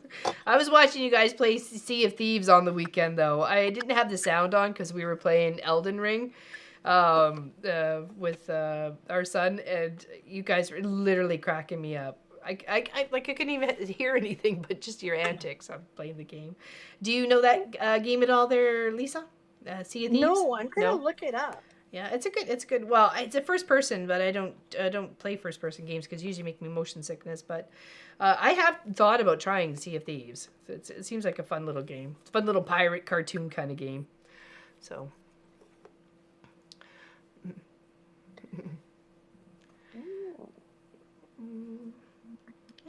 I was watching you guys play Sea of Thieves on the weekend, though. I didn't have the sound on because we were playing Elden Ring with our son, and you guys were literally cracking me up. I couldn't even hear anything but just your antics. I'm playing the game. Do you know that game at all there, Lisa? Sea of Thieves? No, I'm gonna look it up. Yeah, it's a good. Well, it's a first person, but I don't play first person games because usually make me motion sickness. But I have thought about trying Sea of Thieves. It seems like a fun little game. It's a fun little pirate cartoon kind of game. So.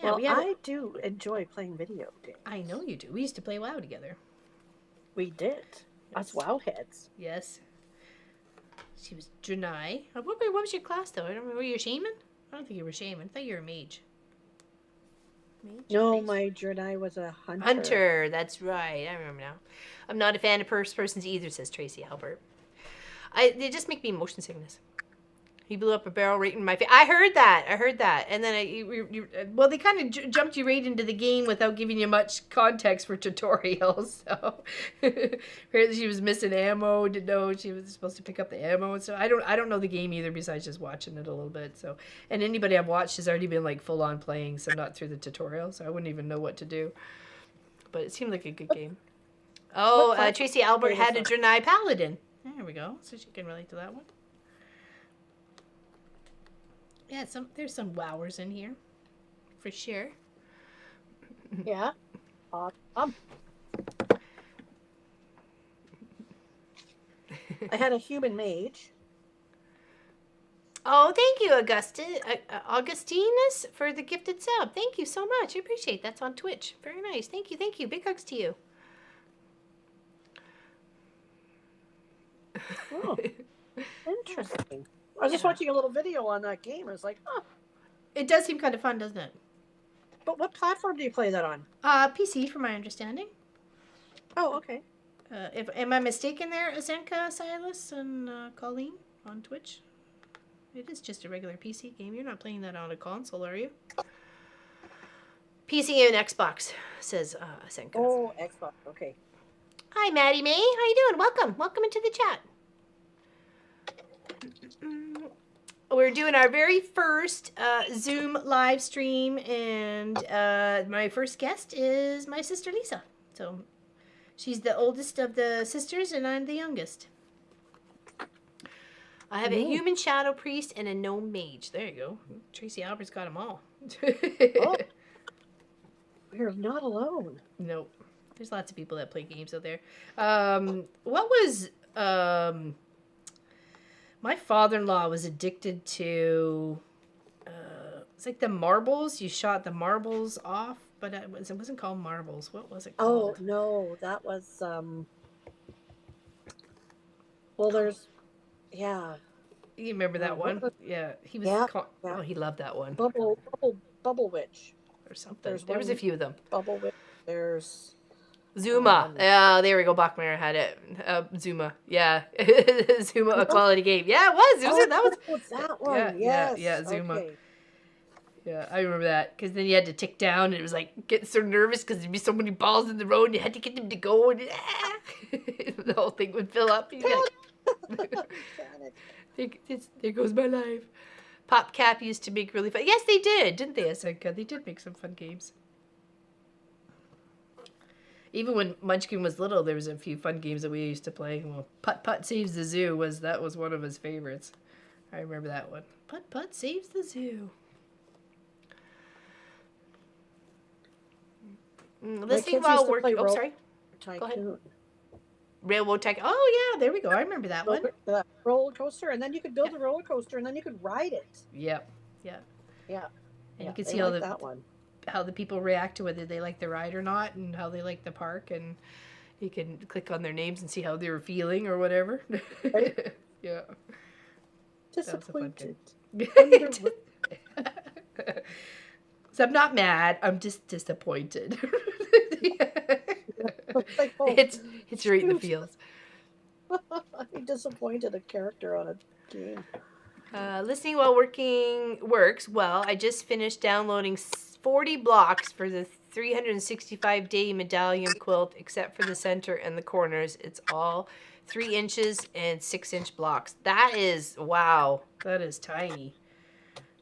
Yeah, well, I do enjoy playing video games. I know you do. We used to play WoW together. We did. Us WoW heads. Yes. She was Draenei. What was your class, though? I don't remember. Were you a shaman? I don't think you were a shaman. I thought you were a mage. No, my Draenei was a hunter. Hunter, that's right. I remember now. I'm not a fan of first persons either, says Tracy Albert. They just make me motion sickness. He blew up a barrel right in my face. I heard that. And then they kind of jumped you right into the game without giving you much context for tutorials. So apparently she was missing ammo. Didn't know she was supposed to pick up the ammo. So I don't know the game either besides just watching it a little bit. So, and anybody I've watched has already been like full on playing, so not through the tutorial. So I wouldn't even know what to do. But it seemed like a good game. Oh, Tracy Albert had a Draenei Paladin. There we go. So she can relate to that one. Yeah, there's some wowers in here, for sure. Yeah. I had a human mage. Oh, thank you, Augustinus, for the gifted sub. Thank you so much. I appreciate that. That's on Twitch. Very nice. Thank you. Big hugs to you. Oh, interesting. I was just watching a little video on that game. I was like, oh. It does seem kind of fun, doesn't it? But what platform do you play that on? PC, from my understanding. Oh, okay. Am I mistaken there, Azenka, Silas, and Colleen on Twitch? It is just a regular PC game. You're not playing that on a console, are you? PC and Xbox, says Azenka. Oh, Xbox. Okay. Hi, Maddie May. How you doing? Welcome into the chat. We're doing our very first Zoom live stream, and my first guest is my sister Lisa. So she's the oldest of the sisters, and I'm the youngest. I have a human shadow priest and a gnome mage. There you go. Tracy Albert's got them all. Oh, you're not alone. Nope. There's lots of people that play games out there. What was... my father-in-law was addicted to, it's like the marbles. You shot the marbles off, but it wasn't called marbles. What was it called? Oh, no, that was, well, there's, yeah. You remember that one? Yeah, he was, oh, he loved that one. Bubble Witch. Or something. There was a few of them. Bubble Witch, there's... Zuma. There we go. Bachmeyer had it. Zuma. Yeah. Zuma, a quality game. Yeah, it was. That was that one. Yes. Yeah, Zuma. Okay. Yeah, I remember that. Because then you had to tick down, and it was like getting so nervous because there'd be so many balls in the road, and you had to get them to go, and the whole thing would fill up. There goes my life. PopCap used to make really fun. Yes, they did, didn't they, Asenka? They did make some fun games. Even when Munchkin was little, there was a few fun games that we used to play. Well, Putt Putt Saves the Zoo was one of his favorites. I remember that one. Putt Putt Saves the Zoo. Listening while working. Oh, sorry. Tycoon. Go ahead. Railroad Tycoon. Oh, yeah, there we go. I remember that one. The roller coaster, and then you could build a roller coaster, and then you could ride it. Yep. Yeah. Yeah. And you could see all that one. how the people react to whether they like the ride or not, and how they like the park, and you can click on their names and see how they were feeling or whatever. Right? Yeah, that was a fun Disappointed. game. So I'm not mad. I'm just disappointed. Like, oh, It's right in the shoot. feels. I disappointed a character on a game. Listening while working works well. I just finished downloading 40 blocks for the 365-day medallion quilt, except for the center and the corners. It's all 3 inches and 6-inch blocks. That is, wow, that is tiny.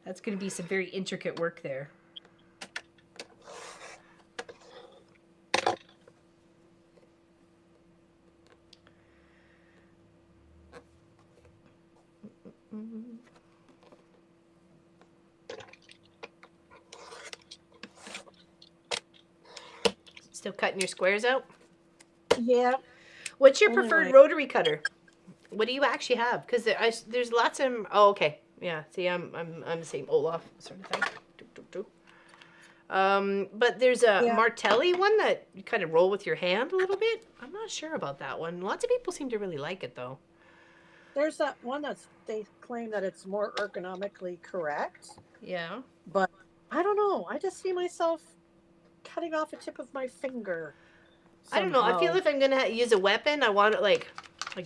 That's going to be some very intricate work there. Still cutting your squares out? Yeah. What's your Only preferred right. rotary cutter? What do you actually have? Because there's lots of. Oh, okay. Yeah. See, I'm the same Olaf sort of thing. But there's a Martelli one that you kind of roll with your hand a little bit. I'm not sure about that one. Lots of people seem to really like it though. There's that one they claim that it's more ergonomically correct. Yeah. But I don't know. I just see myself cutting off a tip of my finger. Somehow. I don't know. I feel if I'm gonna use a weapon, I want it like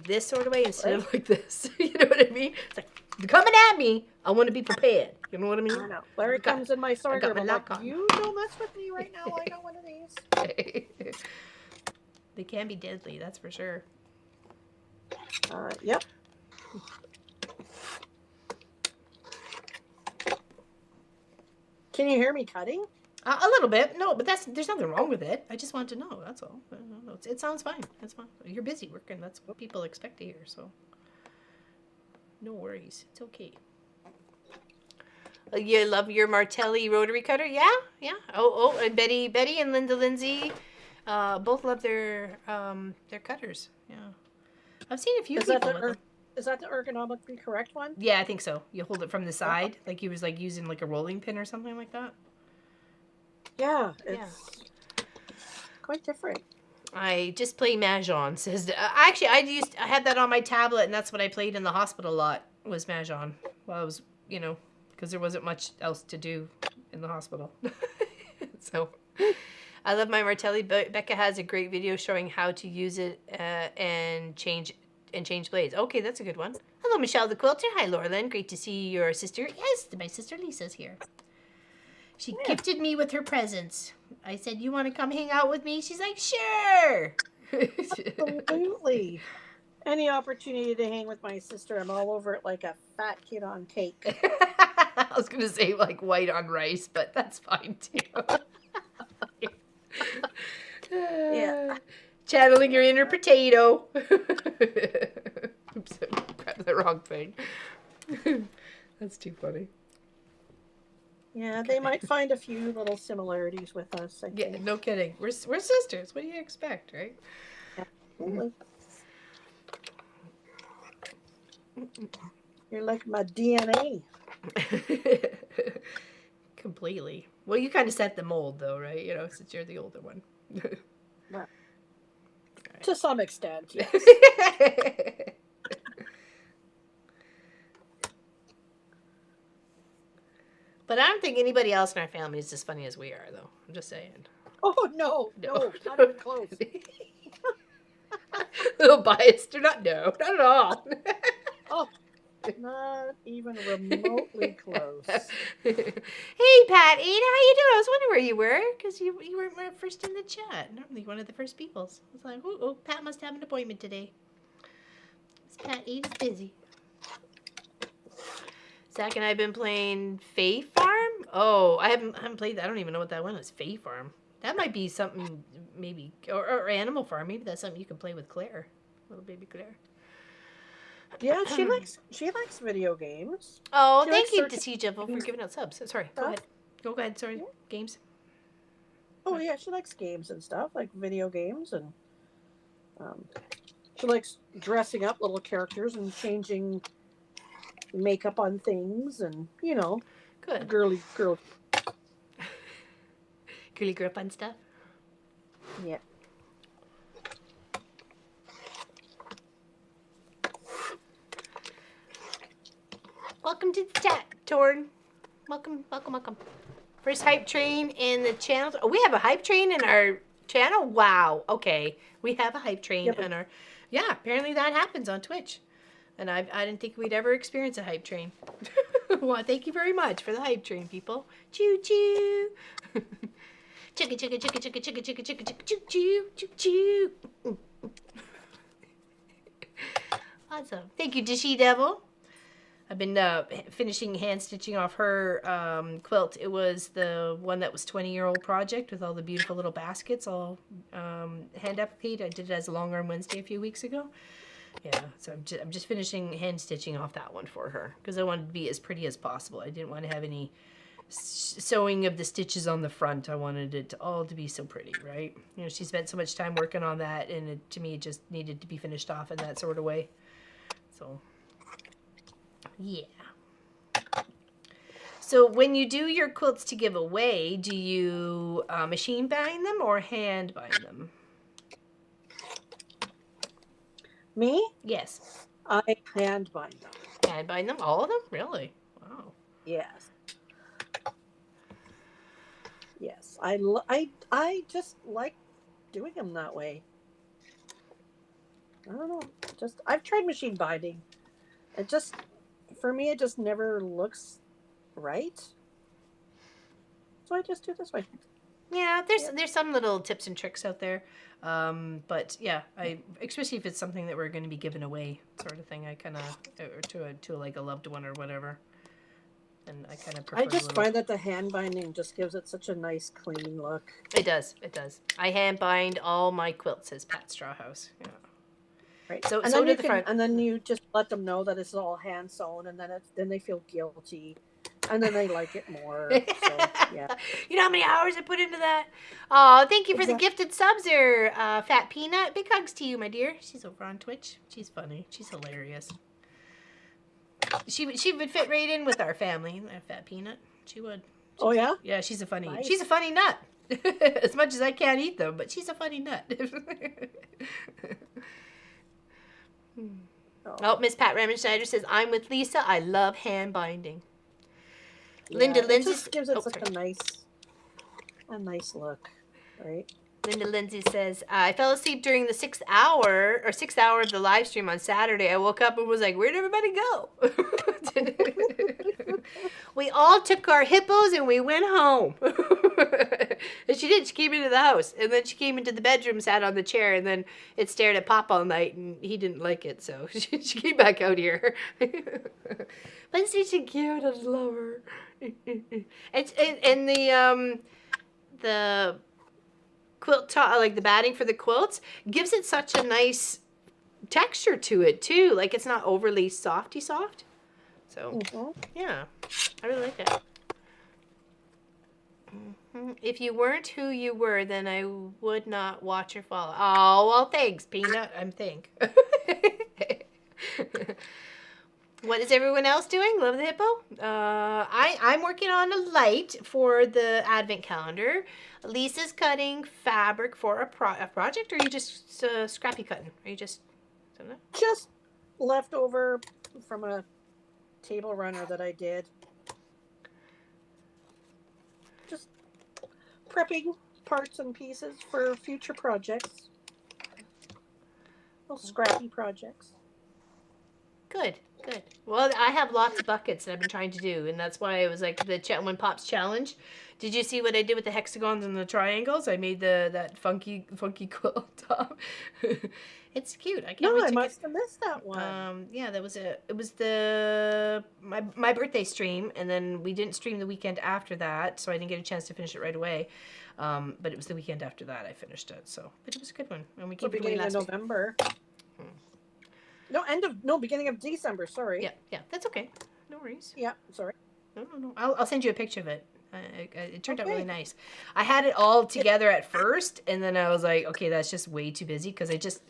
this sort of way instead of like this. You know what I mean? It's like, you're coming at me. I want to be prepared. You know what I mean? I know. Larry comes in my sword room. I'm like, on. you don't mess with me right now. I got one of these. They can be deadly, that's for sure. Yep. Can you hear me cutting? A little bit. No, but there's nothing wrong with it. I just want to know. That's all. It sounds fine. That's fine. You're busy working. That's what people expect to hear. So, no worries. It's okay. You love your Martelli rotary cutter? Yeah. Oh, and Betty and Linda Lindsay, both love their cutters. Yeah, I've seen a few people with them. Is that the ergonomically correct one? Yeah, I think so. You hold it from the side, like you was like using like a rolling pin or something like that. Yeah, it's quite different. I just play Mahjong. Says actually, I had that on my tablet, and that's what I played in the hospital a lot. Was Mahjong. Well, I was because there wasn't much else to do in the hospital. So, I love my Martelli. Becca has a great video showing how to use it and change blades. Okay, that's a good one. Hello, Michelle the Quilter. Hi, Laurelyn. Great to see your sister. Yes, my sister Lisa's here. She gifted me with her presents. I said, you want to come hang out with me? She's like, sure. Absolutely. Any opportunity to hang with my sister, I'm all over it like a fat kid on cake. I was going to say like white on rice, but that's fine too. Yeah. Channeling your inner potato. Oops, I grabbed the wrong thing. That's too funny. Yeah, they might find a few little similarities with us. I think. No kidding. We're sisters. What do you expect, right? Absolutely. You're like my DNA. Completely. Well, you kind of set the mold, though, right? Since you're the older one. Well, to some extent, yes. But I don't think anybody else in our family is as funny as we are, though. I'm just saying. Oh, no, not even close. A little biased or not? No, not at all. Oh, not even remotely close. Hey, Pat, Ada, how you doing? I was wondering where you were, because you weren't first in the chat. Normally one of the first people. I was like, oh, Pat must have an appointment today. Pat Ada's busy. Zach and I have been playing Fae Farm. Oh, I haven't played that. I don't even know what that one is. Fae Farm. That might be something, maybe, or Animal Farm. Maybe that's something you can play with Claire, little baby Claire. Yeah, she likes video games. Oh, thank you to CJ for giving out subs. Sorry, go ahead. Go ahead. Sorry, yeah. Games. Oh yeah, she likes games and stuff, like video games, and she likes dressing up little characters and changing makeup on things, and good girly. Girly girl fun stuff. Yeah. Welcome to the chat, Torn. Welcome. First hype train in the channel. Oh, we have a hype train in our channel? Wow. Okay. We have a hype train in our... Yeah, apparently that happens on Twitch. And I didn't think we'd ever experience a hype train. Well, thank you very much for the hype train, people. Choo choo. Chicka chicka chicka chicka chicka chicka chicka chicka choo choo choo choo. Awesome. Thank you, Dishy Devil. I've been finishing hand stitching off her quilt. It was the one that was 20-year-old project with all the beautiful little baskets all hand appliqued. I did it as a long arm Wednesday a few weeks ago. Yeah, so I'm just finishing hand stitching off that one for her because I wanted to be as pretty as possible. I didn't want to have any sewing of the stitches on the front. I wanted it all to be so pretty, right? You know, she spent so much time working on that, and to me, it just needed to be finished off in that sort of way. So... yeah. So when you do your quilts to give away, do you machine bind them or hand bind them? Me? Yes. I hand bind them. Hand bind them? All of them? Really? Wow. Yes. Yes. I just like doing them that way. I don't know. I've tried machine binding. For me, it just never looks right. So I just do it this way. Yeah, there's some little tips and tricks out there. But yeah, especially if it's something that we're going to be giving away, sort of thing. I kind of to like a loved one or whatever. And I kind of prefer. I just find that the hand binding just gives it such a nice, clean look. It does. I hand bind all my quilts, says Pat Strawhouse. Yeah. Right. So and so then did the front. And then you just let them know that it's all hand sewn, and then they feel guilty, and then they like it more. So, yeah. You know how many hours I put into that? Oh, thank you for the gifted subs there, Fat Peanut. Big hugs to you, my dear. She's over on Twitch. She's funny. She's hilarious. She would fit right in with our family, Fat Peanut. She would. Yeah, she's a funny. Nice. She's a funny nut. As much as I can't eat them, but she's a funny nut. Oh, Miss Pat Remenschneider says, I'm with Lisa. I love hand binding. Yeah, Linda Lindsay just gives it such a nice look, right? Linda Lindsay says, I fell asleep during the 6th hour of the live stream on Saturday. I woke up and was like, where'd everybody go? We all took our hippos and we went home. And she did. She came into the house. And then she came into the bedroom, sat on the chair, and then it stared at Pop all night, and he didn't like it. So she came back out here. But she's so cute. I love her. And the quilt like the batting for the quilts gives it such a nice texture to it too. Like it's not overly soft. So yeah, I really like that. If you weren't who you were, then I would not watch or follow. Oh well, thanks, Peanut. I'm think. What is everyone else doing? Love the Hippo. I'm working on a light for the advent calendar. Lisa's cutting fabric for a project, or are you just scrappy cutting? Are you just leftover from a table runner that I did. Just prepping parts and pieces for future projects. Little scrappy projects. Good. Well, I have lots of buckets that I've been trying to do, and that's why it was like the One Pops challenge. Did you see what I did with the hexagons and the triangles? I made that funky quilt top. It's cute. I can't wait I must have missed that one. Yeah, it was my birthday stream, and then we didn't stream the weekend after that, so I didn't get a chance to finish it right away. But it was the weekend after that I finished it. So, but it was a good one, and we came beginning of November. No, beginning of December. Sorry. Yeah, that's okay. No worries. Yeah, sorry. No. I'll send you a picture of it. It turned out really nice. I had it all together at first, and then I was like, okay, that's just way too busy because we just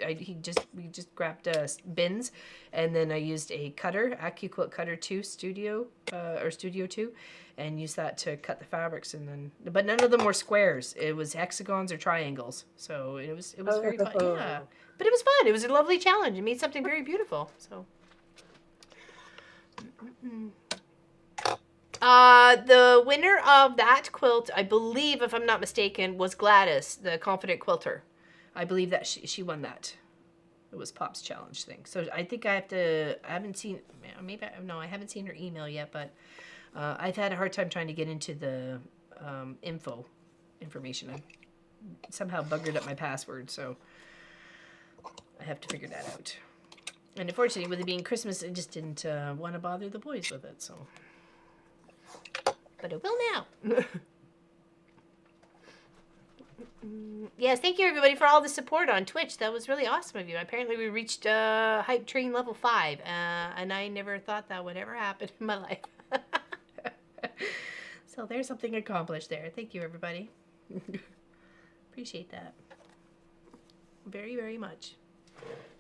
grabbed bins, and then I used a cutter, AccuQuilt Cutter 2 Studio or Studio 2, and used that to cut the fabrics, and then but none of them were squares. It was hexagons or triangles, so it was very fun. Yeah, but it was fun. It was a lovely challenge. It made something very beautiful. So. The winner of that quilt, I believe, if I'm not mistaken, was Gladys, the Confident Quilter. I believe that she won that. It was Pop's challenge thing. So I think I haven't seen, I haven't seen her email yet, but I've had a hard time trying to get into the information. I somehow buggered up my password, so I have to figure that out. And unfortunately, with it being Christmas, I just didn't want to bother the boys with it, so. But it will now. Yes, thank you everybody for all the support on Twitch. That was really awesome of you. Apparently we reached hype train level 5, and I never thought that would ever happen in my life. So there's something accomplished there. Thank you everybody. Appreciate that. Very, very much.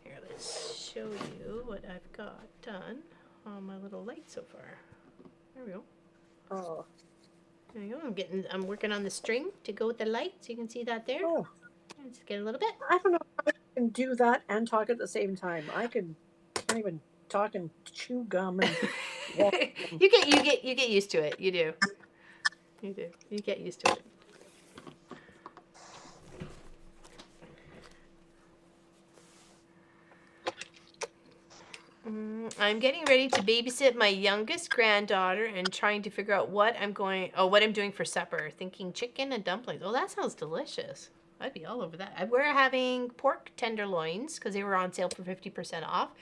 Here, let's show you what I've got done on my little light so far. There we go. Oh. There you go. I'm working on the string to go with the light, so you can see that there. Oh. Let's get a little bit. I don't know how I can do that and talk at the same time. Can't even talk and chew gum and you get used to it. You do. You do. You get used to it. I'm getting ready to babysit my youngest granddaughter and trying to figure out what I'm doing for supper. Thinking chicken and dumplings. Oh, that sounds delicious. I'd be all over that. We're having pork tenderloins because they were on sale for 50% off.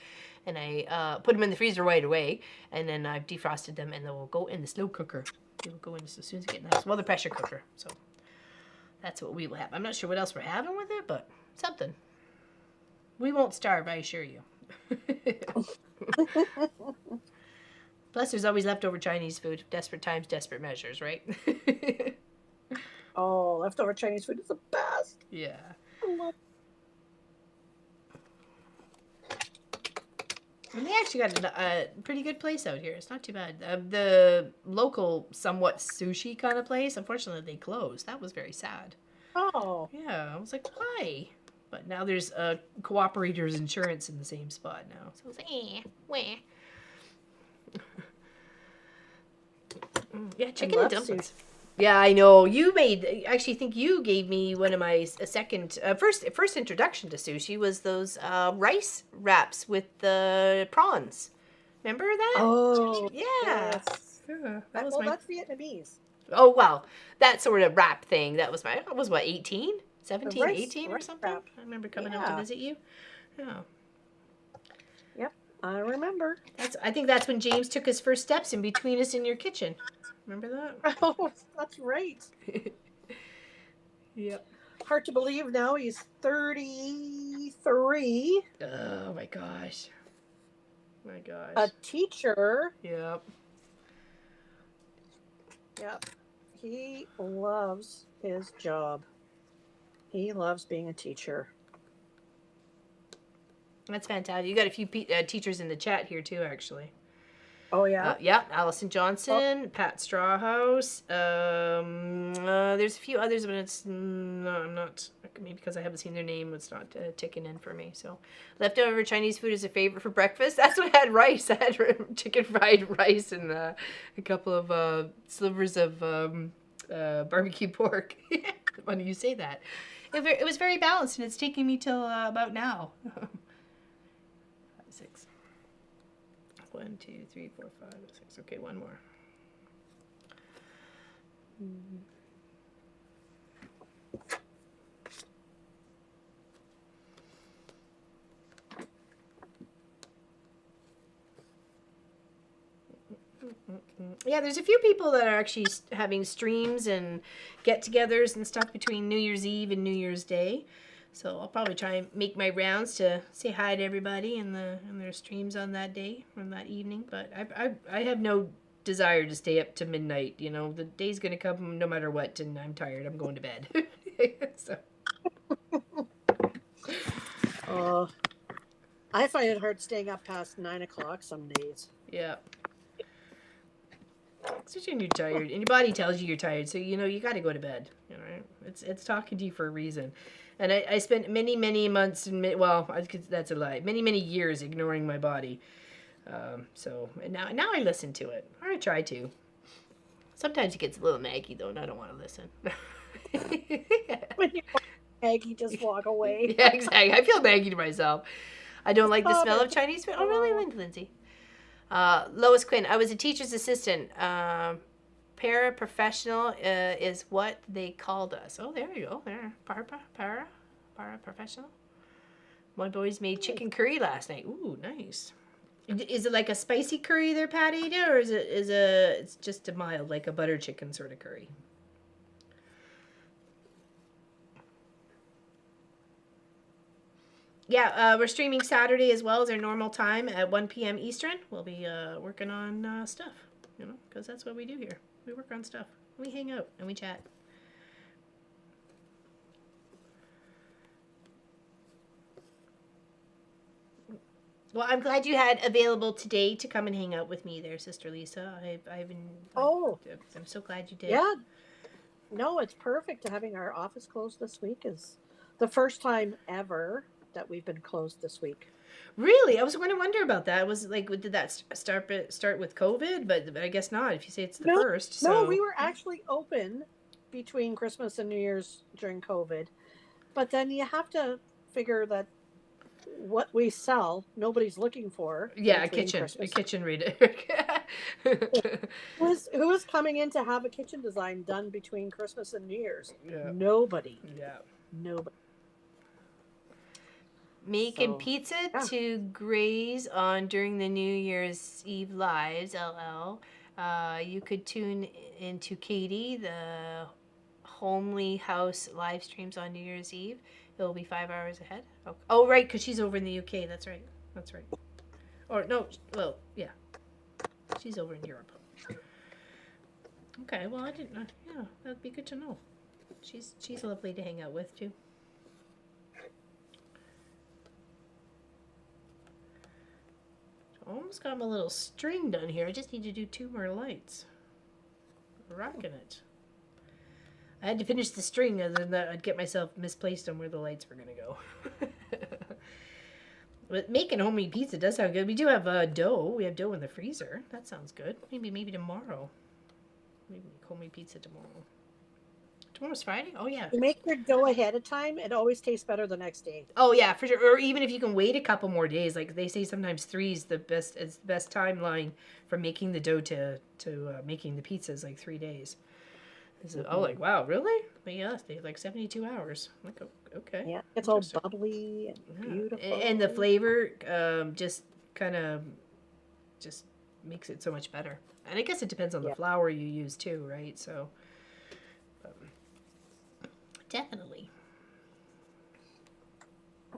And I put them in the freezer right away. And then I've defrosted them and they will go in the slow cooker. They will go in as soon as it gets nice. Well, the pressure cooker. So that's what we will have. I'm not sure what else we're having with it, but something. We won't starve, I assure you. Plus, there's always leftover Chinese food. Desperate times, desperate measures, right? Oh, leftover Chinese food is the best. Yeah. And they actually got a pretty good place out here. It's not too bad. The local, somewhat sushi kind of place, unfortunately, they closed. That was very sad. Oh. Yeah, I was like, why? But now there's Cooperator's Insurance in the same spot now. So I was like, wah. Yeah, chicken and dumplings. Yeah, I know. I actually think you gave me one of my first introduction to sushi was those rice wraps with the prawns. Remember that? Oh, yeah. Yes. Yeah, That's Vietnamese. Oh, well, that sort of wrap thing. That was what, 18? 17, 18 or something? Wrap. I remember coming out to visit you. Yeah. Yep, I remember. I think that's when James took his first steps in between us in your kitchen. Remember that? Oh, that's right. Yep. Hard to believe now he's 33. Oh my gosh. My gosh. A teacher. Yep. Yep. He loves his job. He loves being a teacher. That's fantastic. You got a few teachers in the chat here too, actually. Oh yeah. Yeah, Allison Johnson, Pat Strawhouse. There's a few others, but I'm not. Maybe because I haven't seen their name, it's not ticking in for me. So, leftover Chinese food is a favorite for breakfast. That's what I had rice. I had chicken fried rice and a couple of slivers of barbecue pork. When you say that, it was very balanced, and it's taking me till about now. 5, 6. 1, 2, 3, 4, 5, 6. Okay, one more. Yeah, there's a few people that are actually having streams and get-togethers and stuff between New Year's Eve and New Year's Day. So I'll probably try and make my rounds to say hi to everybody in their streams on that day, on that evening. But I have no desire to stay up to midnight. You know, the day's gonna come no matter what, and I'm tired. I'm going to bed. So. I find it hard staying up past 9 o'clock some days. Yeah. Especially when you're tired, and your body tells you you're tired, so you know you got to go to bed. You know, it's talking to you for a reason. And I spent many months, that's a lie, many years ignoring my body. So and now I listen to it, or I try to. Sometimes it gets a little naggy though, and I don't want to listen. When you Maggie, just walk away. Yeah, exactly. I feel naggy to myself. I don't like the smell of Chinese food. Oh, really, Lindsay? Lois Quinn. I was a teacher's assistant. Paraprofessional is what they called us. Oh, there you go. There. Paraprofessional. My boys made chicken curry last night. Ooh, nice. Is it like a spicy curry there, Patty, or it's just a mild, like a butter chicken sort of curry? Yeah, we're streaming Saturday as well as our normal time at 1 p.m. Eastern. We'll be working on stuff, you know, because that's what we do here. We work on stuff. We hang out and we chat. Well, I'm glad you had available today to come and hang out with me there, Sister Lisa. I'm so glad you did. Yeah. No, it's perfect. Having our office closed this week is the first time ever that we've been closed this week. Really? I was going to wonder about that. Was like, did that start with COVID? But I guess not. If you say it's the first. So. No, we were actually open between Christmas and New Year's during COVID. But then you have to figure that what we sell, nobody's looking for. Yeah, a kitchen reader. Who is coming in to have a kitchen design done between Christmas and New Year's? Yeah. Nobody. Yeah. Nobody. Making pizza to graze on during the New Year's Eve lives, LL. You could tune into Katie, the Homely House live streams on New Year's Eve. It'll be 5 hours ahead. Oh, right, because she's over in the UK. That's right. Or no, well, yeah. She's over in Europe. Okay, well, I didn't know. Yeah, that'd be good to know. She's lovely to hang out with, too. Almost got my little string done here. I just need to do 2 more lights. Rocking it. I had to finish the string, other than that I'd get myself misplaced on where the lights were going to go. But making homemade pizza does sound good. We do have dough. We have dough in the freezer. That sounds good. Maybe tomorrow. Maybe make homemade pizza tomorrow. Tomorrow's Friday? Oh, yeah. You make your dough ahead of time, it always tastes better the next day. Oh, yeah, for sure. Or even if you can wait a couple more days. Like they say sometimes 3 is the best timeline from making the dough to making the pizzas, like 3 days. Oh, like, wow, really? But yeah, they have like 72 hours. I'm like, okay. Yeah, it's all bubbly and beautiful. And the flavor just kind of just makes it so much better. And I guess it depends on the flour you use too, right? So, definitely.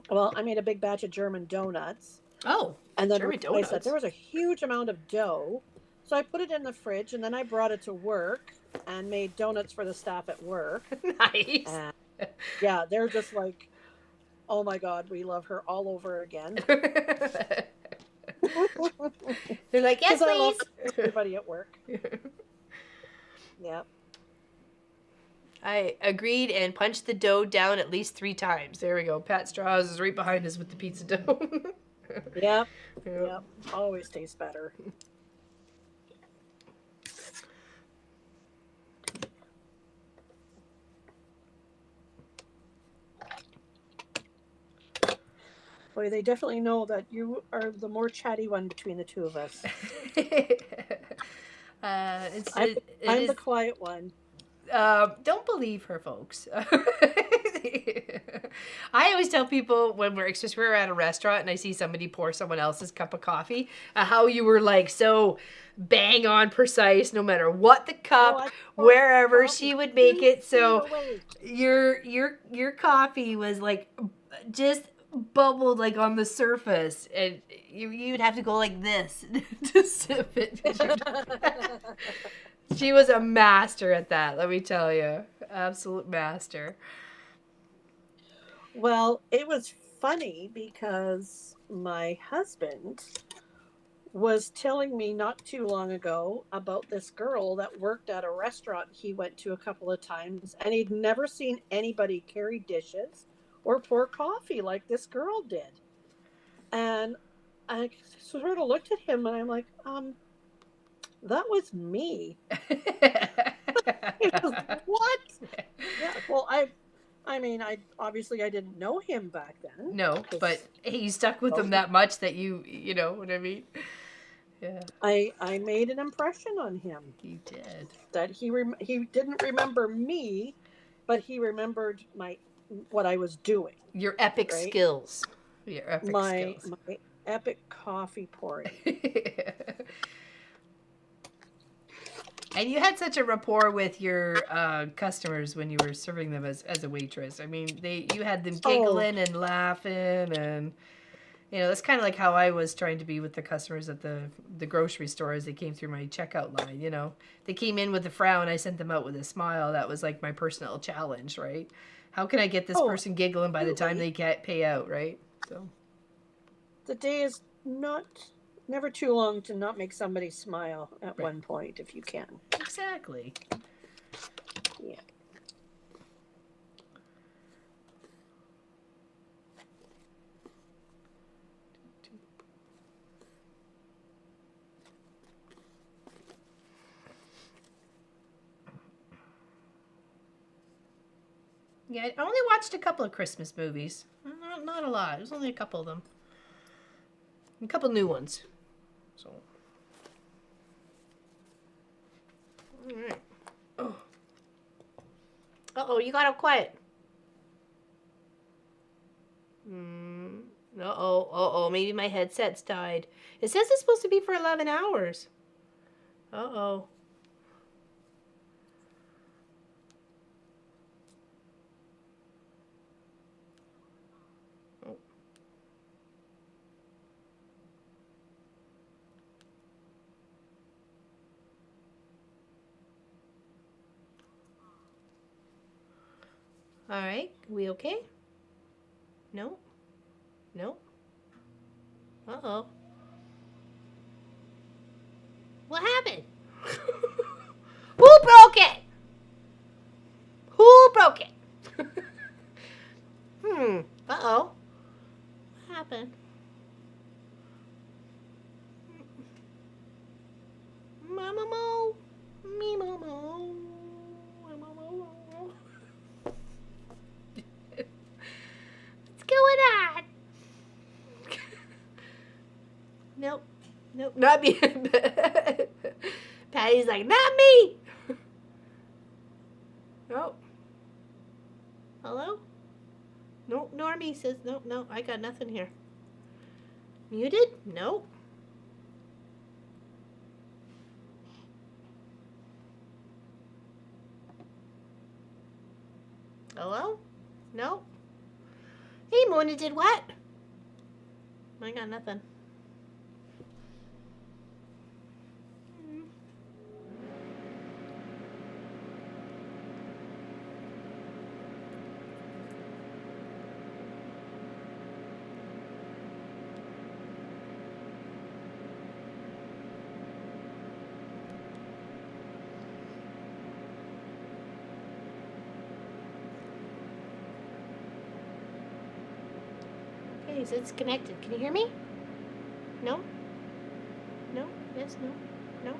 Well, I made a big batch of German donuts. Oh, and then replaced that. There was a huge amount of dough. So I put it in the fridge, and then I brought it to work and made donuts for the staff at work. Nice. And yeah, they're just like, oh my God, we love her all over again. They're like, yes, please. I love everybody at work. Yeah. I agreed and punched the dough down at least 3 times. There we go. Pat Strauss is right behind us with the pizza dough. Yep. Always tastes better. Boy, they definitely know that you are the more chatty one between the two of us. I'm the quiet one. Don't believe her, folks. I always tell people when we're at a restaurant and I see somebody pour someone else's cup of coffee, how you were like so bang on precise, no matter what the cup, wherever she would make it. So your coffee was like just bubbled like on the surface, and you'd have to go like this to sip it. She was a master at that, let me tell you. Absolute master. Well, it was funny because my husband was telling me not too long ago about this girl that worked at a restaurant he went to a couple of times, and he'd never seen anybody carry dishes or pour coffee like this girl did. And I sort of looked at him and I'm like, that was me. He goes, what? Yeah, well, I mean, I obviously I didn't know him back then. No, but you stuck with him that much that you know what I mean? Yeah. I made an impression on him. You did. That he didn't remember me, but he remembered what I was doing. Your epic skills. Your epic skills. My epic coffee pouring. And you had such a rapport with your customers when you were serving them as a waitress. I mean, you had them giggling and laughing, and you know that's kind of like how I was trying to be with the customers at the grocery store as they came through my checkout line. You know, they came in with a frown, I sent them out with a smile. That was like my personal challenge, right? How can I get this person giggling by the time they pay out, right? So the day is never too long to not make somebody smile at one point if you can. Exactly. Yeah. Yeah, I only watched a couple of Christmas movies. Not a lot. There's only a couple of them. A couple new ones. So. All right. Oh. Uh-oh, you got up quiet. Uh-oh, maybe my headset's died. It says it's supposed to be for 11 hours. Uh-oh. All right, we okay? No? No? Uh-oh. What happened? Who broke it? Who broke it? Uh-oh. What happened? Mama Mo. Me Momo. What's going on? Nope. Nope. Not me. Patty's like, not me. Oh. Hello? Nope. Normie says, nope, no, I got nothing here. Muted? Nope. Hello? Nope. Hey, Mona did what? I got nothing. Okay, so it's connected. Can you hear me? No? No? Yes? No? No?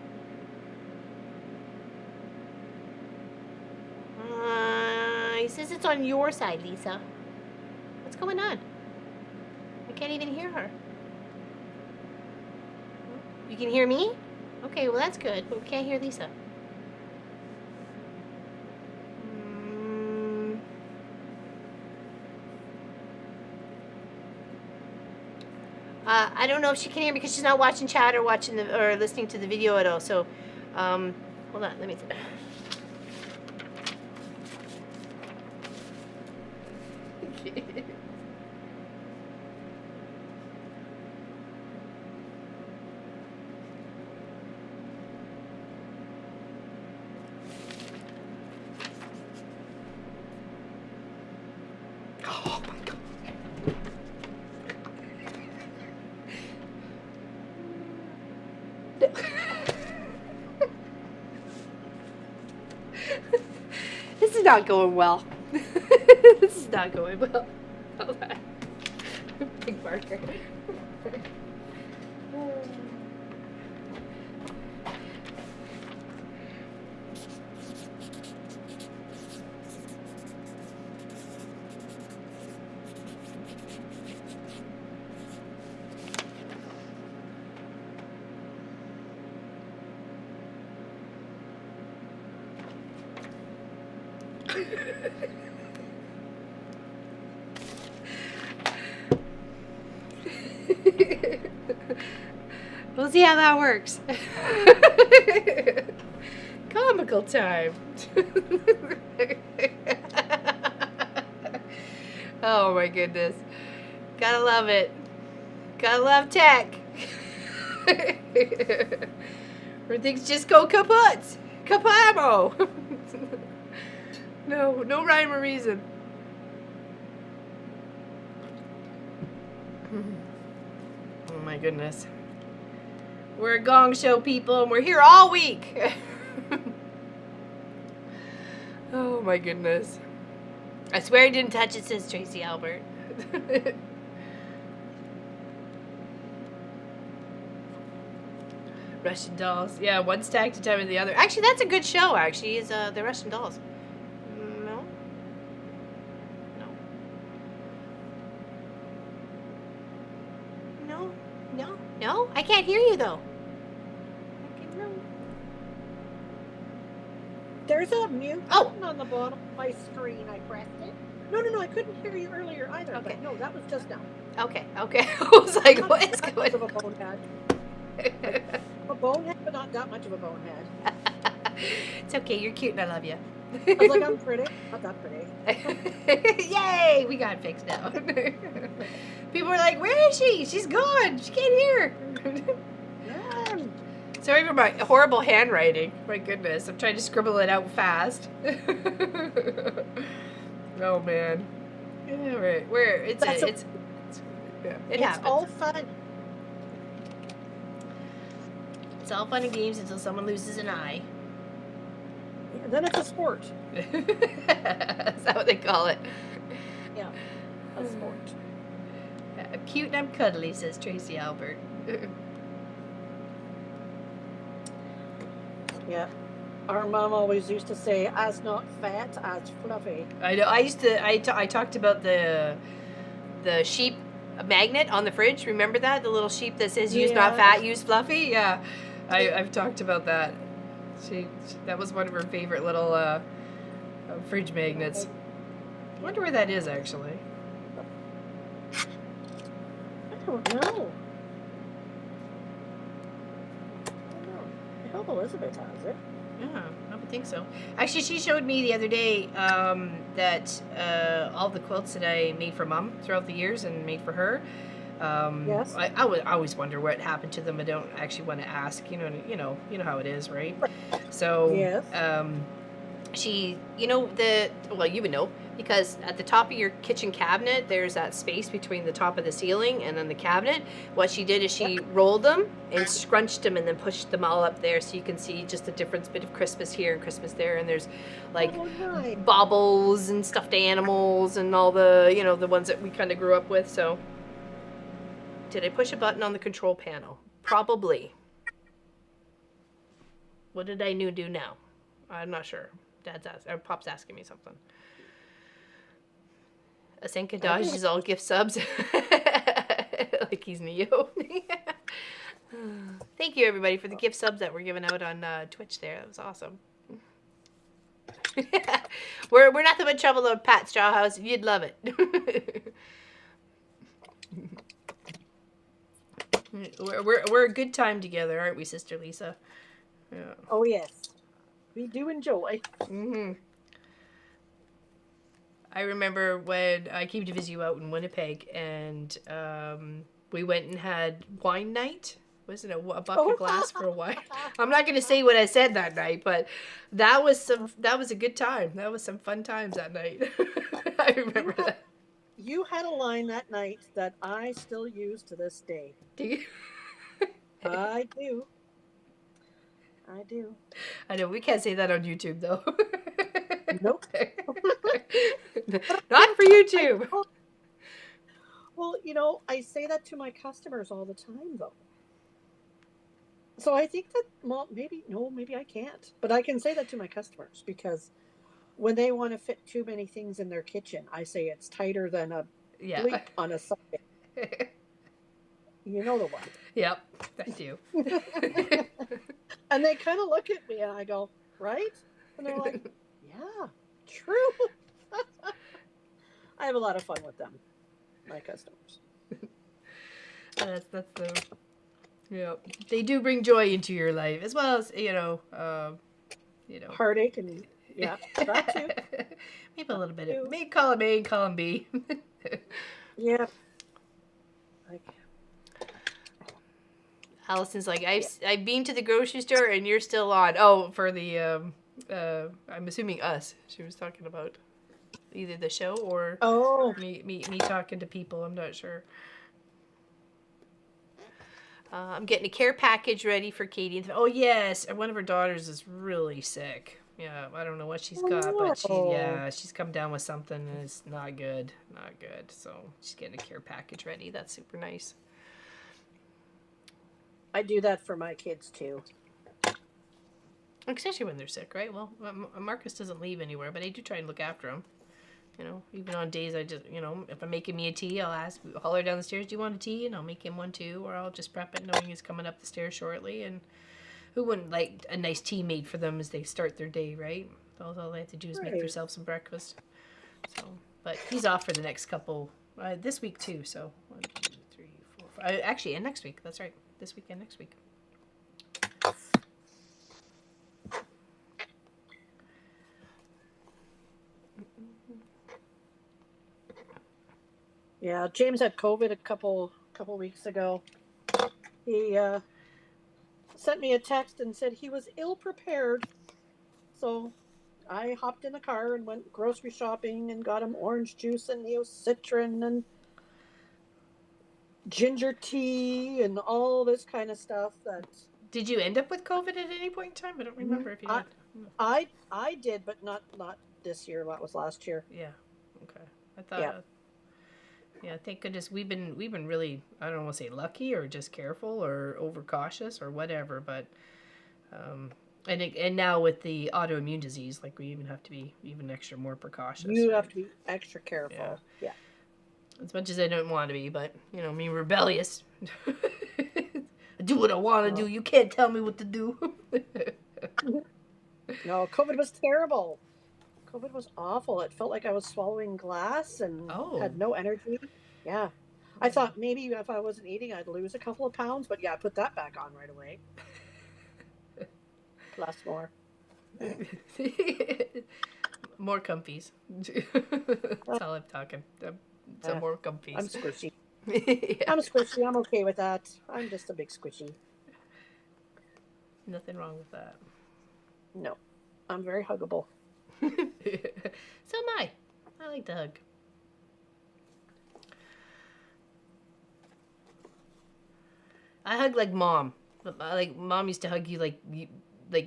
He says it's on your side, Lisa. What's going on? I can't even hear her. You can hear me? Okay, well that's good, but we can't hear Lisa. I don't know if she can hear because she's not watching chat or or listening to the video at all. So, hold on, let me. not going well. This is not going well. Hold on. Big marker. We'll see how that works. Comical time. Oh my goodness. Gotta love it. Gotta love tech. Where things just go kaput. Kapamo. No rhyme or reason. Oh my goodness. We're a gong show people and we're here all week. Oh my goodness. I swear I didn't touch it, says Tracy Albert. Russian dolls. Yeah, one stacked to time of the other. Actually, that's a good show, actually, is the Russian dolls. No? No. No? No? No? I can't hear you, though. No. There's a mute Oh. button on the bottom of my screen. I pressed it. No, I couldn't hear you earlier either. Okay. But no, that was just now. Okay. I was like, what is Not going much of a bonehead. A bonehead, but not that much of a bonehead. It's okay, you're cute and I love you. I was like, I'm pretty. Not that pretty. Yay! We got it fixed now. People were like, where is she? She's gone. She can't hear. Yeah. Sorry for my horrible handwriting. My goodness. I'm trying to scribble it out fast. Oh, man. Yeah, right. It happens. It's all fun. It's all fun and games until someone loses an eye. And then it's a sport. Is that what they call it? Yeah, a sport. I'm cute and I'm cuddly, says Tracy Albert. Yeah. Our mom always used to say, as not fat, as fluffy. I know. I talked about the sheep magnet on the fridge. Remember that? The little sheep that says use not fat, use fluffy? Yeah. I've talked about that. That was one of her favorite little fridge magnets. I wonder where that is, actually. I don't know. I hope Elizabeth has it. Yeah, I would think so. Actually, she showed me the other day that all the quilts that I made for Mom throughout the years and made for her. Yes. I always wonder what happened to them. I don't actually want to ask. You know how it is, right? So Yes. She, well, you would know because at the top of your kitchen cabinet, there's that space between the top of the ceiling and then the cabinet. What she did is she rolled them and scrunched them and then pushed them all up there so you can see just the difference bit of Christmas here and Christmas there. And there's like baubles and stuffed animals and all the, the ones that we kind of grew up with. So did I push a button on the control panel? Probably. What did I do now? I'm not sure. Pop's asking me something. Asenka dodges all gift subs. Like he's Neo. Thank you, everybody, for the gift subs that were given out on Twitch there. That was awesome. We're nothing but trouble though, Pat Strawhouse. You'd love it. We're a good time together, aren't we, Sister Lisa? Yeah. Oh, yes. We do enjoy. Mm-hmm. I remember when I came to visit you out in Winnipeg, and we went and had wine night. Wasn't it a bucket glass for a wine? I'm not going to say what I said that night, but that was a good time. That was some fun times that night. I remember that. You had a line that night that I still use to this day. Do you? I do. I I know, we can't say that on YouTube, though. Nope. Not for YouTube. Well, I say that to my customers all the time, though. So I think that, well, maybe, no, maybe I can't. But I can say that to my customers because when they want to fit too many things in their kitchen, I say it's tighter than a Yeah. bleep on a Sunday. You know the one. Yep, I do. And they kind of look at me and I go, right? And they're like, yeah, true. I have a lot of fun with them, my customers. That's the yeah. They do bring joy into your life as well as Heartache and yeah, that too. maybe a little bit of Too. maybe call him A, call him B. Yeah. Like, Allison's like, I've been to the grocery store and you're still on. Oh, for the I'm assuming us. She was talking about either the show or oh, me talking to people. I'm not sure. I'm getting a care package ready for Katie. Oh yes, and one of her daughters is really sick. Yeah, I don't know what she's got, but she's come down with something and it's not good, not good. So she's getting a care package ready. That's super nice. I do that for my kids too. Especially when they're sick, right? Well, Marcus doesn't leave anywhere, but I do try and look after him. Even on days I just, if I'm making me a tea, I'll holler down the stairs, do you want a tea? And I'll make him one too, or I'll just prep it knowing he's coming up the stairs shortly. And who wouldn't like a nice tea made for them as they start their day, right? All they have to do is make themselves some breakfast. So, but he's off for the next couple, this week too. So 1, 2, 3, 4, 5. Actually, and next week. That's right. This weekend, next week. Yeah, James had COVID a couple weeks ago. He sent me a text and said he was ill prepared. So I hopped in the car and went grocery shopping and got him orange juice and neocitrin and ginger tea and all this kind of stuff. That Did you end up with COVID at any point in time? I don't remember if you did. I did, but not this year. That was last year. Yeah. Okay. I thought. Yeah, thank goodness we've been really, I don't want to say lucky or just careful or overcautious or whatever, but and now with the autoimmune disease, like we even have to be even extra more precautious. You have to be extra careful. Yeah. As much as I don't want to be, but me rebellious. I do what I want to do. You can't tell me what to do. No, COVID was terrible. COVID was awful. It felt like I was swallowing glass and had no energy. Yeah. I thought maybe if I wasn't eating, I'd lose a couple of pounds, but yeah, I put that back on right away. Plus more. More comfies. That's all I'm talking. Some more comfies. I'm squishy. Yeah. I'm squishy. I'm okay with that. I'm just a big squishy. Nothing wrong with that. No. I'm very huggable. So am I. I like to hug. I hug like mom. Like mom used to hug you like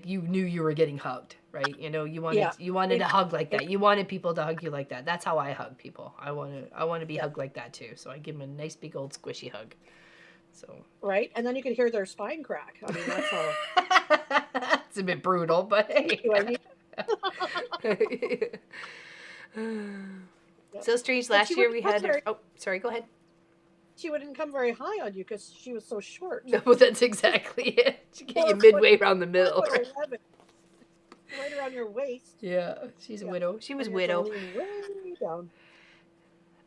you knew you were getting hugged, right? You wanted a hug like that. You wanted people to hug you like that. That's how I hug people. I want to be hugged like that too. So I give them a nice big old squishy hug. So right, and then you could hear their spine crack. I mean, that's how. It's a bit brutal, but hey. So strange. Last year we had. Oh, sorry. Go ahead. She wouldn't come very high on you because she was so short. No, that's exactly it. She get you midway around the middle. Right around your waist. Yeah, she's a widow. She was widow. Way down.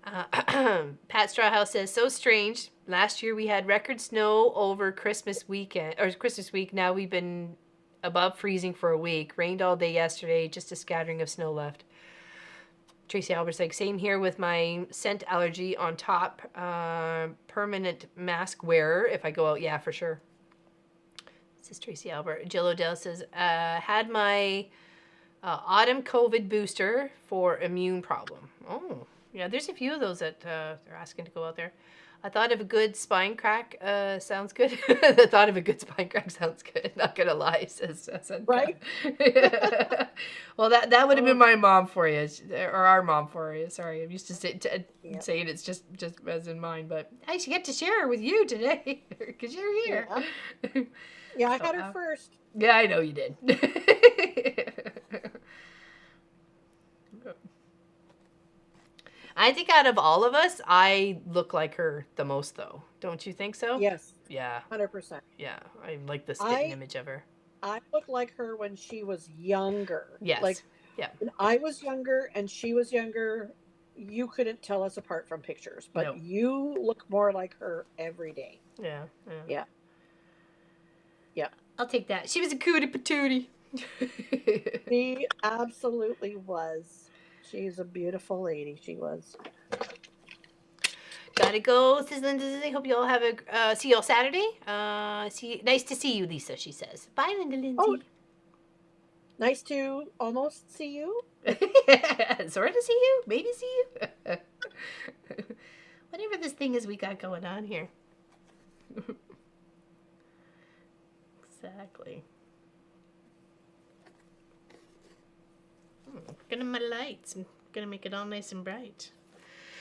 Pat Strawhouse says, so strange. Last year we had record snow over Christmas weekend or Christmas week. Now we've been above freezing for a week. Rained all day yesterday. Just a scattering of snow left. Tracy Albert's like, same here with my scent allergy on top. Permanent mask wearer if I go out. Yeah, for sure. This is Tracy Albert. Jill Odell says, had my autumn COVID booster for immune problem. Oh, yeah, there's a few of those that they're asking to go out there. I thought of a good spine crack. Sounds good. The thought of a good spine crack sounds good. Not gonna lie, says Right? Well, that would have been Oh, my mom for you, or our mom for you. Sorry, I'm used to yeah. saying it's just as in mine, but I should get to share her with you today because you're here. Yeah. Yeah, I So, had her first. yeah, I know you did. I think out of all of us, I look like her the most, though. Don't you think so? Yes, Yeah, 100%. yeah. I like the spitting I image of her. I look like her when she was younger. Yes. Like Yeah. when I was younger and she was younger, you couldn't tell us apart from pictures, but No. you look more like her every day. Yeah. Yeah. Yeah. Yeah. I'll take that. She was a cootie patootie. She absolutely was. She's a beautiful lady. She was. Gotta go, says Linda. I hope you all have a see you all Saturday. Nice to see you, Lisa. She says. Bye, Linda Oh, Lindsay. nice to almost see you. Sort of see you, maybe see you. Whatever this thing is we got going on here. Exactly. Gonna my lights. I'm gonna make it all nice and bright.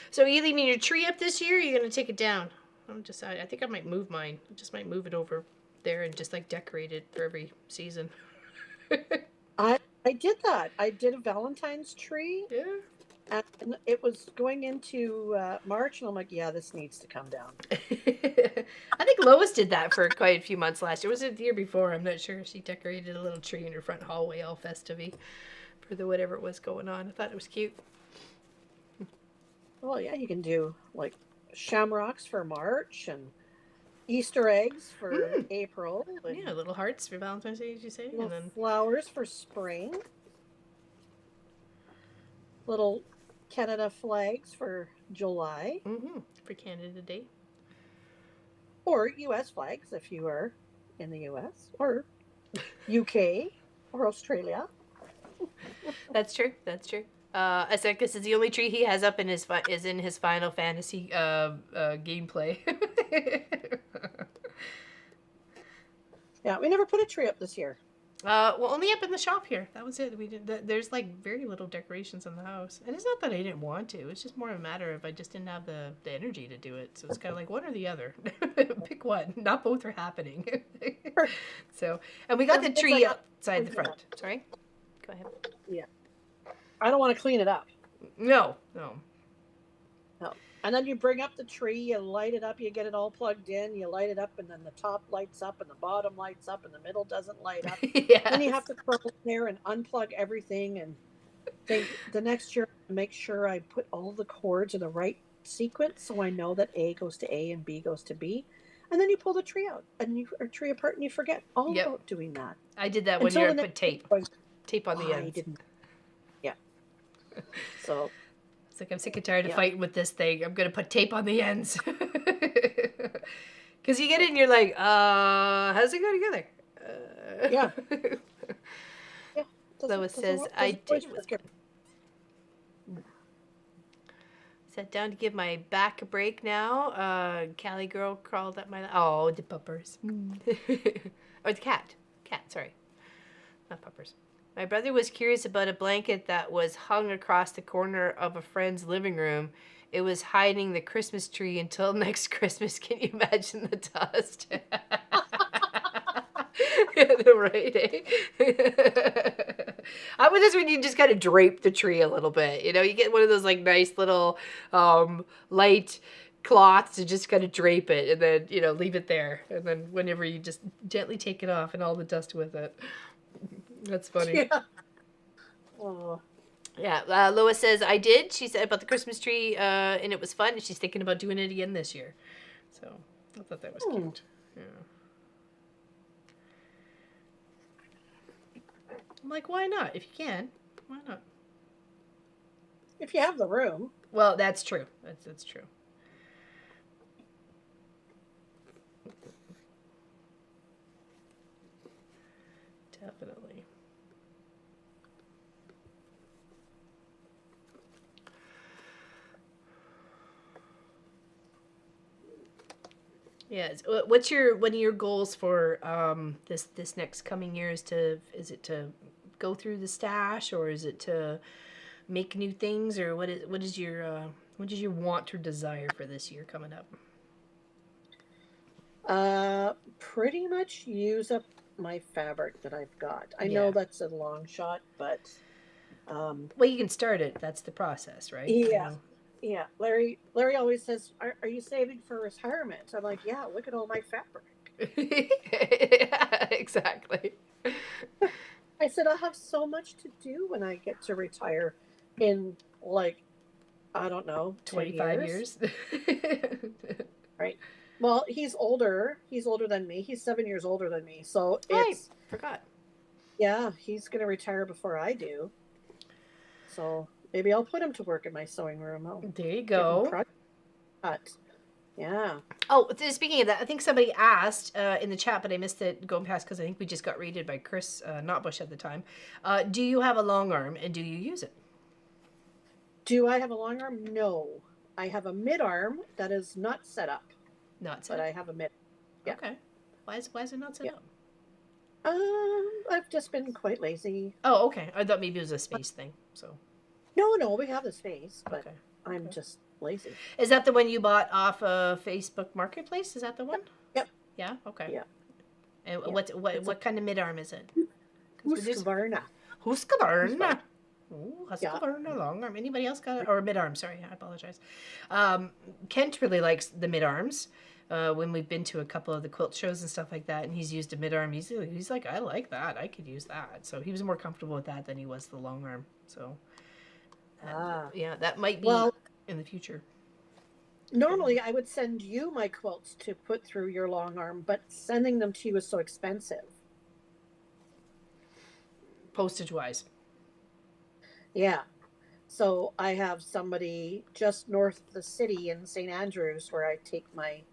So are you leaving your tree up this year, or are you gonna take it down? I think I might move mine. I just might move it over there and just like decorate it for every season. I did that. I did a Valentine's tree, Yeah. and it was going into March, and I'm like, yeah, this needs to come down. I think Lois did that for quite a few months last year. Was it the year before? I'm not sure. She decorated a little tree in her front hallway, all festive-y, for the whatever was going on. I thought it was cute. Well, yeah, you can do like shamrocks for March and Easter eggs for April, and Yeah, little hearts for Valentine's Day, as you say, little and then flowers for spring, little Canada flags for July, for Canada Day. or U.S. flags if you are in the U.S., or UK, or Australia. That's true. That's true. Asekis is the only tree he has up in his is in his Final Fantasy gameplay. Yeah, we never put a tree up this year. Well, only up in the shop here. That was it. We did. There's like very little decorations in the house, and it's not that I didn't want to. It's just more a matter of I just didn't have the energy to do it. So it's kind of like one or the other. Pick one. Not both are happening. So, and we got the It's tree like, outside the front. Sorry. Go ahead. yeah, I don't want to clean it up. No. No. And then you bring up the tree, you light it up, you get it all plugged in, you light it up, and then the top lights up, and the bottom lights up, and the middle doesn't light up. Yeah. Then you have to crawl in there and unplug everything, and think the next year make sure I put all the cords in the right sequence, so I know that A goes to A and B goes to B. And then you pull the tree out and tree apart, and you forget all about doing that. I did that one year. I put tape on the ends. I didn't. Yeah. So. It's like I'm sick and tired of fighting with this thing. I'm gonna put tape on the ends. Because you get it and you're like, how's it go together? Yeah. Yeah. Lois says, I did. Sat down to give my back a break now. Callie girl crawled up my... Oh, the puppers. Or the cat. Cat, sorry. Not puppers. My brother was curious about a blanket that was hung across the corner of a friend's living room. It was hiding the Christmas tree until next Christmas. Can you imagine the dust? Right, eh? How about this when you just kind of drape the tree a little bit? You know, you get one of those like nice little light cloths to just kind of drape it and then, you know, leave it there. And then whenever you just gently take it off and all the dust with it. That's funny. Yeah. Oh. Yeah. Lois says, I did. She said about the Christmas tree, and it was fun. And she's thinking about doing it again this year. So I thought that was cute. Yeah. I'm like, why not? If you can, why not? If you have the room. Well, that's true. That's true. Definitely. Yeah. What's one of your goals for this next coming year? Is it to go through the stash, or is it to make new things, or what is your want or desire for this year coming up? Pretty much use up my fabric that I've got. I know Yeah. that's a long shot, but Well, you can start it. That's the process, right? You yeah, know. yeah. Larry always says, "Are you saving for retirement?" I'm like, "Yeah, look at all my fabric." Yeah, exactly. I said, "I'll have so much to do when I get to retire in like I don't know, 10 25 years." years. Right. Well, he's older. He's older than me. He's 7 years older than me. So I it's, forgot. yeah, he's going to retire before I do. So maybe I'll put him to work in my sewing room. I'll There you give him go. projects. Yeah. Oh, speaking of that, I think somebody asked in the chat, but I missed it going past because I think we just got raided by Chris Notbush at the time. Do you have a long arm and do you use it? Do I have a long arm? No. I have a mid arm that is not set up, Not set but up. I have a mid. Yeah. Okay. Why is it not set Yeah. up? I've just been quite lazy. Oh, okay. I thought maybe it was a space thing. So No, we have the space, but okay. I'm Okay. just lazy. Is that the one you bought off of Facebook Marketplace? Is that the one? Yep. Yeah. Okay. Yeah. And Yeah. It's a what kind of mid arm is it? Because there's Husqvarna. Husqvarna. Ooh, Yeah. Husqvarna long arm. Anybody else got it? Or mid arm? Sorry, I apologize. Kent really likes the mid arms. When we've been to a couple of the quilt shows and stuff like that, and he's used a mid arm, he's like, I like that. I could use that. So he was more comfortable with that than he was the long arm. So yeah, that might be Well, in the future. normally I would send you my quilts to put through your long arm, but sending them to you is so expensive. Postage wise. Yeah. So I have somebody just north of the city in St. Andrews where I take my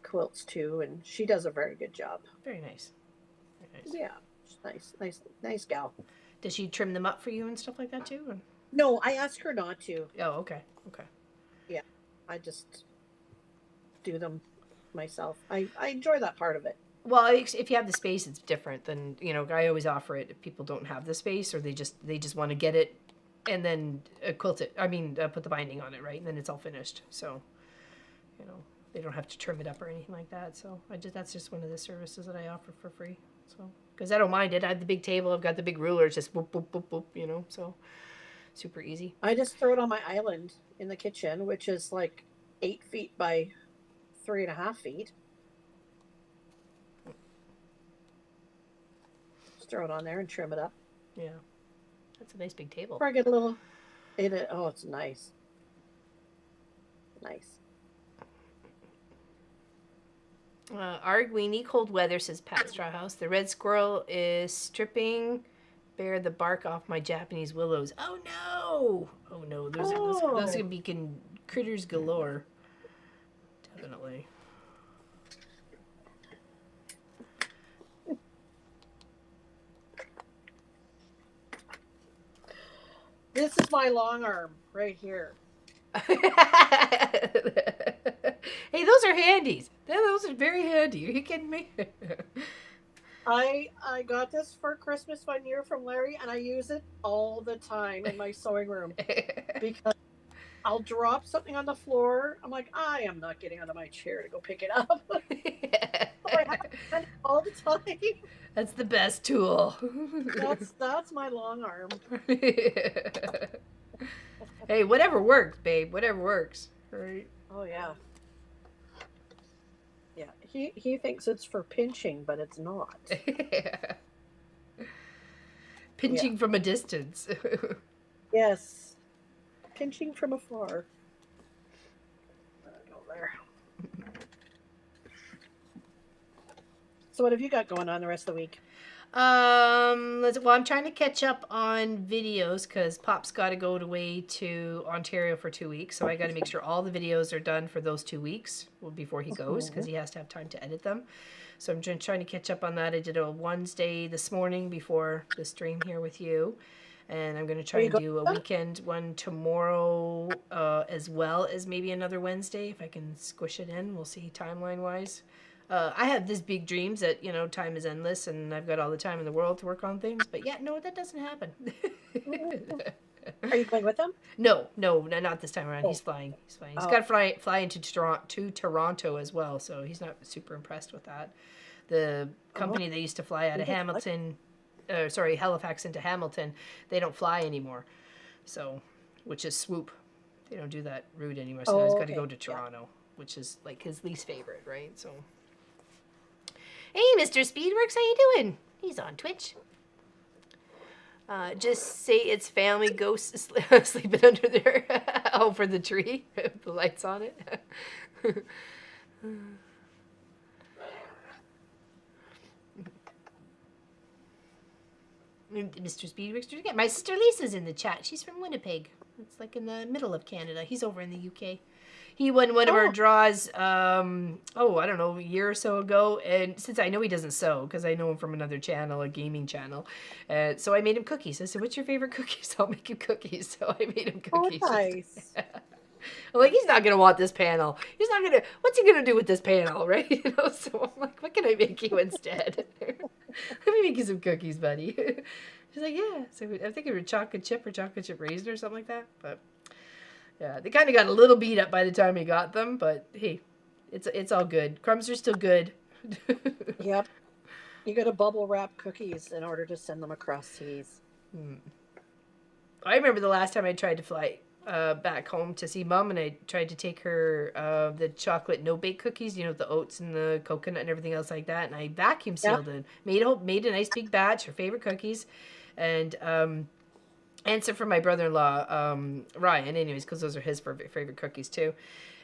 quilts to, and she does a very good job. Very nice. Very nice. Yeah. She's nice gal. Does she trim them up for you and stuff like that too? Or? No, I asked her not to. Oh, okay. Okay. Yeah. I just do them myself. I enjoy that part of it. Well, if you have the space, it's different than I always offer it if people don't have the space or they just want to get it and then quilt it. I mean, put the binding on it, right? And then it's all finished. So, they don't have to trim it up or anything like that. So that's just one of the services that I offer for free. So because I don't mind it, I have the big table, I've got the big ruler, it's just boop boop boop boop, so super easy. I just throw it on my island in the kitchen, which is like 8 feet by 3.5 feet. Just throw it on there and trim it up. Yeah, that's a nice big table. Or I get a little. Oh, it's nice. Nice. Arguini, cold weather, says Pat Strawhouse. The red squirrel is stripping bare the bark off my Japanese willows. Oh no! Oh no! Those gonna be critters galore. Definitely. This is my long arm right here. Hey, those are handies. Those are very handy. Are you kidding me? I got this for Christmas one year from Larry, and I use it all the time in my sewing room because I'll drop something on the floor. I'm like, I am not getting out of my chair to go pick it up. So I have it all the time. That's the best tool. That's my long arm. Hey, whatever works, babe. Whatever works. Right? Oh yeah. Yeah. He thinks it's for pinching, but it's not. Pinching from a distance. Yes. Pinching from afar. Go there. So what have you got going on the rest of the week? I'm trying to catch up on videos because Pop's got to go away to Ontario for 2 weeks, so I got to make sure all the videos are done for those 2 weeks before he goes because he has to have time to edit them. So I'm trying to catch up on that. I did a Wednesday this morning before the stream here with you. And I'm going to Are try you and going do a with them? weekend one tomorrow, as well as maybe another Wednesday if I can squish it in. We'll see timeline wise. I have this big dreams that time is endless and I've got all the time in the world to work on things. But yeah, no, that doesn't happen. Are you going with them? No, not this time around. He's Oh, flying. He's flying. He's got oh, to fly into Toronto as well, so he's not super impressed with that. The oh, company they used to fly out you of would like. Halifax into Hamilton, they don't fly anymore. So, which is Swoop. They don't do that route anymore. So now he's Oh, got to go okay. to Yeah. Toronto, which is like his least favorite, right? So, hey, Mr. Speedworks, how you doing? He's on Twitch. Just say it's family ghosts sleeping under there. Oh, for the tree, the lights on it. Mr. Speedworks, my sister Lisa's in the chat. She's from Winnipeg. It's like in the middle of Canada. He's over in the UK. He won one of our Oh, draws, I don't know, a year or so ago. And since I know he doesn't sew, because I know him from another channel, a gaming channel, so I made him cookies. I said, "What's your favorite cookies?" I'll make him cookies. So I made him oh, cookies. nice. I'm like, he's not going to want this panel. What's he going to do with this panel, right? So I'm like, what can I make you instead? Let me make you some cookies, buddy. She's like, yeah. So I think it was chocolate chip or chocolate chip raisin or something like that. But yeah, they kind of got a little beat up by the time he got them, but hey, it's all good. Crumbs are still good. Yep. You got to bubble wrap cookies in order to send them across seas. I remember the last time I tried to fly back home to see Mom, and I tried to take her the chocolate no bake cookies, the oats and the coconut and everything else like that, and I vacuum Yeah. sealed it, made a nice big batch, her favorite cookies, and answer for my brother-in-law Ryan, anyways, because those are his favorite cookies too.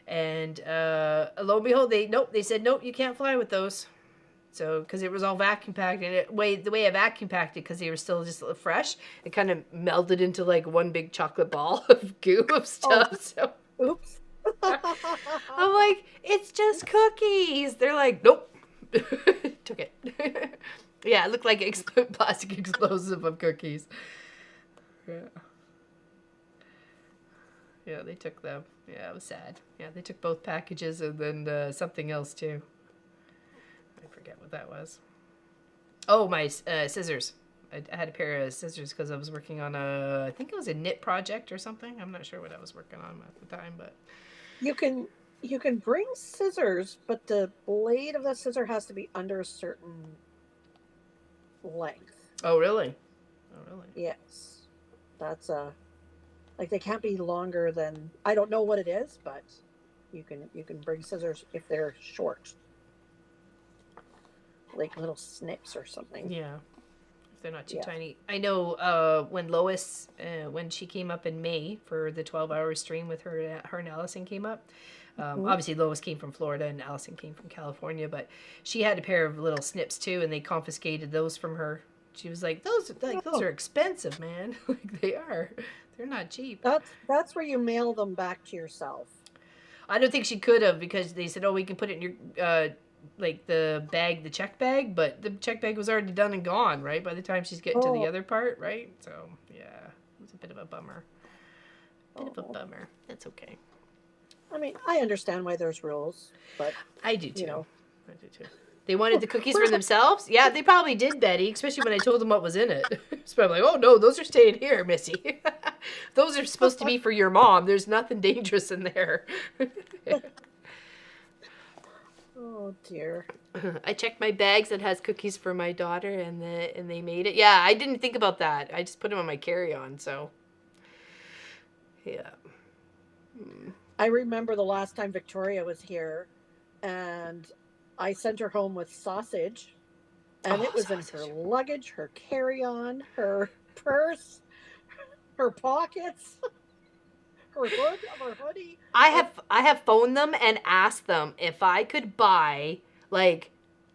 And lo and behold, they said nope, you can't fly with those. So, because it was all vacuum packed, and the way I vacuum packed it, because they were still just fresh, it kind of melted into like one big chocolate ball of goo of Oh, stuff. So oops. I'm like, it's just cookies. They're like, nope, took it. Yeah, it looked like plastic explosive of cookies. Yeah. Yeah, they took them. Yeah, it was sad. Yeah, they took both packages and then something else too. I forget what that was. Oh, my scissors. I had a pair of scissors because I was working on I think it was a knit project or something. I'm not sure what I was working on at the time, but You can bring scissors, but the blade of the scissor has to be under a certain length. oh really? Oh really? Yes. That's like they can't be longer than, I don't know what it is, but you can bring scissors if they're short. Like little snips or something. Yeah, if they're not too Yeah. tiny. I know when Lois, when she came up in May for the 12-hour stream with her and Allison came up. Mhm. Obviously, Lois came from Florida and Allison came from California, but she had a pair of little snips too, and they confiscated those from her. She was like, those Oh, are expensive, man. Like they are. They're not cheap. that's where you mail them back to yourself. I don't think she could have because they said, "Oh, we can put it in your like the bag, the check bag," but the check bag was already done and gone, right? By the time she's getting to the Oh, other part, right? So yeah, it was a bit of a bummer. Bit of a oh. bummer. That's okay. I mean, I understand why there's rules, but I do you too. know, I do too. They wanted the cookies for themselves? Yeah, they probably did, Betty, especially when I told them what was in it. It's probably like, oh no, those are staying here, Missy. Those are supposed to be for your mom. There's nothing dangerous in there. oh dear. I checked my bags that has cookies for my daughter, and they made it. Yeah, I didn't think about that. I just put them on my carry-on, so yeah. I remember the last time Victoria was here, and I sent her home with sausage, and Oh, it was in her sausage. luggage, her carry-on, her purse, her pockets, her hood of her hoodie. I have phoned them and asked them if I could buy like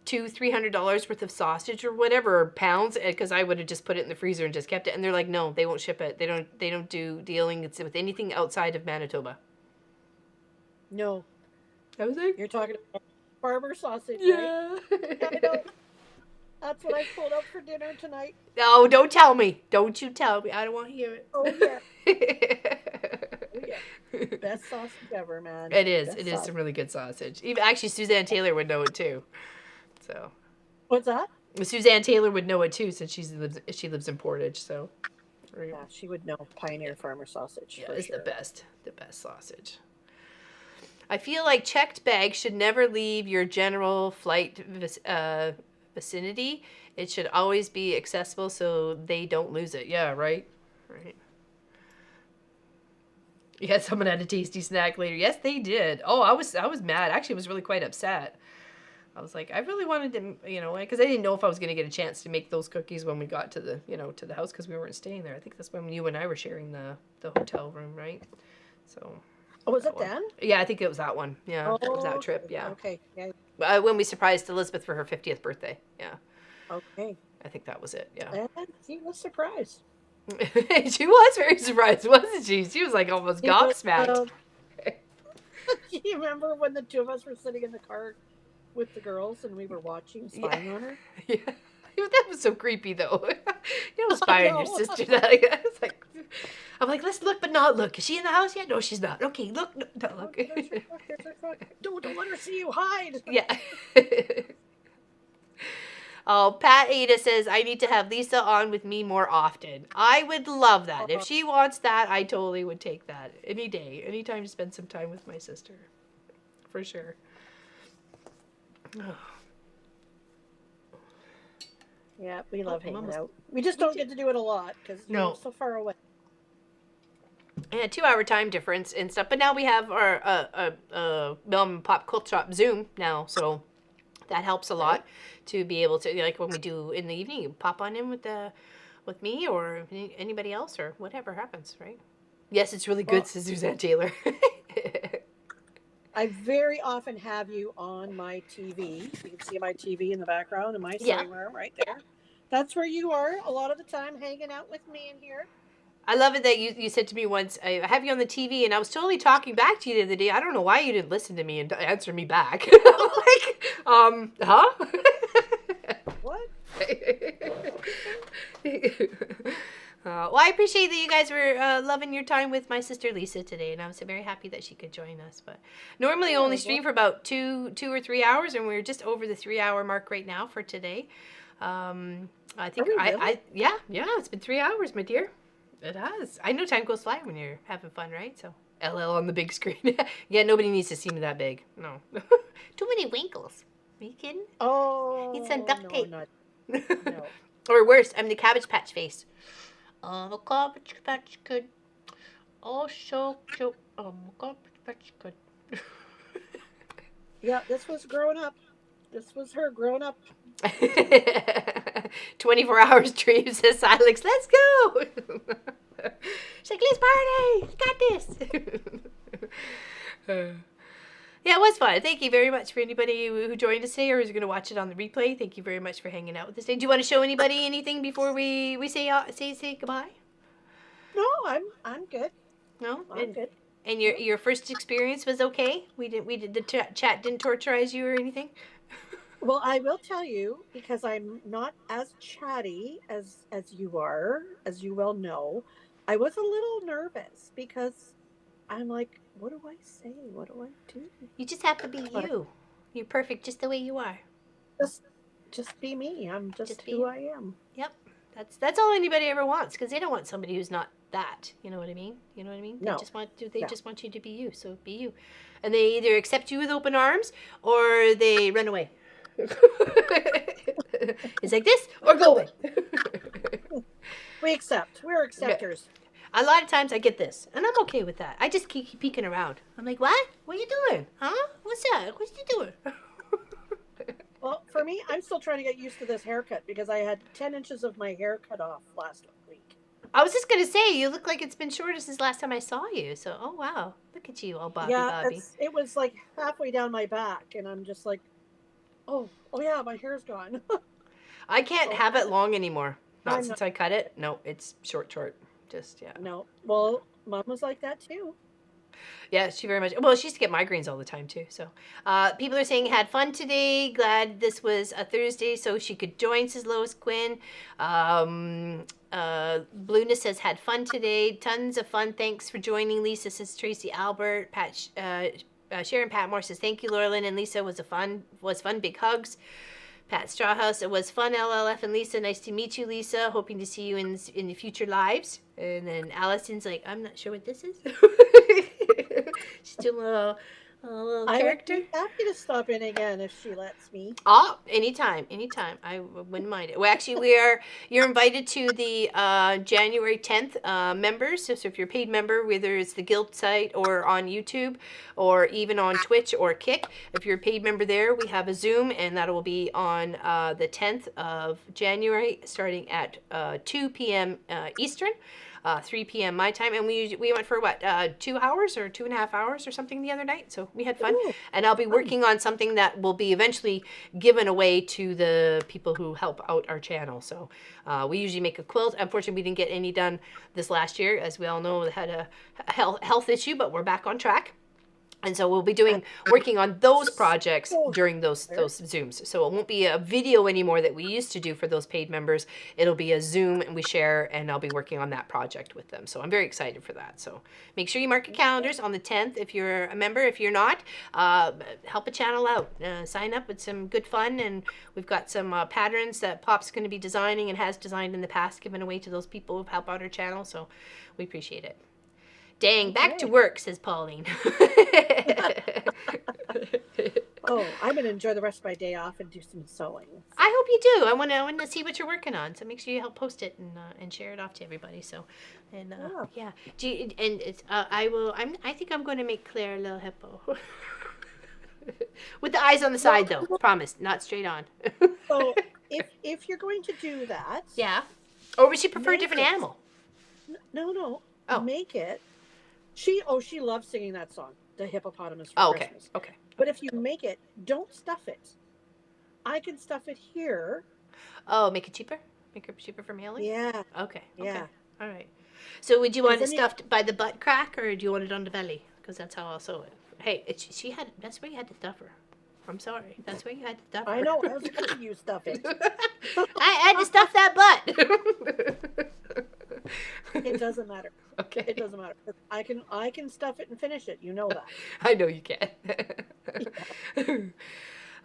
$200-300 worth of sausage or whatever, or pounds, because I would have just put it in the freezer and just kept it. And they're like, no, they won't ship it. They don't do dealing with anything outside of Manitoba. No, I was like, you're talking about farmer sausage, right? yeah. Yeah, I know. That's what I pulled up for dinner tonight. No, don't tell me. Don't you tell me. I don't want to hear Oh yeah, it. oh yeah. Best sausage ever, man. It is. It Best is some sausage. really good sausage. Even actually, Suzanne Taylor would know it too. So What's that? Suzanne Taylor would know it too, since she lives in Portage. So right. Yeah, she would know Yeah, Pioneer Farmer sausage yeah, for it's sure. the best sausage. I feel like checked bags should never leave your general flight vicinity. It should always be accessible so they don't lose it. Yeah, right. Right. Yeah, someone had a tasty snack later. Yes, they did. Oh, I was mad. Actually, I was really quite upset. I was like, I really wanted to, because I didn't know if I was going to get a chance to make those cookies when we got to the house because we weren't staying there. I think that's when you and I were sharing the hotel room, right? So Oh, was that it one. then? Yeah, I think it was that one. Yeah, it was that Oh, trip. okay, Yeah, okay, yeah, when we surprised Elizabeth for her 50th birthday. Yeah, okay. I think that was it. Yeah, And he was surprised. she was very surprised, wasn't she? She was like almost He was. gobsmacked. Do you remember when the two of us were sitting in the car with the girls and we were watching, Yeah, spying on her? yeah. That was so creepy though. You don't I spy on your know. sister. It's like, I'm like, let's look but not look. Is she in the house yet? No, she's not. Okay, look, no, don't Oh, look. there's her truck. There's her truck. Don't let her see you. Hide. Yeah. Oh, Pat Ada says I need to have Lisa on with me more often. I would love that. If Oh, she wants that, I totally would take that any day, anytime to spend some time with my sister, for sure. yeah, we Oh, love I'm hanging almost. out. We just don't get to do it a lot because you're No. so far away. Yeah, 2 hour time difference and stuff. But now we have our mom and pop quilt shop Zoom now, so that helps a Right? lot to be able to, like, when we do in the evening, you pop on in with me or anybody else or whatever happens, right? Yes, it's really good, Well, says Suzanne Taylor. I very often have you on my TV. You can see my TV in the background in my Yeah. sewing room right there. That's where you are a lot of the time, hanging out with me in here. I love it that you said to me once, I have you on the TV, and I was totally talking back to you the other day. I don't know why you didn't listen to me and answer me back. I'm like, huh? What? Well, I appreciate that you guys were loving your time with my sister Lisa today, and I was very happy that she could join us. But normally I Yeah, only well, stream for about two or 3 hours, and we're just over the 3 hour mark right now for today. I are think we I, really? I yeah, it's been 3 hours, my dear. It has. I know time goes fly when you're having fun, right? So LL on the big screen. Yeah, nobody needs to see me that big. No. Too many winkles. Are you kidding? Need some Oh, duct no, tape. not. No. Or worse, I'm the Cabbage Patch face. I'm a Cabbage Patch Kid. Oh, so cute. I'm a Cabbage Patch Kid. Yeah, this was growing up. This was her growing up. 24 hours dream, says Silex. Let's go. She's like, let's party. Got this. Yeah, it was fun. Thank you very much for anybody who joined us today or who's going to watch it on the replay. Thank you very much for hanging out with us today. Do you want to show anybody anything before we say goodbye? No, I'm good. No? I'm good. And Yeah. your first experience was okay? The chat didn't torturize you or anything? Well, I will tell you because I'm not as chatty as you are, as you well know. I was a little nervous because I'm like, what do I say? What do I do? You just have to be But you. You're perfect just the way you are. just just be me. I'm just Just be who you. I am. Yep. That's all anybody ever wants because they don't want somebody who's not that. You know what I mean? You know what I mean? No. They Yeah. just want you to be you. So be you. And they either accept you with open arms or they run away. It's like this or go away. We accept. We're acceptors. A lot of times I get this, and I'm okay with that. I just keep peeking around. I'm like, what? What are you doing? Huh? What's that? What you doing? Well, for me, I'm still trying to get used to this haircut because I had 10 inches of my hair cut off last week. I was just gonna say, you look like it's been shorter since last time I saw you. So, oh wow, look at you, all Bobby Yeah, Bobby. it was like halfway down my back, and I'm just like, oh yeah, my hair's gone. I can't So have it long anymore. Not I'm since not. I cut it. No, it's short. Just yeah. No. Well, mom was like that too. Yeah, she very much. Well, she used to get migraines all the time too. So, people are saying had fun today. Glad this was a Thursday so she could join. Says Lois Quinn. Blueness says had fun today. Tons of fun. Thanks for joining. Lisa says Tracy Albert. Sharon Patmore says thank you, Laurelyn and Lisa. Was fun. Big hugs. Pat Strawhouse, it was fun, LLF and Lisa. Nice to meet you, Lisa. Hoping to see you in the future lives. And then Allison's like, I'm not sure what this is. She's doing a little character. I would be happy to stop in again if she lets me. Oh, anytime. I wouldn't mind it. Well, actually, you're invited to the January 10th members. So if you're a paid member, whether it's the Guild site or on YouTube or even on Twitch or Kick, if you're a paid member there, we have a Zoom, and that will be on the 10th of January, starting at 2 p.m. Eastern. 3 p.m. my time, and we went for what 2 hours or 2.5 hours or something the other night, so we had fun. Ooh, and I'll be working on something that will be eventually given away to the people who help out our channel. So we usually make a quilt. Unfortunately, we didn't get any done this last year, as we all know. We had a health issue, but we're back on track. And so we'll be working on those projects during those Zooms. So it won't be a video anymore that we used to do for those paid members. It'll be a Zoom, and we share, and I'll be working on that project with them. So I'm very excited for that. So make sure you mark your calendars on the 10th if you're a member. If you're not, help a channel out. Sign up with some good fun, and we've got some patterns that Pop's going to be designing and has designed in the past, given away to those people who help out our channel. So we appreciate it. Dang, back to work, says Pauline. Oh, I'm going to enjoy the rest of my day off and do some sewing. I hope you do. I want to see what you're working on. So make sure you help post it and share it off to everybody. So, and yeah. I think I'm going to make Claire a little hippo. With the eyes on the side, though. Promise, not straight on. So if you're going to do that. Yeah. Or would she prefer a different animal? No. Oh. Make it. She loves singing that song, the hippopotamus for Christmas. Okay. But if you make it, don't stuff it. I can stuff it here. Oh, make it cheaper? Make it cheaper for mailing? Yeah. Okay. Yeah. All right. So would you want it stuffed by the butt crack, or do you want it on the belly? Because that's how I'll sew it. Hey, that's where you had to stuff her. I'm sorry. That's where you had to stuff her. I know. I was letting you stuff it. I had to stuff that butt. It doesn't matter. Okay. It doesn't matter. I can stuff it and finish it. You know that. I know you can.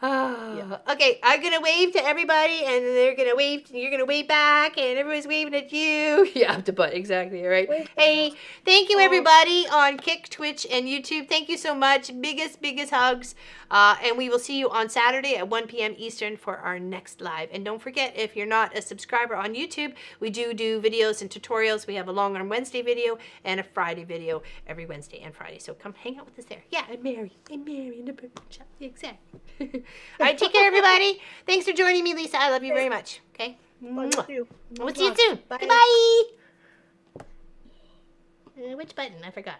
Yeah. Okay, I'm gonna wave to everybody, and they're gonna wave. You're gonna wave back, and everyone's waving at you. Yeah, up to butt, exactly. All right. Hey, thank you everybody on Kick, Twitch, and YouTube. Thank you so much. Biggest hugs. And we will see you on Saturday at 1 p.m. Eastern for our next live. And don't forget, if you're not a subscriber on YouTube, we do videos and tutorials. We have a Long Arm Wednesday video and a Friday video every Wednesday and Friday. So come hang out with us there. Yeah, and Mary in the bird shop. Exactly. All right, take care, everybody. Thanks for joining me, Lisa. I love you very much. Okay? Love you. We'll see you soon. Bye. Goodbye. Which button? I forgot.